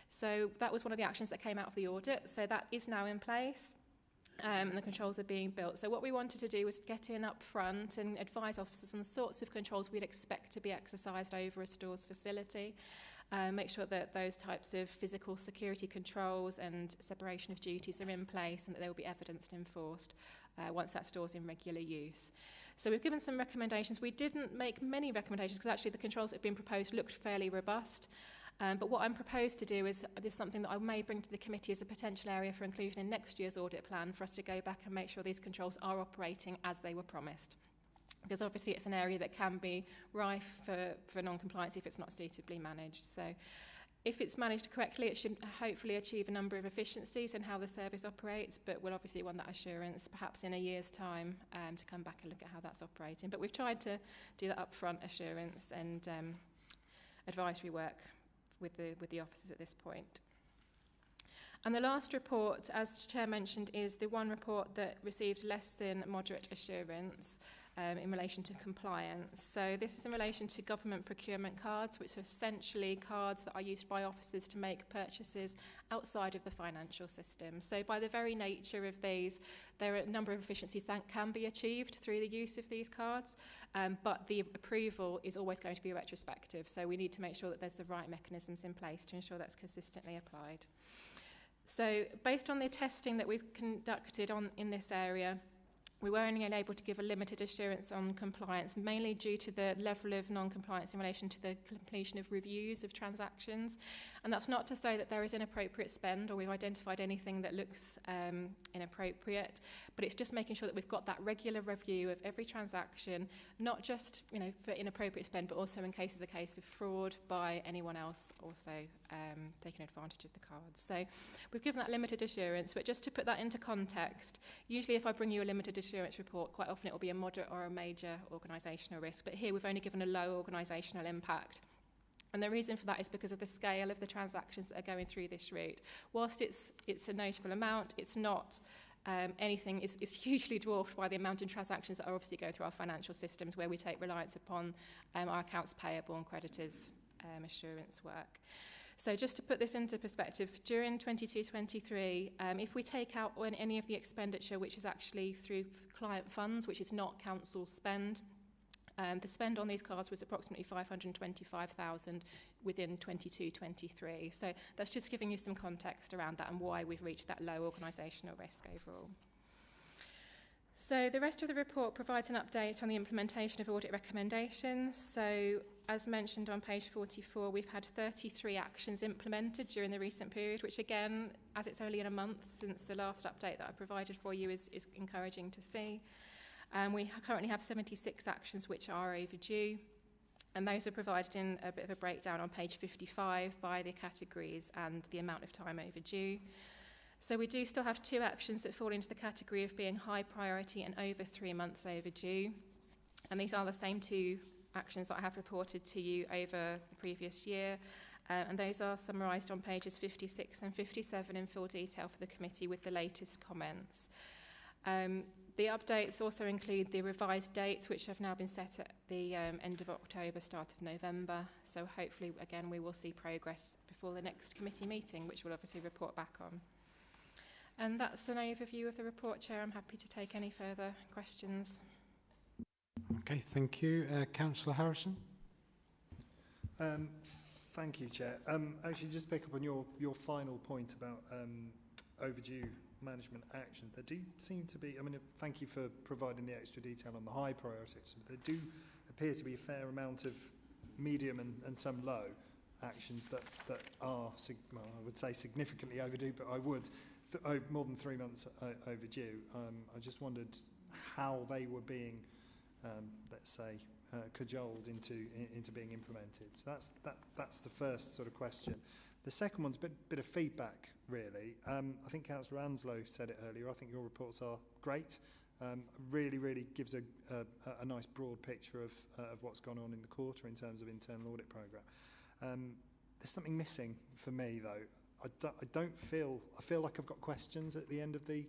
So that was one of the actions that came out of the audit. So that is now in place. And the controls are being built. So what we wanted to do was get in up front and advise officers on the sorts of controls we'd expect to be exercised over a stores facility. Make sure that those types of physical security controls and separation of duties are in place and that they will be evidenced and enforced once that store's in regular use. So we've given some recommendations. We didn't make many recommendations because actually the controls that have been proposed looked fairly robust. But what I'm proposed to do is something that I may bring to the committee as a potential area for inclusion in next year's audit plan for us to go back and make sure these controls are operating as they were promised. Because obviously it's an area that can be rife for non-compliance if it's not suitably managed. So if it's managed correctly, it should hopefully achieve a number of efficiencies in how the service operates, but we'll obviously want that assurance perhaps in a year's time to come back and look at how that's operating. But we've tried to do that upfront assurance and advisory work with the officers at this point. And the last report, as the Chair mentioned, is the one report that received less than moderate assurance in relation to compliance. So this is in relation to government procurement cards, which are essentially cards that are used by officers to make purchases outside of the financial system. So by the very nature of these, there are a number of efficiencies that can be achieved through the use of these cards, but the approval is always going to be retrospective. So we need to make sure that there's the right mechanisms in place to ensure that's consistently applied. So based on the testing that we've conducted in this area, we were only able to give a limited assurance on compliance, mainly due to the level of non-compliance in relation to the completion of reviews of transactions. And that's not to say that there is inappropriate spend or we've identified anything that looks inappropriate, but it's just making sure that we've got that regular review of every transaction, not just for inappropriate spend, but also in case of fraud by anyone else also taking advantage of the cards. So we've given that limited assurance, but just to put that into context, usually if I bring you a limited assurance report, quite often it will be a moderate or a major organisational risk, but here we've only given a low organisational impact. And the reason for that is because of the scale of the transactions that are going through this route. Whilst it's a notable amount, it's not anything is hugely dwarfed by the amount of transactions that are obviously going through our financial systems where we take reliance upon our accounts payable and creditors assurance work. So just to put this into perspective, during 22-23, if we take out any of the expenditure which is actually through client funds, which is not council spend, the spend on these cards was approximately 525,000 within 22-23. So that's just giving you some context around that and why we've reached that low organisational risk overall. So the rest of the report provides an update on the implementation of audit recommendations. So as mentioned on page 44, we've had 33 actions implemented during the recent period, which again, as it's only in a month since the last update that I provided for you, is encouraging to see. We currently have 76 actions which are overdue, and those are provided in a bit of a breakdown on page 55 by the categories and the amount of time overdue. So we do still have 2 actions that fall into the category of being high priority and over 3 months overdue. And these are the same 2 actions that I have reported to you over the previous year. And those are summarised on pages 56 and 57 in full detail for the committee with the latest comments. The updates also include the revised dates, which have now been set at the end of October, start of November. So hopefully, again, we will see progress before the next committee meeting, which we'll obviously report back on. And that's an overview of the report, Chair. I'm happy to take any further questions. Okay, thank you. Councillor Harrison. Thank you, Chair. Actually, just pick up on your final point about overdue management action. There do seem to be, thank you for providing the extra detail on the high priorities, but there do appear to be a fair amount of medium and some low actions that are, I would say significantly overdue, but I would, more than 3 months overdue. I just wondered how they were being, let's say, cajoled into being implemented. So that's the first sort of question. The second one's a bit of feedback, really. I think Councillor Anslow said it earlier. I think your reports are great. Really gives a nice broad picture of what's gone on in the quarter in terms of internal audit programme. there's something missing for me, though. I don't feel... I feel like I've got questions at the end of the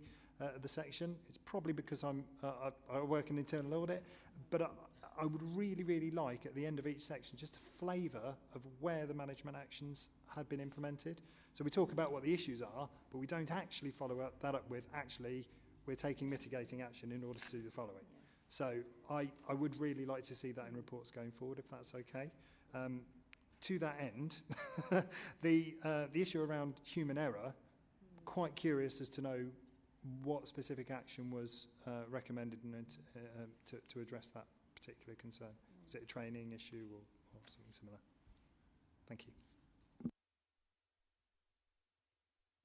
section. It's probably because I work in internal audit, but I would really, really like, at the end of each section, just a flavour of where the management actions had been implemented. So we talk about what the issues are, but we don't actually follow that up with, actually, we're taking mitigating action in order to do the following. So I would really like to see that in reports going forward, if that's okay. To that end, the issue around human error, quite curious as to know what specific action was recommended to address that particular concern. Is it a training issue or something similar? Thank you.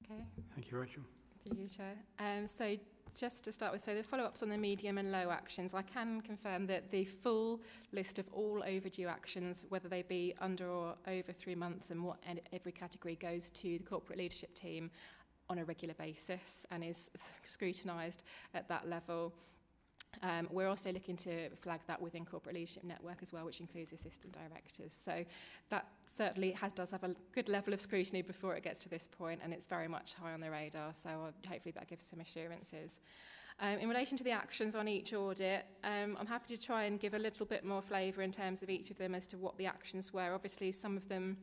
Okay. Thank you, Rachel. Thank you, Chair. So just to start with, so the follow-ups on the medium and low actions, I can confirm that the full list of all overdue actions, whether they be under or over 3 months and what every category, goes to the corporate leadership team on a regular basis and is scrutinised at that level. We're also looking to flag that within Corporate Leadership Network as well, which includes assistant directors. So that certainly does have a good level of scrutiny before it gets to this point, and it's very much high on the radar. So hopefully that gives some assurances. In relation to the actions on each audit, I'm happy to try and give a little bit more flavour in terms of each of them as to what the actions were. Obviously, some of them,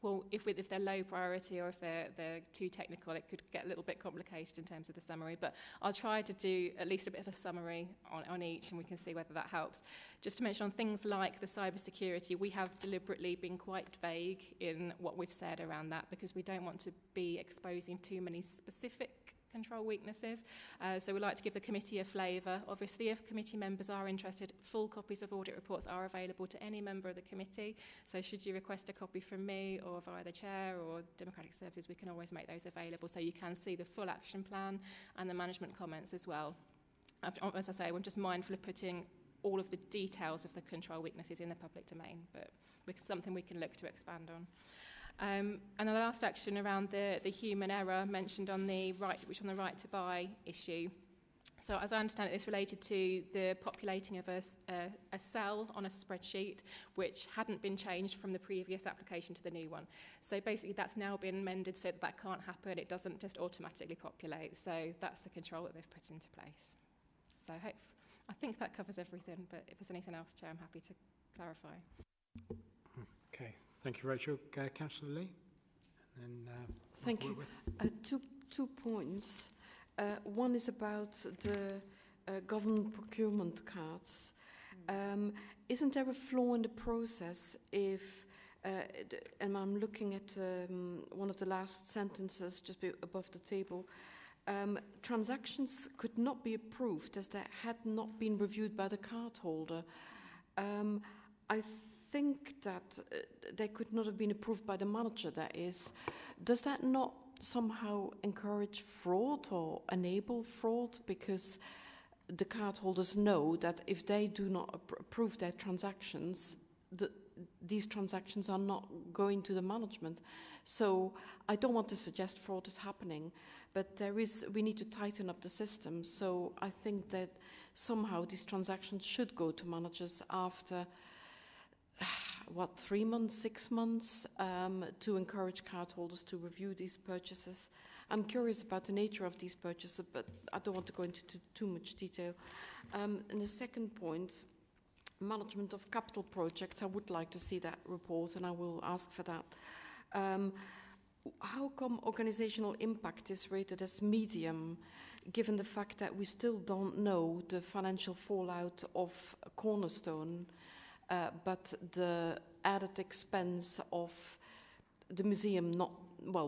well, if they're low priority or if they're too technical, it could get a little bit complicated in terms of the summary. But I'll try to do at least a bit of a summary on each, and we can see whether that helps. Just to mention on things like the cybersecurity, we have deliberately been quite vague in what we've said around that because we don't want to be exposing too many specific control weaknesses. So we'd like to give the committee a flavour. Obviously, if committee members are interested, full copies of audit reports are available to any member of the committee. So should you request a copy from me or via the chair or Democratic Services, we can always make those available so you can see the full action plan and the management comments as well. As I say, I'm just mindful of putting all of the details of the control weaknesses in the public domain, but it's something we can look to expand on. And the last action around the human error mentioned on the right to buy issue. So as I understand it, this related to the populating of a cell on a spreadsheet which hadn't been changed from the previous application to the new one. So basically that's now been amended so that can't happen. It doesn't just automatically populate. So that's the control that they've put into place. So I think that covers everything, but if there's anything else, Chair, I'm happy to clarify. Okay. Thank you, Rachel. Councillor Lee. And then, thank you. Two points. One is about the government procurement cards. Isn't there a flaw in the process if, and I'm looking at one of the last sentences just above the table, transactions could not be approved as they had not been reviewed by the cardholder. I think that they could not have been approved by the manager, that is. Does that not somehow encourage fraud or enable fraud? Because the cardholders know that if they do not approve their transactions, these transactions are not going to the management. So I don't want to suggest fraud is happening, but we need to tighten up the system. So I think that somehow these transactions should go to managers after 3 months, 6 months, to encourage cardholders to review these purchases. I'm curious about the nature of these purchases, but I don't want to go into too much detail. And the second point, management of capital projects, I would like to see that report, and I will ask for that. How come organizational impact is rated as medium, given the fact that we still don't know the financial fallout of Cornerstone, but the added expense of the museum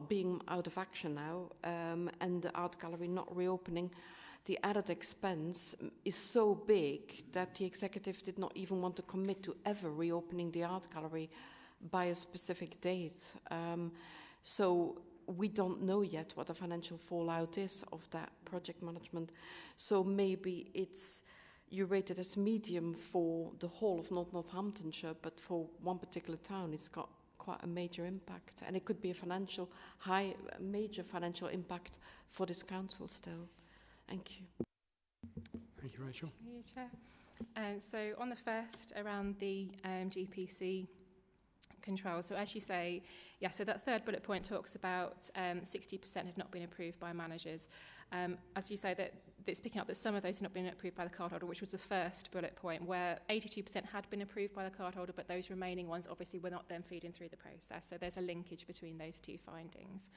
being out of action now, and the art gallery not reopening, the added expense is so big that the executive did not even want to commit to ever reopening the art gallery by a specific date. So we don't know yet what the financial fallout is of that project management. So maybe you rate it as medium for the whole of Northamptonshire, but for one particular town, it's got quite a major impact. And it could be a major financial impact for this council still. Thank you. Thank you, Rachel. Thank you, Chair. So on the first, around the GPC control. So as you say, yeah, so that third bullet point talks about 60% have not been approved by managers. As you say, that it's picking up that some of those have not been approved by the cardholder, which was the first bullet point, where 82% had been approved by the cardholder, but those remaining ones obviously were not then feeding through the process. So there's a linkage between those two findings.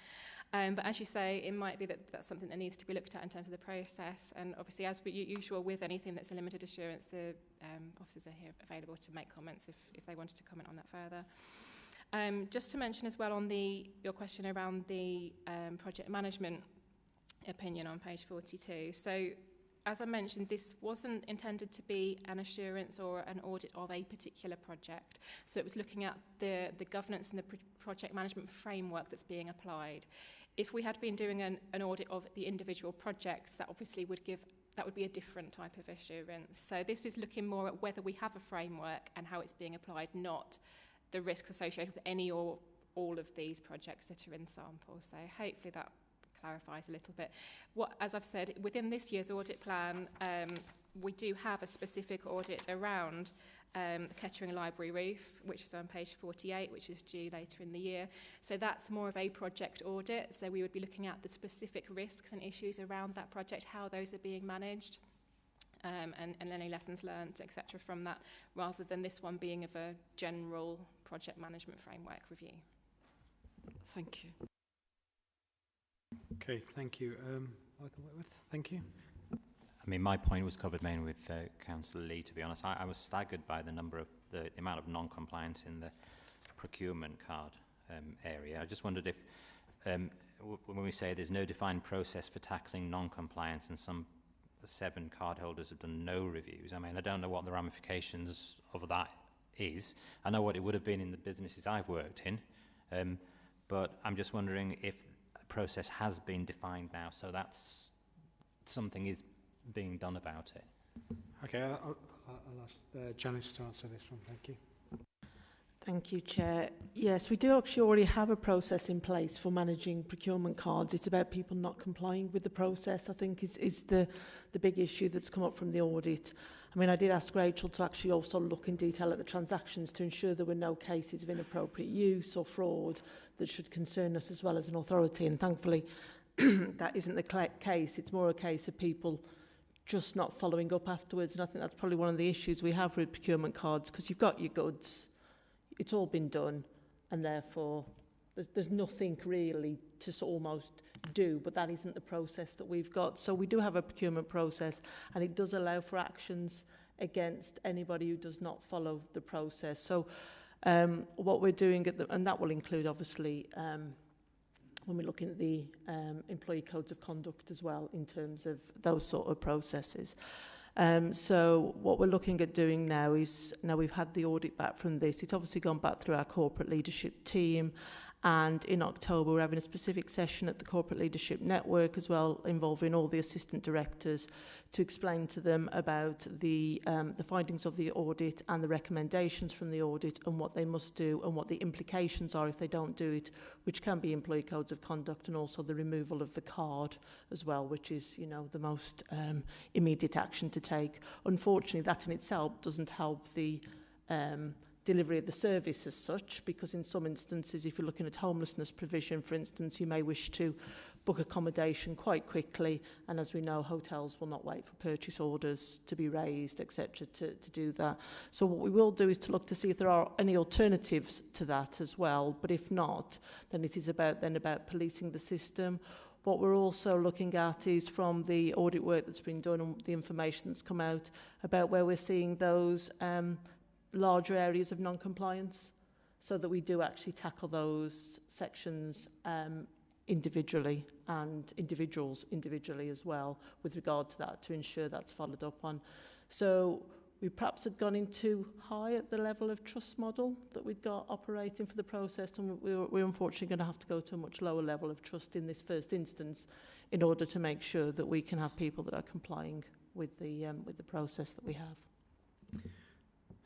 But as you say, it might be that that's something that needs to be looked at in terms of the process. And obviously, as usual with anything that's a limited assurance, the officers are here available to make comments if they wanted to comment on that further. Just to mention as well on your question around the project management opinion on page 42. So as I mentioned, this wasn't intended to be an assurance or an audit of a particular project. So it was looking at the governance and the project management framework that's being applied. If we had been doing an audit of the individual projects, that obviously would be a different type of assurance. So this is looking more at whether we have a framework and how it's being applied, not the risks associated with any or all of these projects that are in sample. So hopefully that clarifies a little bit. As I've said, within this year's audit plan, we do have a specific audit around the Kettering Library roof, which is on page 48, which is due later in the year. So that's more of a project audit. So we would be looking at the specific risks and issues around that project, how those are being managed, and any lessons learned, etc. from that, rather than this one being of a general project management framework review. Thank you. Okay, thank you. Michael Whitworth, thank you. I mean, my point was covered mainly with Councillor Lee, to be honest. I was staggered by the number of the amount of non-compliance in the procurement card area. I just wondered if, when we say there's no defined process for tackling non-compliance and some 7 cardholders have done no reviews, I mean, I don't know what the ramifications of that is. I know what it would have been in the businesses I've worked in, but I'm just wondering if a process has been defined now, so that's something is being done about it. Okay, I'll ask Janice to answer this one. Thank you. Thank you, Chair. Yes, we do actually already have a process in place for managing procurement cards. It's about people not complying with the process, I think, is the big issue that's come up from the audit. I mean, I did ask Rachel to actually also look in detail at the transactions to ensure there were no cases of inappropriate use or fraud that should concern us as well as an authority. And thankfully, that isn't the case. It's more a case of people just not following up afterwards. And I think that's probably one of the issues we have with procurement cards, because you've got your goods, it's all been done, and therefore there's nothing really to almost do, but that isn't the process that we've got. So we do have a procurement process, and it does allow for actions against anybody who does not follow the process. So what we're doing, and that will include obviously when we're looking at the employee codes of conduct as well in terms of those sort of processes. So what we're looking at doing now is, now we've had the audit back from this, it's obviously gone back through our corporate leadership team, and in October we're having a specific session at the Corporate Leadership Network as well, involving all the assistant directors, to explain to them about the findings of the audit and the recommendations from the audit and what they must do and what the implications are if they don't do it, which can be employee codes of conduct and also the removal of the card as well, which is, you know, the most immediate action to take. Unfortunately, that in itself doesn't help the delivery of the service as such, because in some instances, if you're looking at homelessness provision, for instance, you may wish to book accommodation quite quickly, and as we know, hotels will not wait for purchase orders to be raised, etc., to do that. So what we will do is to look to see if there are any alternatives to that as well, but if not, then it is about policing the system. What we're also looking at is, from the audit work that's been done and the information that's come out, about where we're seeing those larger areas of non-compliance, so that we do actually tackle those sections individually, and individuals individually as well, with regard to that, to ensure that's followed up on. So we perhaps had gone in too high at the level of trust model that we'd got operating for the process, and we're unfortunately going to have to go to a much lower level of trust in this first instance in order to make sure that we can have people that are complying with the process that we have.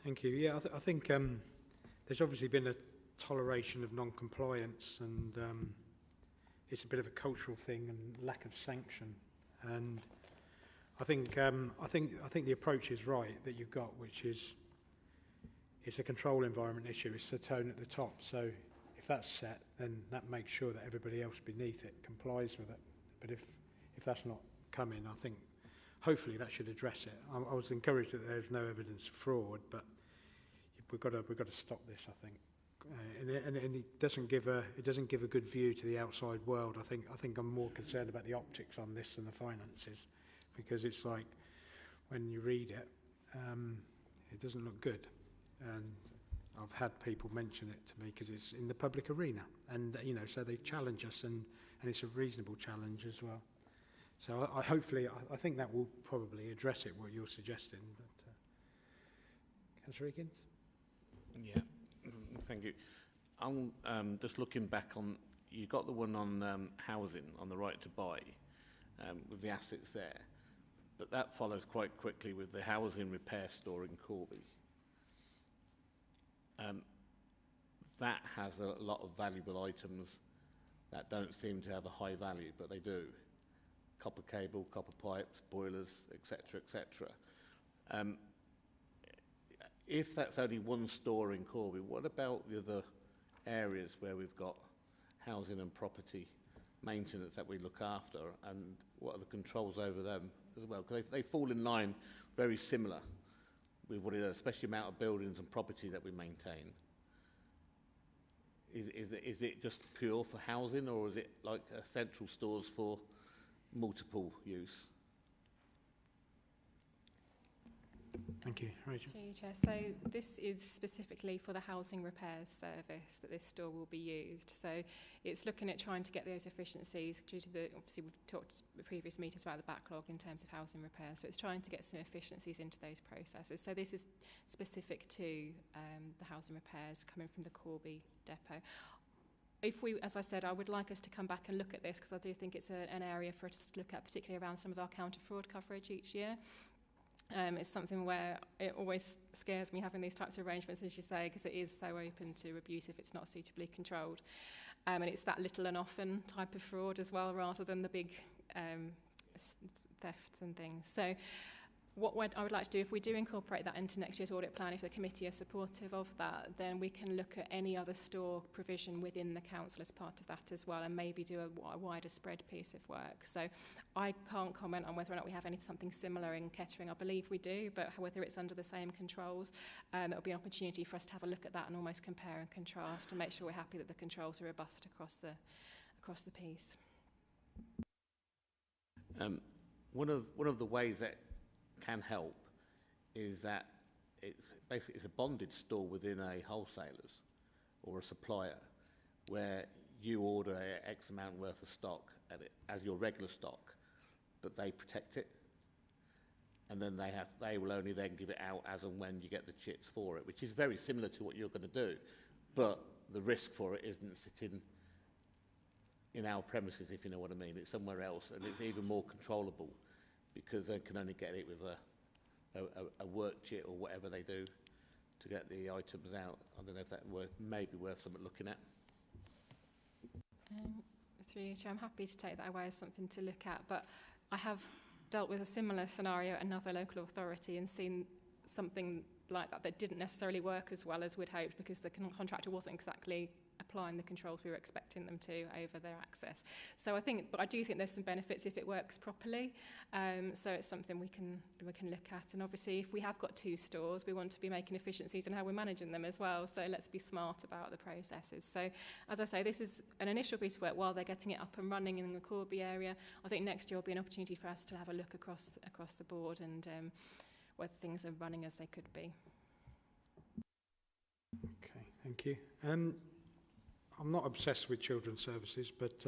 Thank you. Yeah, I think there's obviously been a toleration of non-compliance, and it's a bit of a cultural thing and lack of sanction. And I think the approach is right that you've got, which is it's a control environment issue. It's the tone at the top. So if that's set, then that makes sure that everybody else beneath it complies with it. But if that's not coming, I think hopefully that should address it. I was encouraged that there's no evidence of fraud, but we've got to stop this, I think. And it doesn't give a good view to the outside world. I think I'm more concerned about the optics on this than the finances, because it's like when you read it, it doesn't look good. And I've had people mention it to me because it's in the public arena, and so they challenge us, and it's a reasonable challenge as well. So I think that will probably address it, what you're suggesting. But Councillor Eakins? Yeah, thank you. I'm just looking back on, you got the one on housing, on the right to buy, with the assets there, but that follows quite quickly with the housing repair store in Corby. That has a lot of valuable items that don't seem to have a high value, but they do. Copper cable, copper pipes, boilers, etc., etc. If that's only one store in Corby, what about the other areas where we've got housing and property maintenance that we look after, and what are the controls over them as well? Because they fall in line very similar with what it is, especially the amount of buildings and property that we maintain. Is it just pure for housing, or is it like central stores for multiple use? Thank you. Rachel. Through you, Chair. So this is specifically for the housing repairs service that this store will be used. So it's looking at trying to get those efficiencies due to obviously we've talked at previous meetings about the backlog in terms of housing repairs. So it's trying to get some efficiencies into those processes. So this is specific to the housing repairs coming from the Corby depot. If we, as I said, I would like us to come back and look at this, because I do think it's an area for us to look at, particularly around some of our counter-fraud coverage each year. It's something where it always scares me having these types of arrangements, as you say, because it is so open to abuse if it's not suitably controlled. And it's that little and often type of fraud as well, rather than the big thefts and things. So what I would like to do, if we do incorporate that into next year's audit plan, if the committee are supportive of that, then we can look at any other store provision within the council as part of that as well, and maybe do a wider spread piece of work. So I can't comment on whether or not we have something similar in Kettering. I believe we do, but whether it's under the same controls, it'll be an opportunity for us to have a look at that and almost compare and contrast, and make sure we're happy that the controls are robust across the piece. One of the ways that can help is that it's a bonded store within a wholesaler's or a supplier, where you order X amount worth of stock as your regular stock, but they protect it, and then they will only then give it out as and when you get the chips for it, which is very similar to what you're going to do, but the risk for it isn't sitting in our premises, if you know what I mean. It's somewhere else, and it's even more controllable, because they can only get it with a work chit or whatever they do to get the items out. I don't know if that may be worth something looking at. Through you, Chair, I'm happy to take that away as something to look at, but I have dealt with a similar scenario at another local authority and seen something like that didn't necessarily work as well as we'd hoped, because the contractor wasn't exactly applying the controls we were expecting them to over their access. So I do think there's some benefits if it works properly. So it's something we can look at. And obviously, if we have got two stores, we want to be making efficiencies in how we're managing them as well. So let's be smart about the processes. So as I say, this is an initial piece of work while they're getting it up and running in the Corby area. I think next year will be an opportunity for us to have a look across the board and whether things are running as they could be. Okay, thank you. I'm not obsessed with children's services, but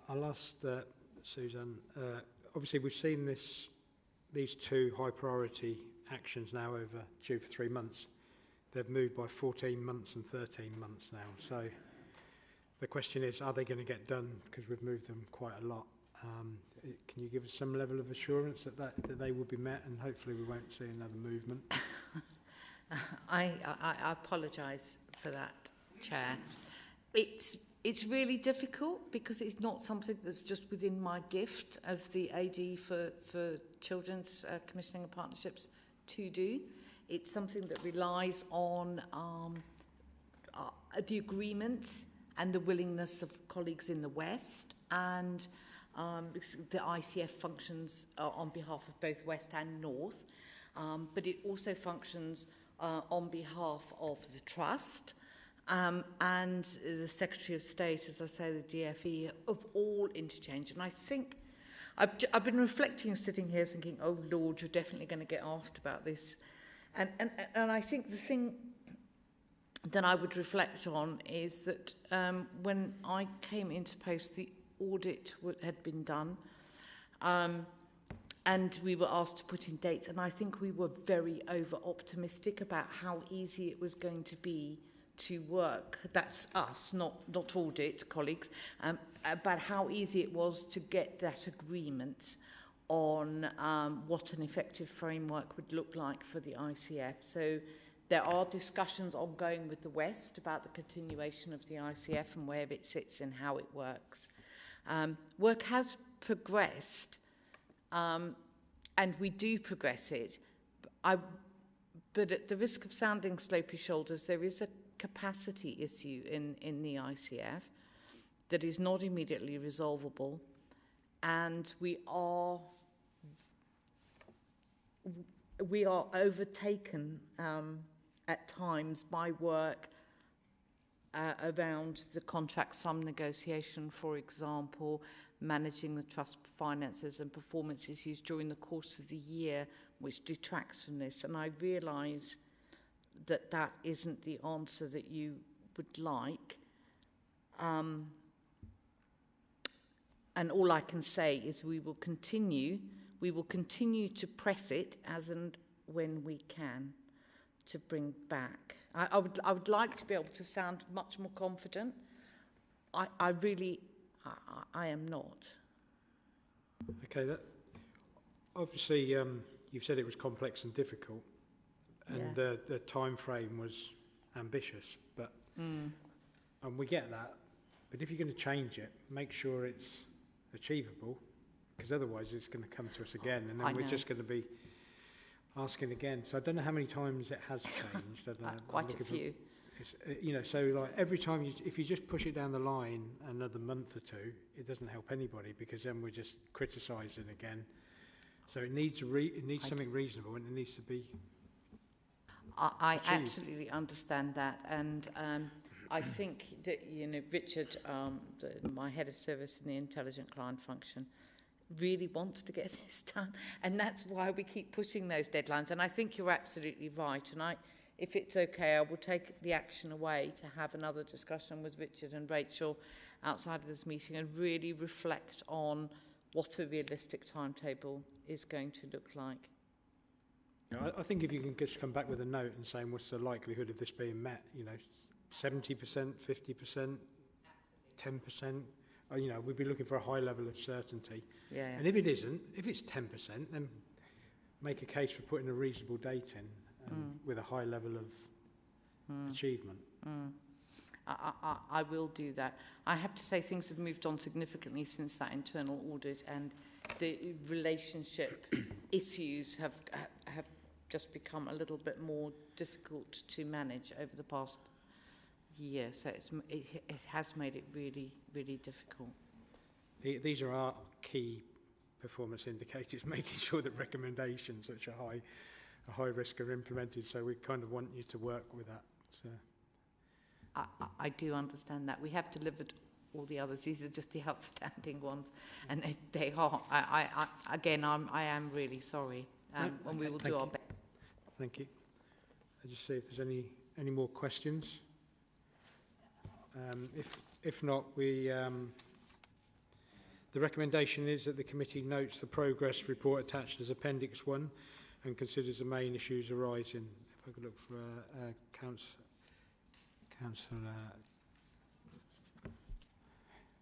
I'll ask Suzanne. Obviously, we've seen these two high priority actions now over due for 3 months. They've moved by 14 months and 13 months now. So the question is, are they going to get done? Because we've moved them quite a lot. Can you give us some level of assurance that they will be met, and hopefully we won't see another movement? I apologise for that, Chair. It's really difficult because it's not something that's just within my gift as the AD for Children's Commissioning and Partnerships to do. It's something that relies on the agreements and the willingness of colleagues in the West, and the ICF functions on behalf of both West and North, but it also functions on behalf of the Trust and the Secretary of State, as I say, the DFE, of all interchange. And I think I've been reflecting, sitting here thinking, oh Lord, you're definitely going to get asked about this. And I think the thing that I would reflect on is that when I came into post, the audit had been done, and we were asked to put in dates, and I think we were very over-optimistic about how easy it was going to be to work. That's us, not audit colleagues, about how easy it was to get that agreement on what an effective framework would look like for the ICF. So there are discussions ongoing with the West about the continuation of the ICF and where it sits and how it works. Work has progressed, and we do progress it. But at the risk of sounding slopey shoulders, there is a capacity issue in the ICF that is not immediately resolvable, and we are overtaken at times by work around the contract sum negotiation, for example, managing the trust finances and performance issues during the course of the year, which detracts from this. And I realise that that isn't the answer that you would like. And all I can say is we will continue to press it as and when we can to bring back. I would like to be able to sound much more confident. I am not. Okay, obviously you've said it was complex and difficult, and the time frame was ambitious, but and we get that. But if you're going to change it, make sure it's achievable, because otherwise it's going to come to us again, and then we're just going to be asking again. So I don't know how many times it has changed. I don't know. Quite a few. So like every time if you just push it down the line another month or two, it doesn't help anybody, because then we're just criticising again. So it needs something reasonable, and it needs to be. I absolutely understand that, and I think that Richard, my head of service in the intelligent client function, really wants to get this done, and that's why we keep pushing those deadlines. And I think you're absolutely right, and if it's okay, I will take the action away to have another discussion with Richard and Rachel outside of this meeting and really reflect on what a realistic timetable is going to look like. I think if you can just come back with a note and saying what's the likelihood of this being met, 70%, 50%, 10%, we'd be looking for a high level of certainty. Yeah. And if it isn't, if it's 10%, then make a case for putting a reasonable date in with a high level of achievement. I will do that. I have to say things have moved on significantly since that internal audit, and the relationship issues have just become a little bit more difficult to manage over the past year. So it has made it really, really difficult. These are our key performance indicators, making sure that recommendations such a high risk are implemented. So we kind of want you to work with that. So. I do understand that. We have delivered all the others. These are just the outstanding ones, and they are. I am really sorry, and we will do our best. Thank you. I'll just see if there's any more questions. If not, the recommendation is that the committee notes the progress report attached as Appendix 1 and considers the main issues arising. If I could look for Councillor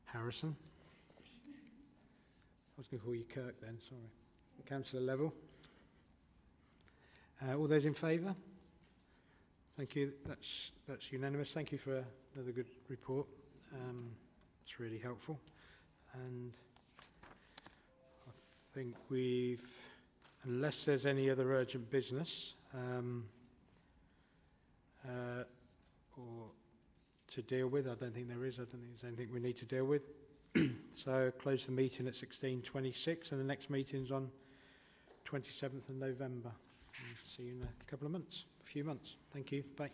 Harrison. I was going to call you Kirk then, sorry. Councillor Level. All those in favour? Thank you. That's unanimous. Thank you for another good report. It's really helpful. And I think unless there's any other urgent business, or to deal with. I don't think there is. I don't think there's anything we need to deal with. So close the meeting at 16:26, and the next meeting's on 27th of November. And see you in a couple of months, a few months. Thank you. Bye.